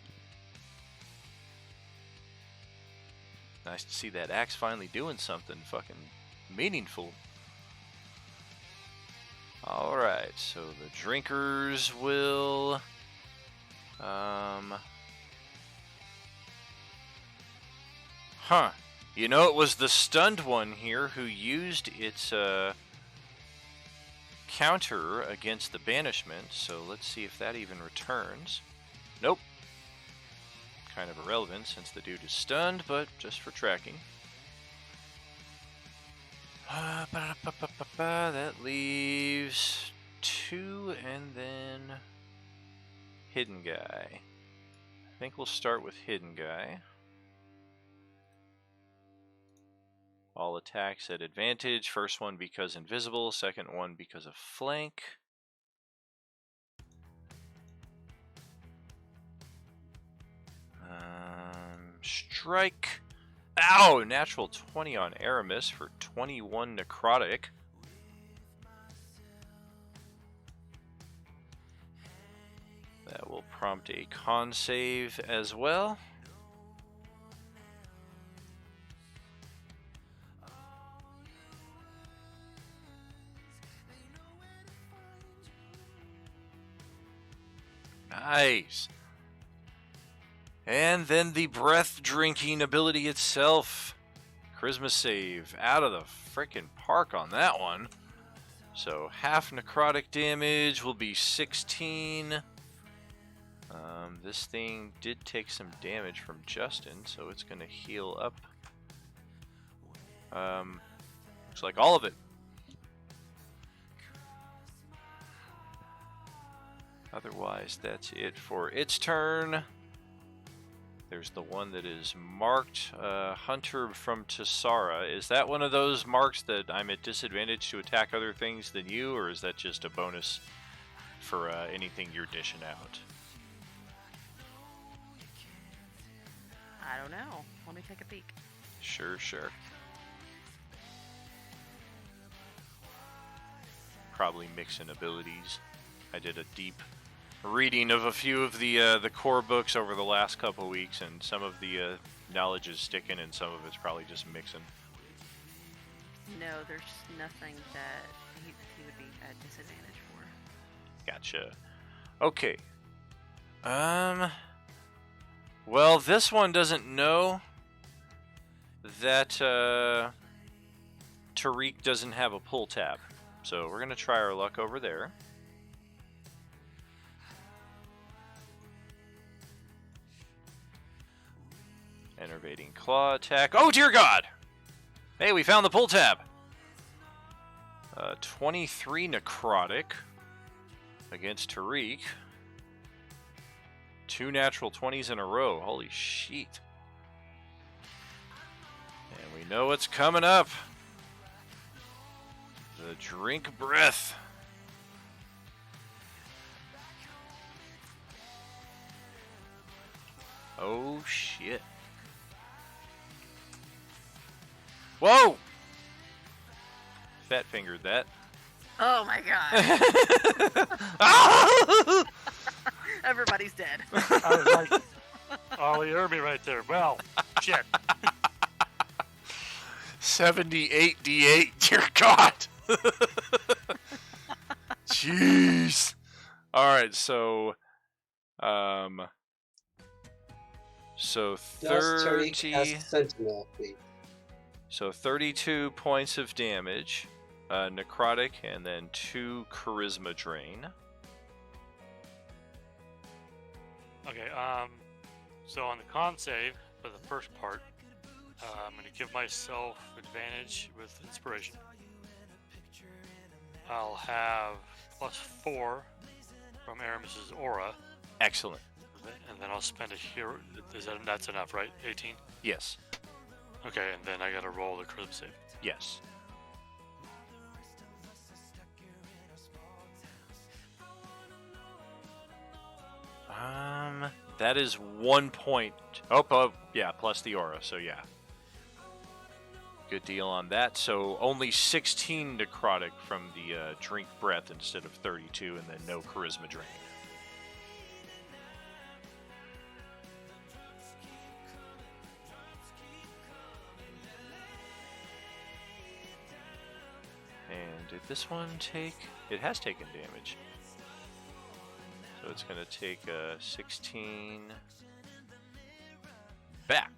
Nice to see that axe finally doing something fucking meaningful. Alright, so the drinkers will... You know, it was the stunned one here who used its counter against the banishment, so let's see if that even returns. Nope. Kind of irrelevant since the dude is stunned, but just for tracking. That leaves 2 and then Hidden Guy. I think we'll start with Hidden Guy. All attacks at advantage. First one because invisible, second one because of flank. Strike. Ow! Natural 20 on Aramis for 21 necrotic. That will prompt a con save as well. Nice. And then the breath drinking ability itself. Charisma save out of the frickin' park on that one. So half necrotic damage will be 16. This thing did take some damage from Justin, so it's going to heal up. Looks like all of it. Otherwise, that's it for its turn. There's the one that is marked Hunter from Tassara. Is that one of those marks that I'm at disadvantage to attack other things than you, or is that just a bonus for anything you're dishing out? I don't know. Let me take a peek. Sure. Probably mixing abilities. I did a deep reading of a few of the core books over the last couple weeks, and some of the knowledge is sticking, and some of it's probably just mixing. No, there's nothing that he would be at disadvantage for. Gotcha. Okay. Well, this one doesn't know that Tariq doesn't have a pull tab, so we're gonna try our luck over there. Enervating claw attack. Oh dear God! Hey, we found the pull tab. 23 necrotic against Tariq. 2 natural 20s in a row. Holy shit. And we know what's coming up. The drink breath. Oh shit. Whoa! Fat fingered that. Oh my god. Everybody's dead. I was like, oh, he heard me right there. Well, shit. 78 D8, dear God. Jeez. Alright, so Does Tariq 30 cast Sentinel, please? so 32 points of damage, necrotic, and then 2 charisma drain. Okay, so on the con save for the first part, I'm going to give myself advantage with inspiration. I'll have +4 from Aramis's aura, Excellent. and then I'll spend a hero. That's enough, right? 18. Yes. Okay, and then I got to roll the charisma save. Yes. That is 1 point. Oh, yeah, plus the aura, so yeah. Good deal on that. So only 16 necrotic from the drink breath instead of 32, and then no charisma drain. And did this one take? It has taken damage. So it's going to take 16 back.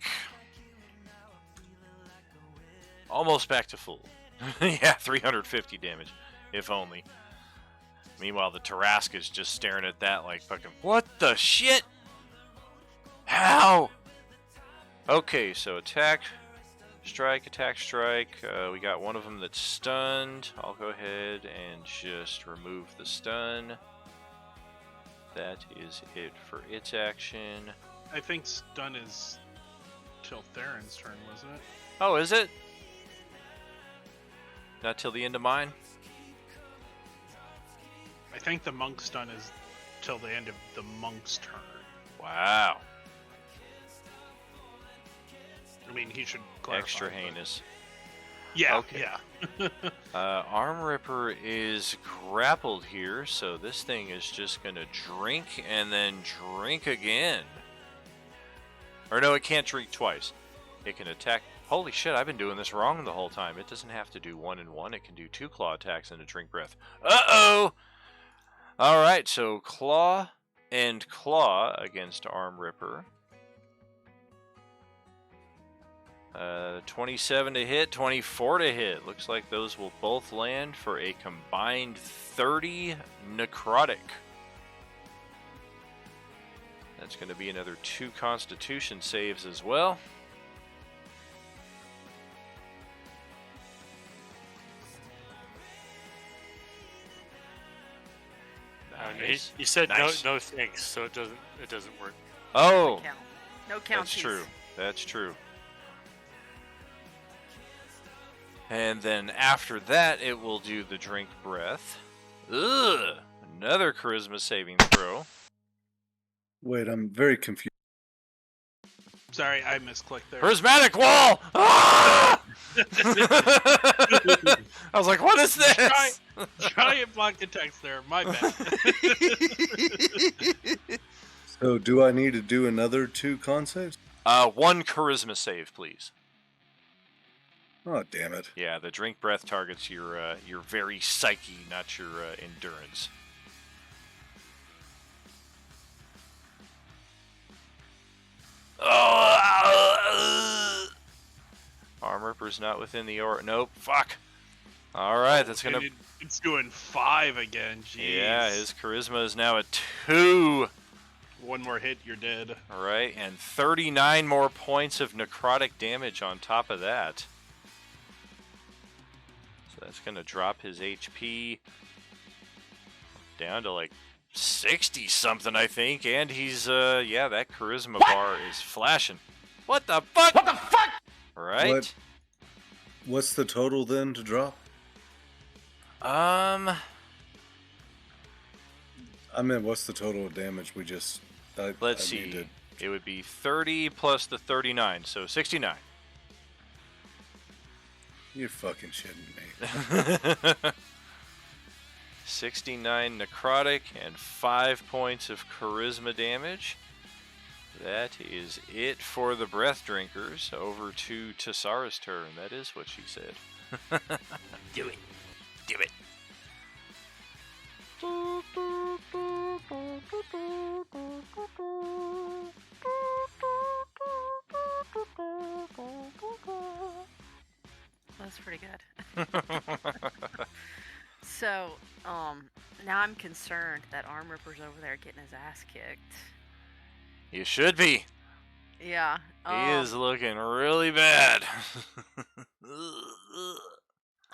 Almost back to full. Yeah, 350 damage, if only. Meanwhile, the Tarrasque is just staring at that like fucking, what the shit? How? Okay, so attack, strike, attack, strike. We got one of them that's stunned. I'll go ahead and just remove the stun. That is it for its action. I think stun is till Theron's turn, wasn't it? Oh, is it? Not till the end of mine? I think the monk stun is till the end of the monk's turn. Wow. I mean, he should clarify. Extra but- heinous. Yeah, Okay. yeah. Arm Ripper is grappled here, so this thing is just going to drink and then drink again. Or no, it can't drink twice. It can attack. Holy shit, I've been doing this wrong the whole time. It doesn't have to do 1 and 1. It can do 2 claw attacks and a drink breath. Uh-oh! Alright, so claw and claw against Arm Ripper. 27 to hit, 24 to hit. Looks like those will both land for a combined 30 necrotic. That's going to be another 2 constitution saves as well. Nice. He said Nice. no thanks, so it doesn't work. Oh, Count. No count. that's true. That's true. And then after that, it will do the drink breath. Ugh! Another charisma saving throw. Wait, I'm very confused. Sorry, I misclicked there. Prismatic wall! Ah! I was like, what is this? Giant block of text there. My bad. So, do I need to do another 2 con saves? 1 charisma save, please. Oh, damn it. Yeah, the drink breath targets your very psyche, not your endurance. Oh! Arm Ripper's not within the aura. Nope. Fuck. All right, that's gonna. And it's doing 5 again. Jeez. Yeah, his charisma is now at 2. One more hit, you're dead. All right, and 39 more points of necrotic damage on top of that. So that's going to drop his HP down to like 60 something, I think. And he's, yeah, that charisma bar is flashing. What the fuck? What the fuck? Right? What's the total then to drop? Um, I mean, what's the total damage we just... let's see. It would be 30 plus the 39, so 69. You're fucking shitting me. 69 necrotic and 5 points of charisma damage. That is it for the breath drinkers. Over to Tassara's turn. That is what she said. Do it. Do it. That's pretty good. So, now I'm concerned that Arm Ripper's over there getting his ass kicked. You should be. Yeah. He is looking really bad.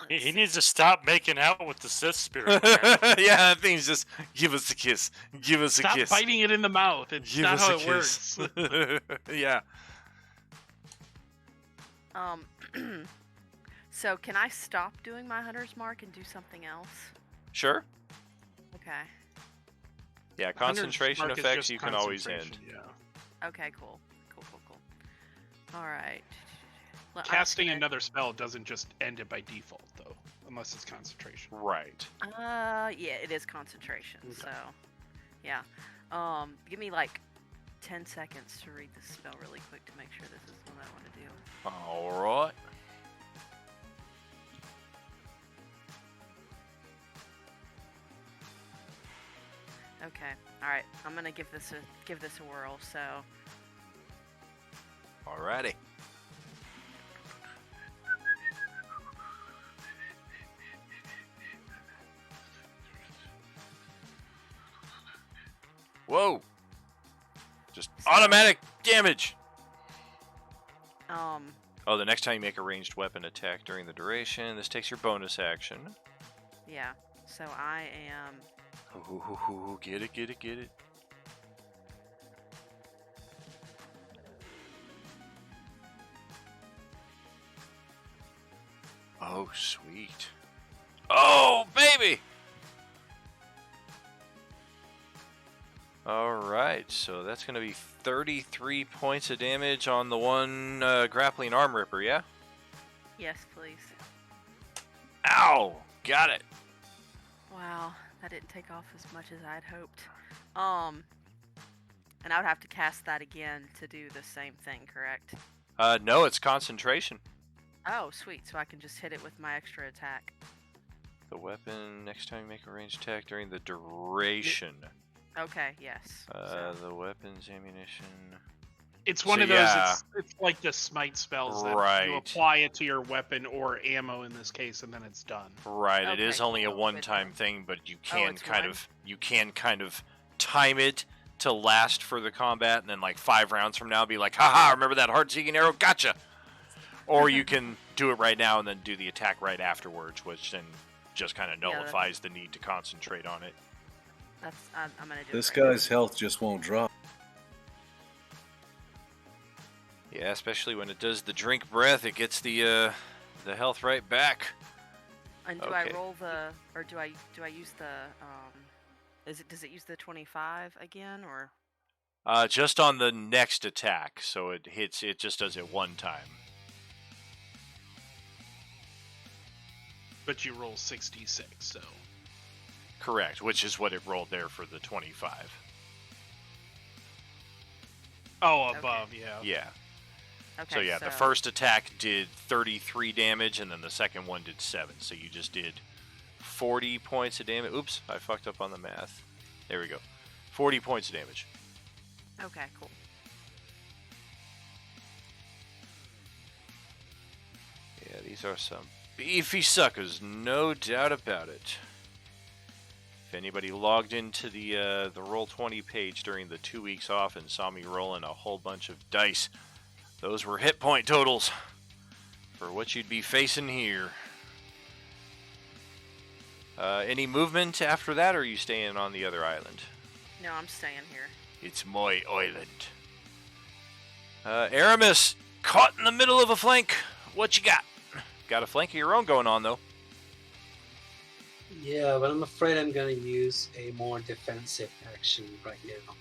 He needs to stop making out with the Sith spirit. Yeah, that thing's just, give us a kiss. Give us a kiss. Stop biting it in the mouth. It's Give not us how a it kiss. works. Yeah. So can I stop doing my Hunter's Mark and do something else? Sure. Okay. Yeah, Hunter's concentration Mark is effects just you can always concentration, end. Yeah. Okay, cool. All right. Well, I'm just Casting gonna- another spell doesn't just end it by default, though, unless it's concentration. Right. Yeah, it is concentration. Okay. So, yeah. Give me like 10 seconds to read this spell really quick to make sure this is what I want to do. All right. Okay. All right. I'm gonna give this a whirl. So, Alrighty. Whoa. Just automatic damage. Oh, the next time you make a ranged weapon attack during the duration, this takes your bonus action. yeah. So I am. Ooh, get it, get it, get it. Oh, sweet. Oh, baby! Alright, so that's going to be 33 points of damage on the one grappling arm ripper, yeah? Yes, please. Ow! Got it. Wow, that didn't take off as much as I'd hoped. And I would have to cast that again to do the same thing, correct? No, it's concentration. Oh, sweet. So I can just hit it with my extra attack. The weapon, next time you make a ranged attack during the duration. Okay, yes. The weapons, ammunition. It's one So, of those. yeah. It's like the smite spells that Right. you apply it to your weapon or ammo in this case, and then it's done. Right, it Okay, is only a cool. one-time thing, but you can it's kind one? of kind of time it to last for the combat, and then like 5 rounds from now, be like, haha, remember that heart-seeking arrow? Gotcha. Or you can do it right now and then do the attack right afterwards, which then just kind of Yeah, nullifies the need to concentrate on it. I'm gonna do This it right guy's health just won't drop. Yeah, especially when it does the drink breath, it gets the health right back. now. And do okay. I roll the, or do I use the, does it use the 25 again, or? Just on the next attack, so it just does it one time. But you roll 66, so. Correct, which is what it rolled there for the 25. Oh, above, yeah. Yeah. Okay, So yeah, the first attack did 33 damage, and then the second one did 7. So you just did 40 points of damage. Oops, I fucked up on the math. There we go. 40 points of damage. Okay, cool. Yeah, these are some beefy suckers, no doubt about it. If anybody logged into the Roll20 page during the 2 weeks off and saw me rolling a whole bunch of dice, those were hit point totals for what you'd be facing here. Any movement after that, or are you staying on the other island? No, I'm staying here. It's my island. Aramis, caught in the middle of a flank. What you got? Got a flank of your own going on, though. Yeah, but I'm afraid I'm gonna use a more defensive action right now.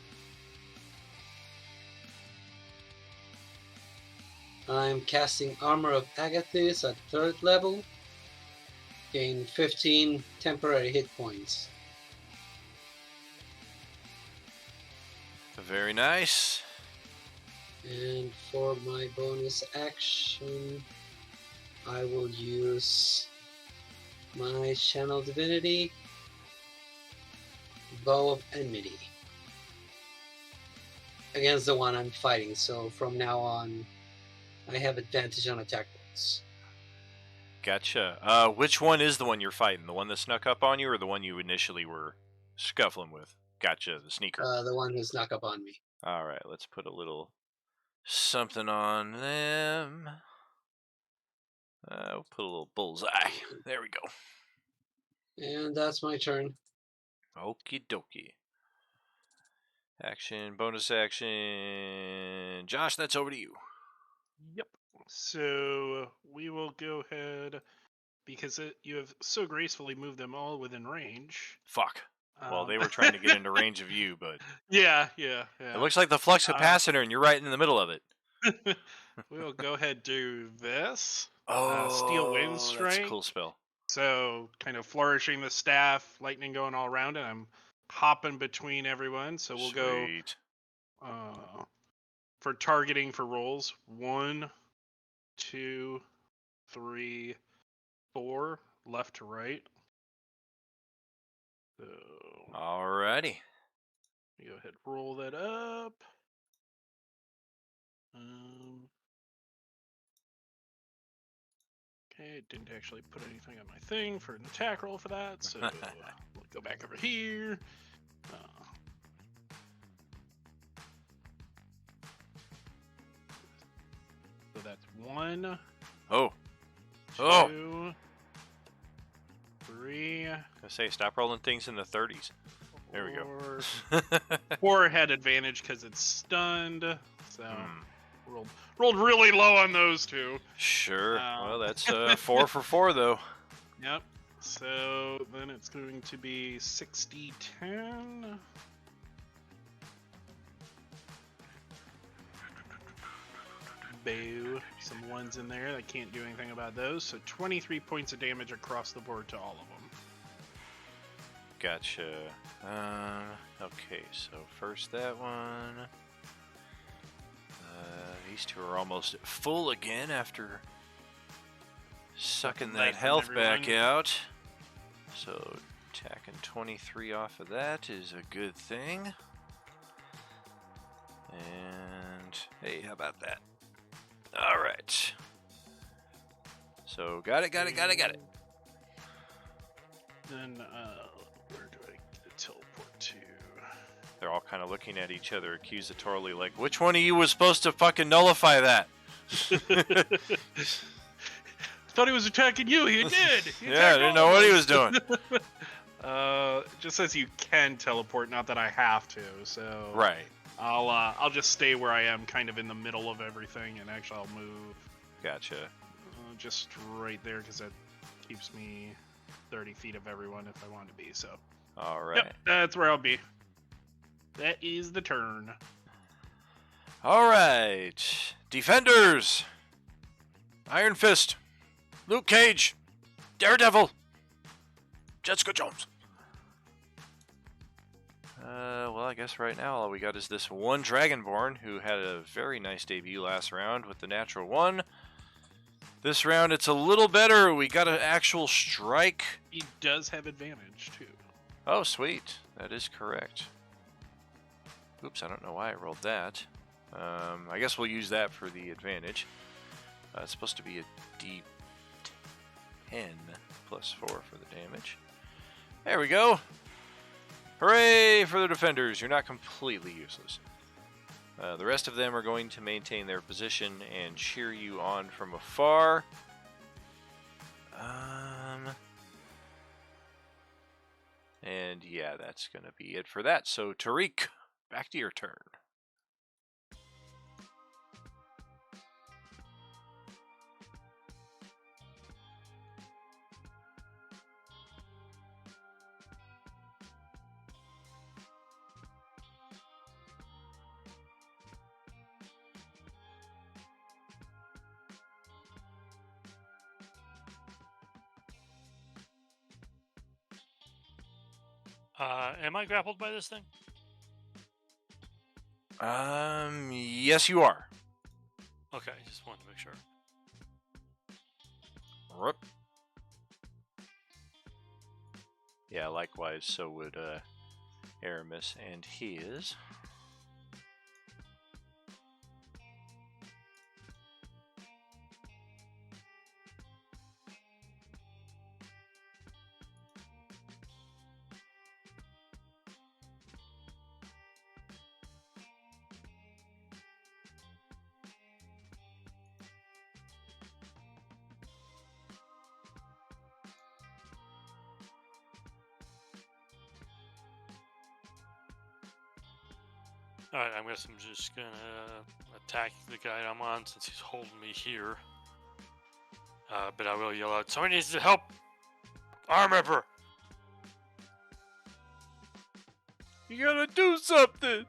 I'm casting Armor of Agathis at 3rd level. Gain 15 temporary hit points. Very nice. And for my bonus action, I will use my Channel Divinity, Bow of Enmity, against the one I'm fighting. So from now on, I have advantage on attack rolls. Gotcha. Which one is the one you're fighting? The one that snuck up on you, or the one you initially were scuffling with? Gotcha, the sneaker. The one who snuck up on me. All right, let's put a little something on them. We'll put a little bullseye. There we go. And that's my turn. Okie dokie. Action, bonus action. Josh, that's over to you. Yep. So we will go ahead, because you have so gracefully moved them all within range. Fuck. Well, they were trying to get into range of you, but... Yeah. It looks like the flux capacitor, and you're right in the middle of it. We'll go ahead and do this. Oh, Steel Wind Strike. That's a cool spell. So, kind of flourishing the staff, lightning going all around, and I'm hopping between everyone. So we'll Sweet. go for targeting for rolls. 1, 2, 3, 4, left to right. So, alrighty. go ahead, roll that up. Okay, didn't actually put anything on my thing for an attack roll for that, so we'll go back over here. So that's 1. Oh. 2, 3. I say, stop rolling things in the 30s. There we go. 4 had advantage because it's stunned, so rolled really low on those two. Sure. Well, that's 4 for 4, though. Yep. So then it's going to be 60-10. Boo. Some 1s in there. I can't do anything about those. So 23 points of damage across the board to all of them. Gotcha. Okay, so first that one. These two are almost at full again after sucking that health back out. So tacking 23 off of that is a good thing. And hey, how about that? All right. So got it. Then where do I get a teleport to? They're all kind of looking at each other accusatorily, like, which one of you was supposed to fucking nullify that? Thought he was attacking you. He did. Yeah, I didn't know what he was doing. It just says you can teleport, not that I have to. So right. I'll just stay where I am, kind of in the middle of everything, and actually I'll move. Gotcha. Just right there, because that keeps me 30 feet of everyone if I want to be. So. All right. Yep, that's where I'll be. That is the turn. All right. Defenders. Iron Fist. Luke Cage. Daredevil. Jessica Jones. Well, I guess right now all we got is this one Dragonborn who had a very nice debut last round with the natural 1. This round it's a little better. We got an actual strike. He does have advantage, too. Oh, sweet. That is correct. Oops, I don't know why I rolled that. I guess we'll use that for the advantage. It's supposed to be a D10 plus 4 for the damage. There we go. Hooray for the defenders. You're not completely useless. The rest of them are going to maintain their position and cheer you on from afar. And yeah, that's going to be it for that. So, Tariq, back to your turn. Am I grappled by this thing? Yes, you are. Okay, just wanted to make sure. Whoop. Yeah, likewise, so would Aramis and his. Alright, I'm just gonna attack the guy I'm on since he's holding me here. But I will yell out, "Somebody needs to help! Arm Ripper!" You gotta do something!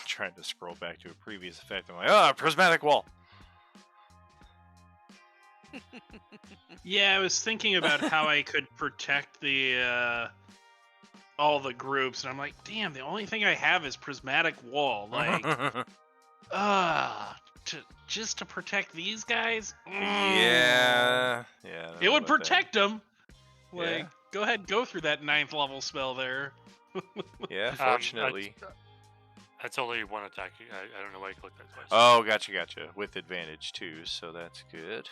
Trying to scroll back to a previous effect. I'm like, prismatic wall. Yeah, I was thinking about how I could protect the all the groups, and I'm like, damn, the only thing I have is prismatic wall. Like, just to protect these guys. Yeah. It would protect them. Like, Yeah. go ahead, go through that 9th level spell there. Yeah, fortunately. That's only one attack. I don't know why you clicked that twice. Oh, gotcha. With advantage, too, so that's good.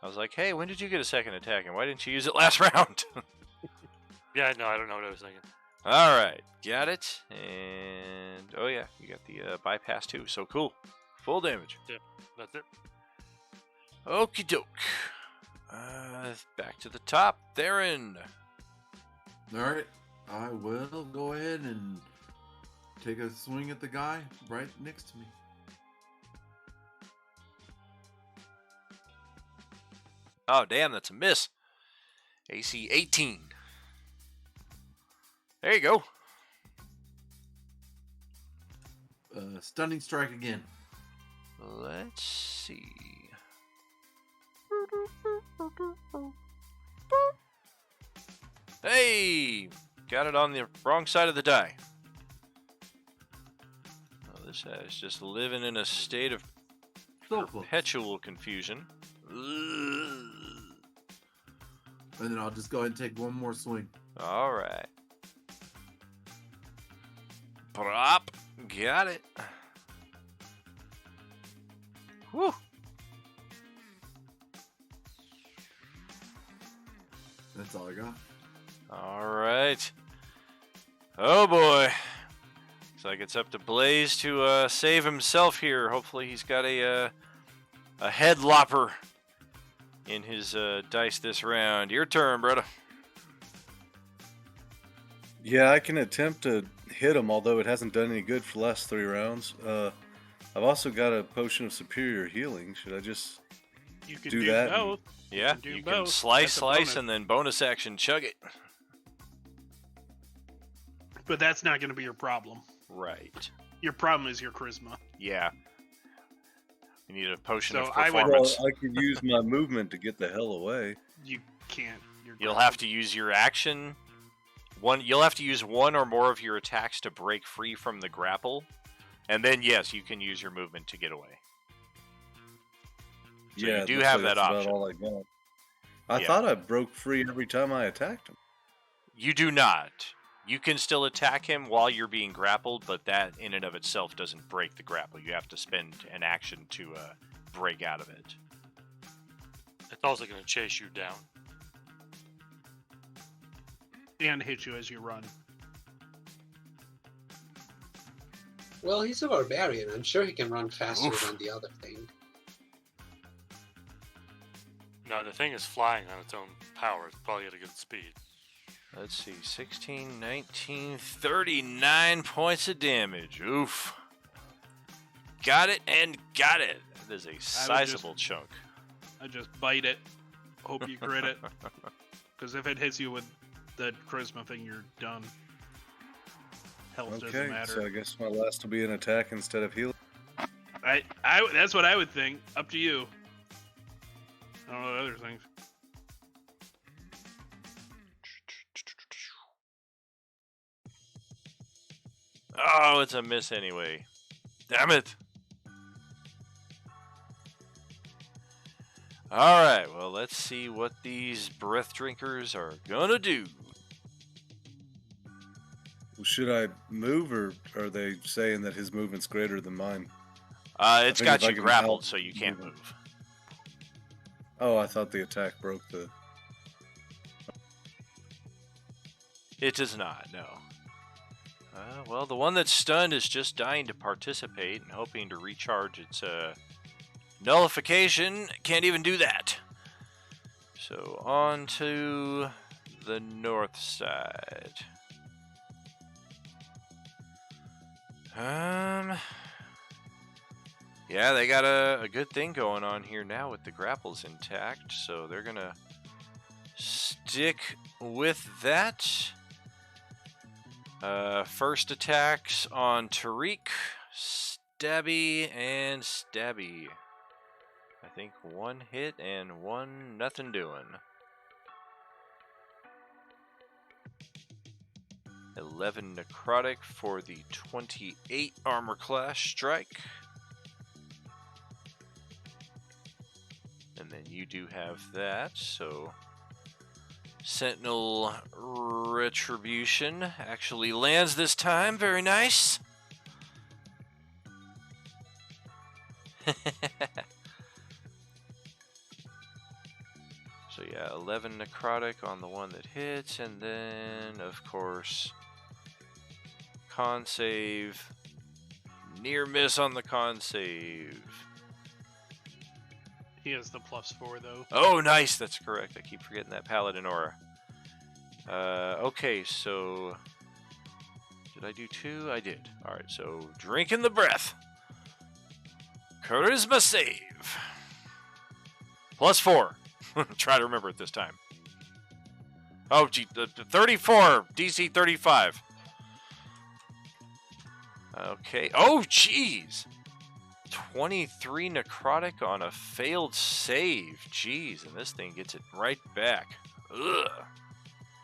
I was like, hey, when did you get a second attack, and why didn't you use it last round? Yeah, no, I don't know what I was thinking. Alright, got it. And, oh yeah, you got the bypass, too, so cool. Full damage. Yeah, that's it. Okie doke. Back to the top. Theron. Alright, I will go ahead and take a swing at the guy right next to me. Oh, damn, that's a miss. AC 18. There you go. Stunning strike again. Let's see. Hey! Got it on the wrong side of the die. Oh, this guy's just living in a state of So close. perpetual confusion. And then I'll just go ahead and take one more swing. Alright. Prop. Got it. Whew. That's all I got. Alright. Oh boy. Looks like it's up to Blaze to save himself here. Hopefully he's got a head lopper in his dice this round. Your turn, brother. Yeah, I can attempt to hit him, although it hasn't done any good for the last 3 rounds. I've also got a potion of superior healing. Should I just You can do do that? both. Yeah, do you can both. slice, That's a bonus. and then bonus action chug it. But that's not going to be your problem. Right. Your problem is your charisma. Yeah. You need a potion So of I would- performance. Well, I could use my movement to get the hell away. You can't. You'll have to use your action. You'll have to use one or more of your attacks to break free from the grapple, and then yes, you can use your movement to get away. So yeah, you do looks have like that that's option. About all I got. I Yeah. thought I broke free every time I attacked him. You do not. You can still attack him while you're being grappled, but that in and of itself doesn't break the grapple. You have to spend an action to break out of it. It's also going to chase you down. and hit you as you run. Well, he's a barbarian. I'm sure he can run faster Oof. than the other thing. No, the thing is flying on its own power. It's probably at a good speed. Let's see, 16, 19, 39 points of damage. Oof. Got it and got it. That is a sizable chunk. I just bite it. Hope you crit it. Because if it hits you with the charisma thing, you're done. Health doesn't Okay, matter. so I guess my last will be an attack instead of healing. That's what I would think. Up to you. I don't know the other things. Oh, it's a miss anyway. Damn it. Alright, well, let's see what these breath drinkers are gonna do. Should I move, or are they saying that his movement's greater than mine? It's think got if I you can grappled, help so you can't move it. move. Oh, I thought the attack broke the... It does not, no. Well, the one that's stunned is just dying to participate and hoping to recharge its nullification. Can't even do that. So on to the north side. Yeah, they got a good thing going on here now with the grapples intact, so they're gonna stick with that. First attacks on Tariq, Stabby, and Stabby. I think one hit and one nothing doing. 11 necrotic for the 28 armor class strike. And then you do have that, so Sentinel Retribution actually lands this time. Very nice. So yeah, 11 necrotic on the one that hits, and then of course con save. Near miss on the con save. He has the +4 though. Oh, nice. That's correct. I keep forgetting that Paladin aura. Okay, so did I do 2? I did. All right, so drinking the breath. Charisma save. +4. Try to remember it this time. Oh, gee, 34. DC 35. Okay. Oh, jeez. 23 necrotic on a failed save. Jeez, and this thing gets it right back. Ugh.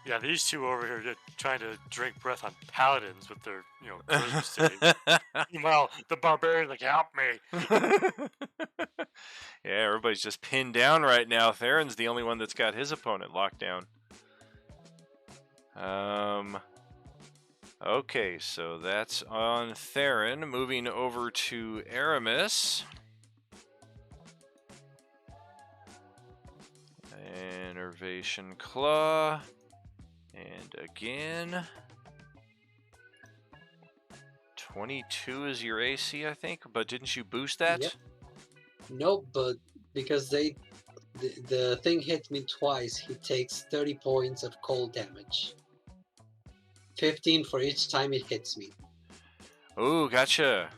Yeah, these two over here are trying to drink breath on paladins with their, charisma save. Meanwhile, the barbarian's like, help me. Yeah, everybody's just pinned down right now. Theron's the only one that's got his opponent locked down. Okay, so that's on Theron. Moving over to Aramis. Enervation Claw. And again. 22 is your AC, I think, but didn't you boost that? Yep. Nope, but because the thing hit me twice, he takes 30 points of cold damage. 15 for each time it hits me. Oh, gotcha.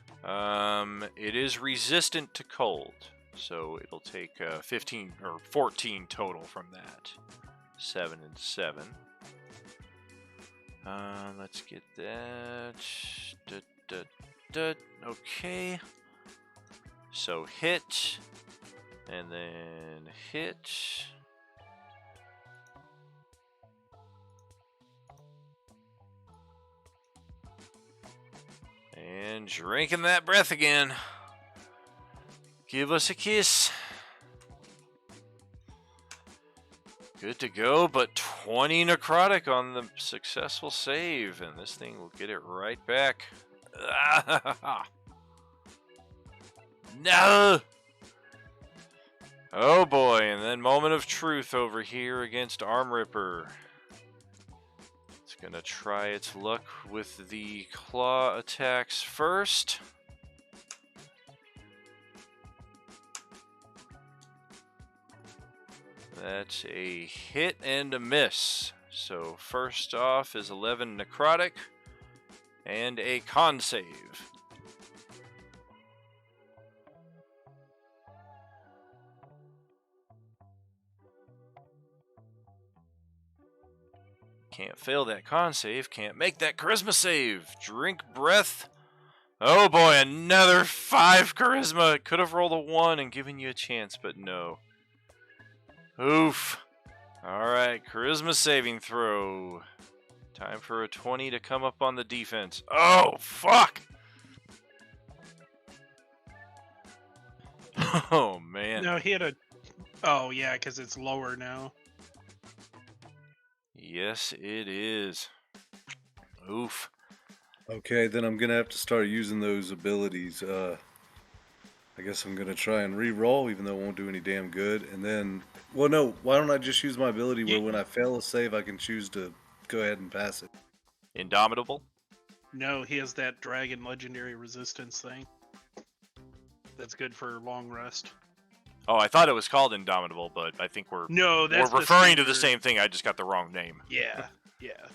It is resistant to cold, so it'll take 15 or 14 total from that. 7 and 7. Let's get that. Okay. So hit, and then hit. And drinking that breath again. Give us a kiss. Good to go, but 20 necrotic on the successful save, and this thing will get it right back. No! Oh boy, and then moment of truth over here against Arm Ripper. It's going to try its luck with the claw attacks first. That's a hit and a miss. So first off is 11 necrotic and a con save. Can't fail that con save, can't make that charisma save. Drink breath. Oh boy, another 5 charisma. Could have rolled a 1 and given you a chance, but no. Oof. Alright, charisma saving throw. Time for a 20 to come up on the defense. Oh, fuck! Oh, man. No, he had a... Oh, yeah, because it's lower now. Yes, it is. Oof. Okay, then I'm gonna have to start using those abilities. I guess I'm gonna try and re-roll, even though it won't do any damn good. And then, well, no, why don't I just use my ability where when I fail a save, I can choose to go ahead and pass it. Indomitable? No, he has that dragon legendary resistance thing. That's good for long rest. Oh, I thought it was called Indomitable, but I think we're referring to the same thing. I just got the wrong name. Yeah, yeah.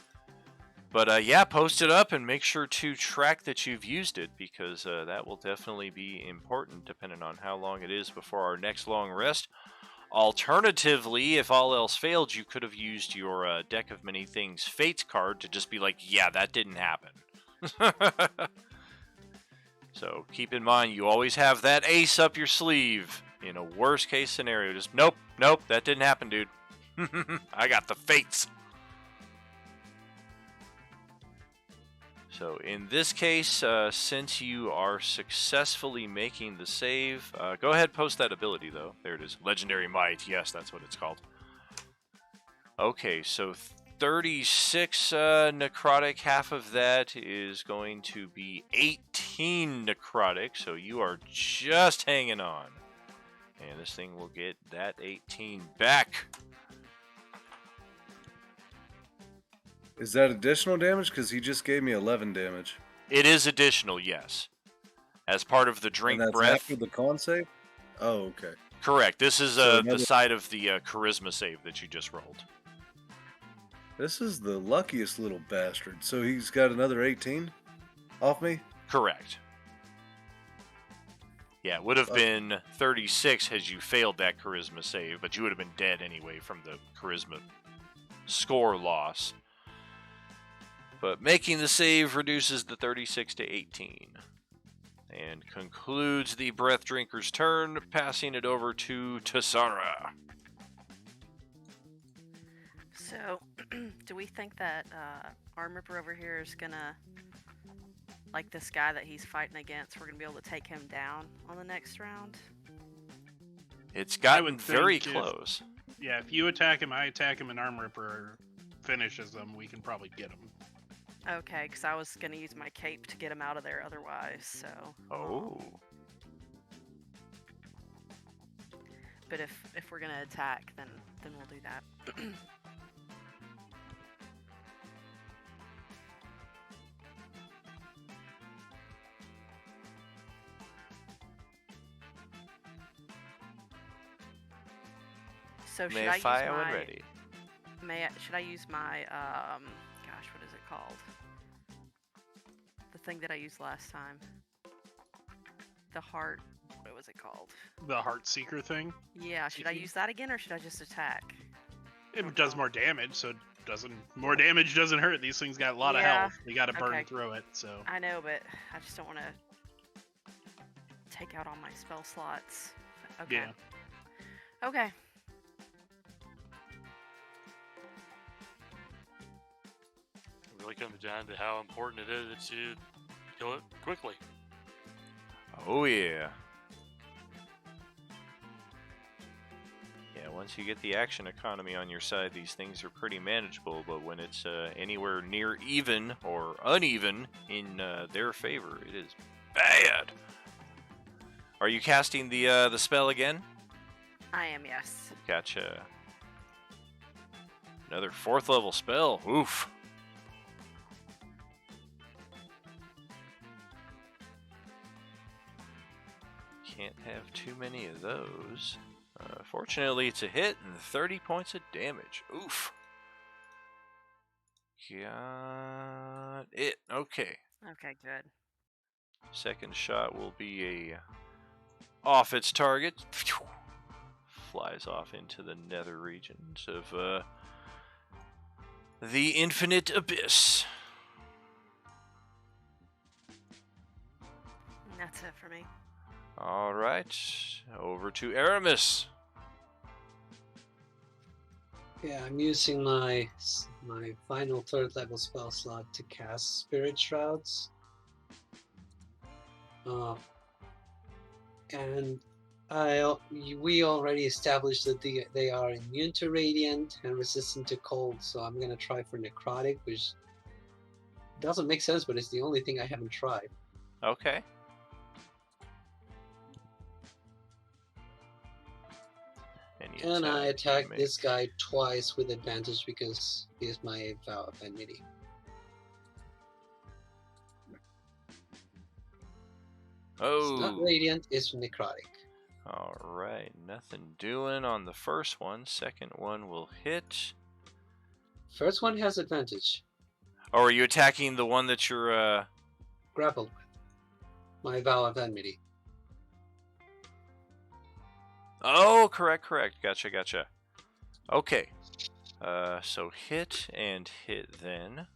But yeah, post it up and make sure to track that you've used it, because that will definitely be important depending on how long it is before our next long rest. Alternatively, if all else failed, you could have used your Deck of Many Things Fates card to just be like, yeah, that didn't happen. So keep in mind, you always have that ace up your sleeve. In a worst case scenario, just nope, that didn't happen, dude. I got the fates. So in this case, since you are successfully making the save, go ahead, post that ability though. There it is, Legendary Might. Yes, that's what it's called. Okay, so 36 necrotic. Half of that is going to be 18 necrotic. So you are just hanging on. And this thing will get that 18 back. Is that additional damage? Because he just gave me 11 damage. It is additional, yes. As part of the drink and that's breath. After the con save? Oh, okay. Correct. This is the side of the charisma save that you just rolled. This is the luckiest little bastard. So he's got another 18 off me? Correct. Yeah, it would have been 36 had you failed that charisma save, but you would have been dead anyway from the charisma score loss. But making the save reduces the 36 to 18. And concludes the Breath Drinker's turn, passing it over to Tassara. So, do we think that Arm Ripper over here is gonna, like this guy that he's fighting against, we're gonna be able to take him down on the next round? It's gotten very close. Yeah, if you attack him, I attack him, and Arm Ripper finishes him, we can probably get him. Okay, because I was gonna use my cape to get him out of there otherwise, so... Oh. But if we're gonna attack, then we'll do that. So should I use my... ready. Should I use my, gosh, what is it called? The thing that I used last time. The heart, what was it called? The Heart Seeker thing? Yeah, should I use that again, or should I just attack? It does more damage, so it doesn't... More damage doesn't hurt. These things got a lot of health. You gotta burn through it, so... I know, but I just don't want to take out all my spell slots. Okay. Yeah. Okay. It really comes down to how important it is that you kill it quickly. Oh, yeah. Yeah, once you get the action economy on your side, these things are pretty manageable, but when it's anywhere near even or uneven in their favor, it is bad. Are you casting the spell again? I am, yes. Gotcha. Another 4th level spell. Oof. have too many of those. Fortunately, it's a hit and 30 points of damage. Oof. Got it. Okay. Okay, good. Second shot will be a off its target. Flies off into the nether regions of the infinite abyss. And that's it for me. All right, over to Aramis. Yeah, I'm using my final 3rd level spell slot to cast Spirit Shrouds. And we already established that they are immune to radiant and resistant to cold, so I'm gonna try for necrotic, which doesn't make sense, but it's the only thing I haven't tried. Okay. And I attack this guy twice with advantage because he is my vow of enmity. Oh. It's not radiant, it's necrotic. All right, nothing doing on the first one. Second one will hit. First one has advantage. Oh, are you attacking the one that you're grappled with? My vow of enmity. Oh, correct. Gotcha. Okay. So hit and hit then.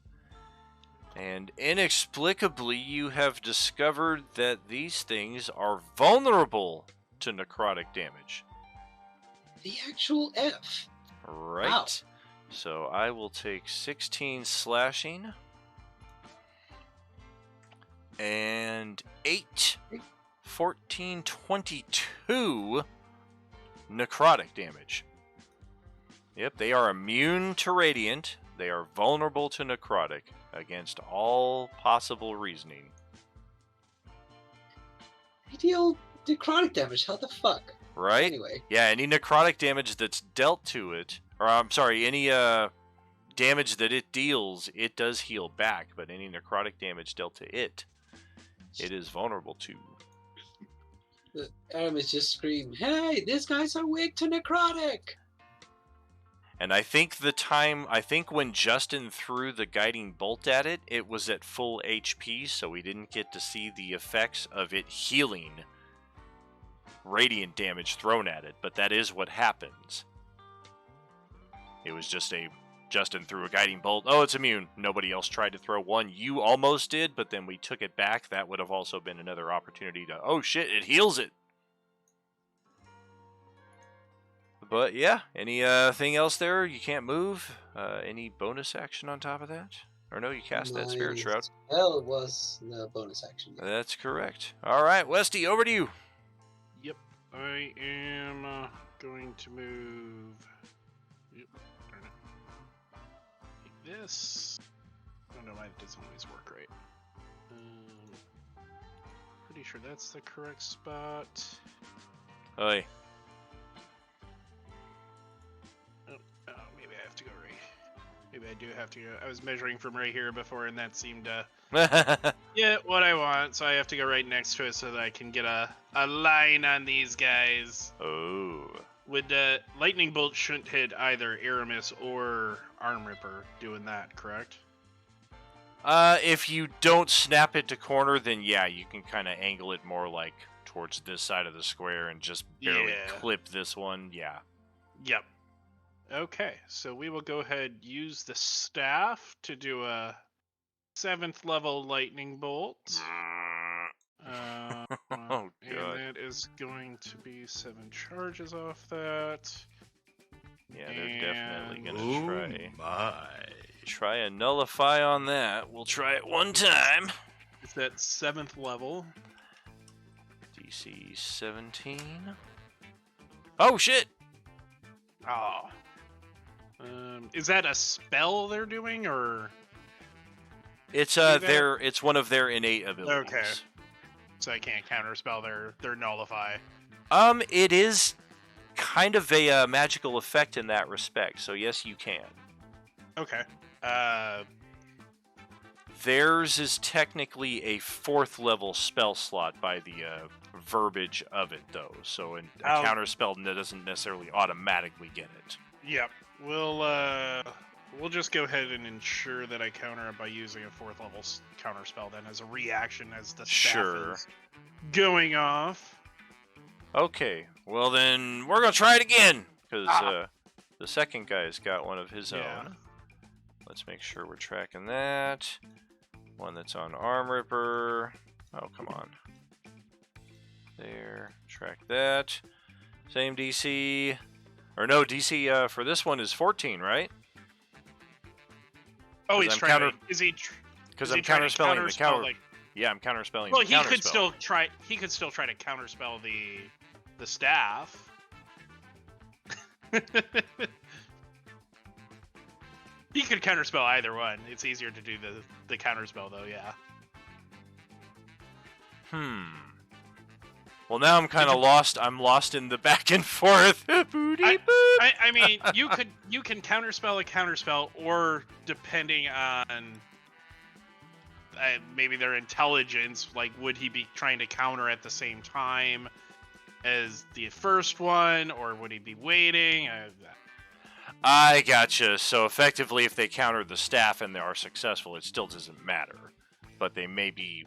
And inexplicably, you have discovered that these things are vulnerable to necrotic damage. The actual F. Right. Wow. So I will take 16 slashing. And 8, 14, 22 necrotic damage. Yep, they are immune to radiant. They are vulnerable to necrotic against all possible reasoning. I deal necrotic damage. How the fuck? Right? Anyway. Yeah, any necrotic damage that's dealt to it, or I'm sorry, any damage that it deals, it does heal back, but any necrotic damage dealt to it, it is vulnerable to. Aramis just screamed, "Hey, these guys are weak to necrotic!" And I think when Justin threw the guiding bolt at it, it was at full HP, so we didn't get to see the effects of it healing radiant damage thrown at it, but that is what happens. It was just Justin threw a guiding bolt. Oh, it's immune. Nobody else tried to throw one. You almost did, but then we took it back. That would have also been another opportunity to, oh shit, it heals it. But yeah, anything else there? You can't move? Any bonus action on top of that? Or no, you cast that Spirit Shroud. Well, it was the bonus action. Yeah. That's correct. All right, Westy, over to you. Yep, I am going to move. Yep, darn it. Like this. Oh no, mine doesn't always work right. Pretty sure that's the correct spot. Oi. Oh, maybe I have to go right. Maybe I do have to go. I was measuring from right here before, and that seemed to get what I want. So I have to go right next to it so that I can get a line on these guys. Oh. Would lightning bolt shouldn't hit either Aramis or Arm Ripper doing that, correct? If you don't snap it to corner, then yeah, you can kind of angle it more like towards this side of the square and just barely clip this one. Yeah. Yep. Okay, so we will go ahead and use the staff to do a 7th level lightning bolt. Oh, God. And that is going to be 7 charges off that. Yeah, they're definitely gonna try a nullify on that. We'll try it one time. It's that 7th level. DC 17. Oh shit! Oh. Is that a spell they're doing, or? It's it's one of their innate abilities. Okay. So I can't counterspell their nullify. It is kind of a magical effect in that respect. So yes, you can. Okay. Theirs is technically a 4th level spell slot by the verbiage of it, though. So a counter spell doesn't necessarily automatically get it. Yep. We'll just go ahead and ensure that I counter it by using a 4th level counter spell then as a reaction as the staff is going off. Okay. Well, then we're going to try it again because the second guy's got one of his own. Let's make sure we're tracking that. One that's on Arm Ripper. Oh, come on. There. Track that. Same DC. Or no, DC for this one is 14, right? Oh, he's trying to... Because I'm counterspelling the counter... Yeah, I'm counterspelling the counterspell. Well, he could still try... He could still try to counterspell the staff. He could counterspell either one. It's easier to do the counterspell, though, yeah. Well, now I'm kind of lost. I'm lost in the back and forth. I mean, you can counterspell a counterspell, or depending on maybe their intelligence, like would he be trying to counter at the same time as the first one, or would he be waiting? I gotcha. So effectively, if they counter the staff and they are successful, it still doesn't matter. But they may be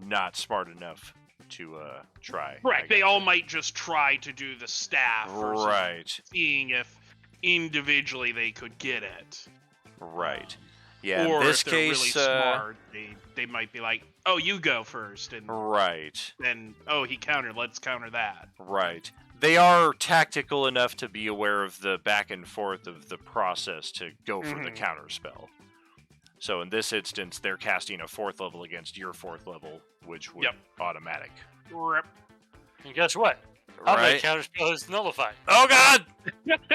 not smart enough to try. Correct. They all might just try to do the staff, right? Seeing if individually they could get it. Right. Yeah. Or in this if they're case, really smart, they might be like, "Oh, you go first," and right. Then, oh, he countered. Let's counter that. Right. They are tactical enough to be aware of the back and forth of the process to go for the counter spell. So in this instance, they're casting a 4th level against your 4th level, which would automatic. Yep. And guess what? Right. My counterspell is nullified. Oh God!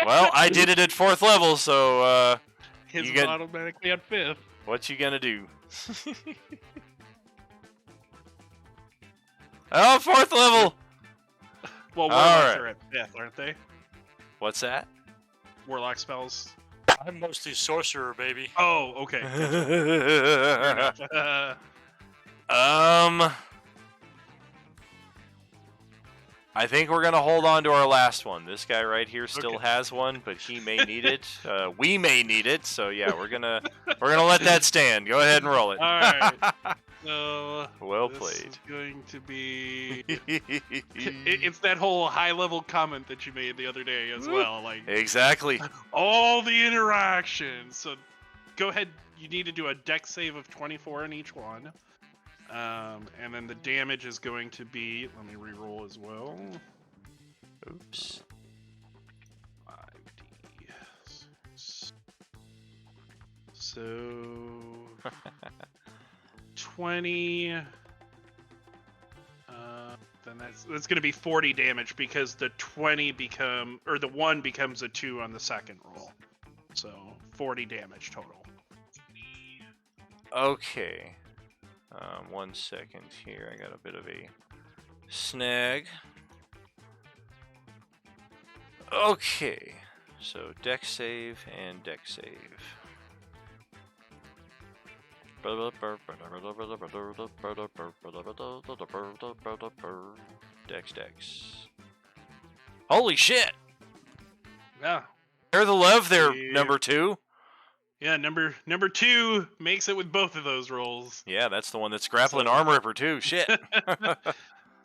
Well, I did it at 4th level, so his is automatically at 5th. What you gonna do? Oh, 4th level! Well, warlocks are at 5th, aren't they? What's that? Warlock spells. I'm mostly sorcerer, baby. Oh, okay. I think we're gonna hold on to our last one. This guy right here still has one, but he may need it. We may need it, so yeah, we're gonna let that stand. Go ahead and roll it. All right. So well this played. Is going to be. It's that whole high-level comment that you made the other day as well. Like exactly. All the interactions. So go ahead. You need to do a dex save of 24 in each one. And then the damage is going to be, let me re-roll as well. Oops. 5d. So 20. Then that's going to be 40 damage because the 1 becomes a 2 on the second roll. So 40 damage total. Okay. 1 second here. I got a bit of a snag. Okay. So dex save and dex save. Dex. Holy shit! Yeah. They're the love there, number 2. Yeah, number 2 makes it with both of those rolls. Yeah, that's the one that's grappling Arm Ripper too. Shit.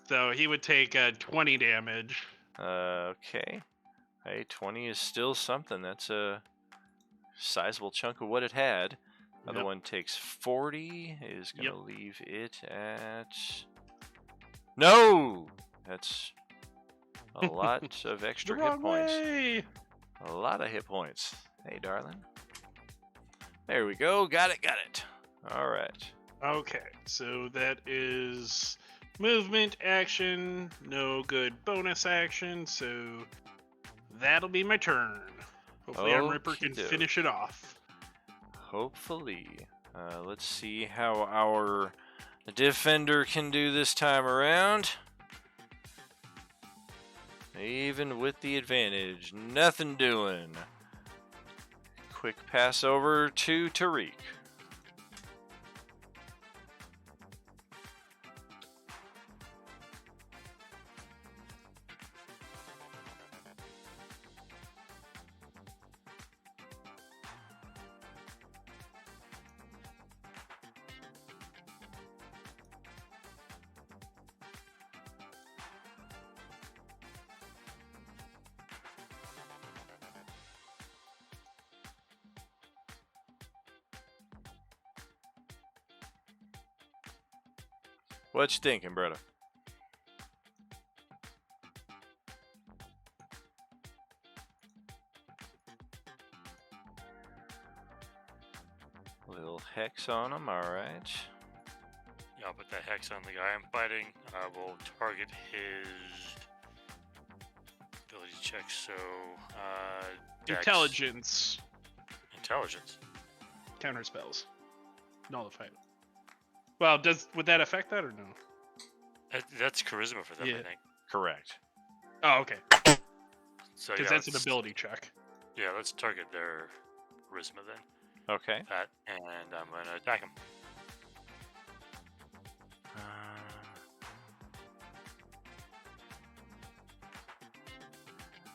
So he would take 20 damage. Okay. Hey, 20 is still something. That's a sizable chunk of what it had. Other one takes 40. Is going to leave it at... No! That's a lot of extra hit points. Way. A lot of hit points. Hey, darling. There we go. Got it. All right. Okay, so that is movement action. No good bonus action, so that'll be my turn. Hopefully Arm Ripper can finish it off. Hopefully. Let's see how our defender can do this time around. Even with the advantage, nothing doing. Quick pass over to Tariq. What you thinking, brother? Little hex on him, alright. Yeah, I'll put that hex on the guy I'm fighting. I will target his ability check, so Dex. Intelligence. Intelligence. Counter spells. Nullify it. Well, would that affect that or no? That's charisma for them, Yeah. I think. Correct. Oh, okay. So Because yeah, that's an ability check. Yeah, let's target their charisma then. Okay. That, and I'm gonna attack him.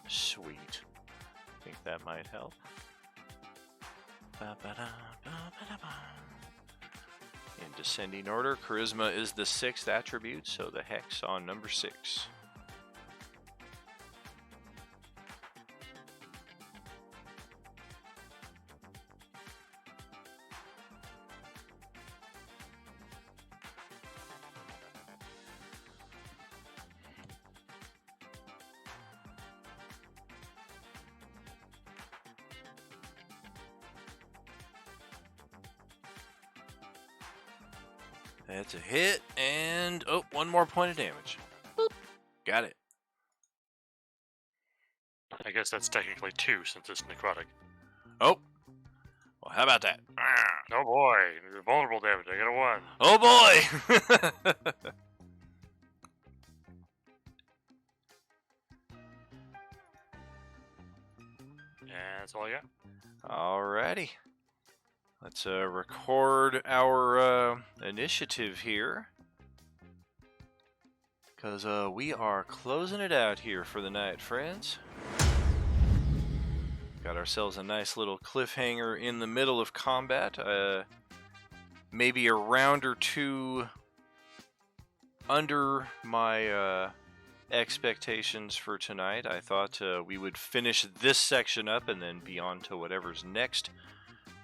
Sweet. I think that might help. In descending order, charisma is the 6th attribute, so the hex on number 6. That's a hit, and oh, one more point of damage. Boop. Got it. I guess that's technically 2 since it's necrotic. Oh, well, how about that? Oh boy, vulnerable damage. I got a 1. Oh boy! And that's all I got. Alrighty. Let's record our initiative here. Because we are closing it out here for the night, friends. Got ourselves a nice little cliffhanger in the middle of combat. Maybe a round or two under my expectations for tonight. I thought we would finish this section up and then be on to whatever's next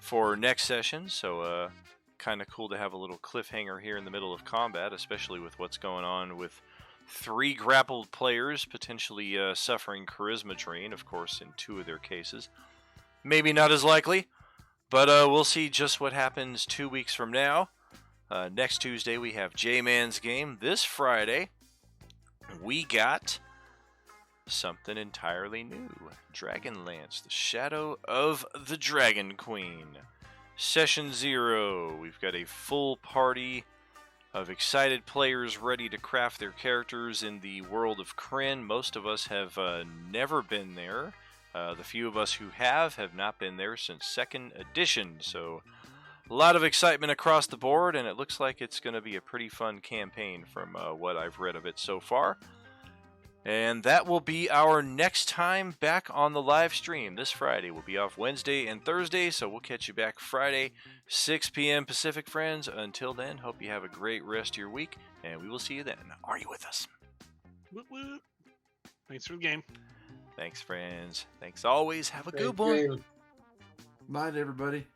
for next session. So kind of cool to have a little cliffhanger here in the middle of combat, especially with what's going on with 3 grappled players potentially suffering charisma drain, of course, in 2 of their cases. Maybe not as likely, but we'll see just what happens 2 weeks from now. Next Tuesday we have J-Man's game. This Friday we got something entirely new. Dragonlance, the Shadow of the Dragon Queen. Session 0. We've got a full party of excited players ready to craft their characters in the world of Krynn. Most of us have never been there. The few of us who have not been there since 2nd edition. So a lot of excitement across the board, and it looks like it's going to be a pretty fun campaign from what I've read of it so far. And that will be our next time back on the live stream. This Friday. We'll be off Wednesday and Thursday, so we'll catch you back Friday, 6 p.m. Pacific, friends. Until then, hope you have a great rest of your week, and we will see you then. Are you with us? Whoop, whoop. Thanks for the game. Thanks, friends. Thanks always. Have a Great good one. game. Night, everybody.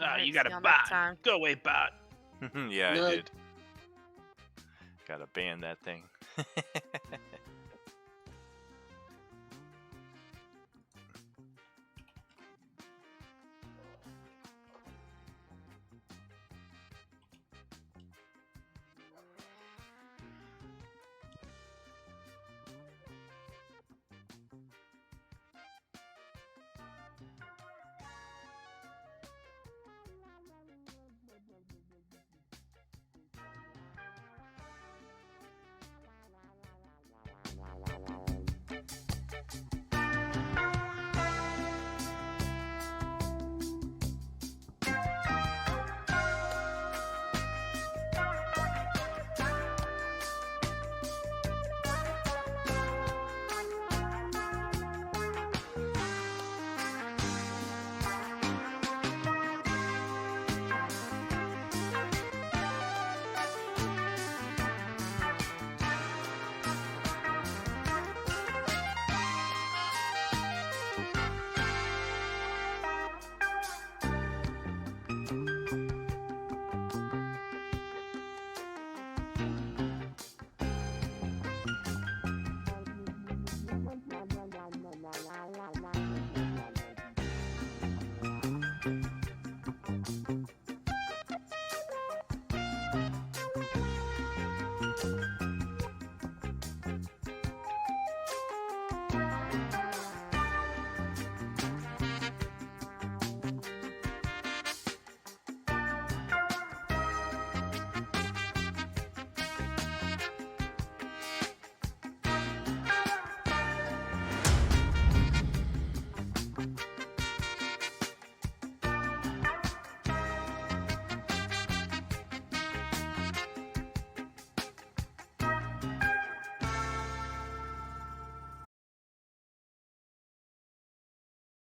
Alright, You got see a y'all next bot. time. Go away, bot. Yeah, I Night. did. Gotta ban that thing.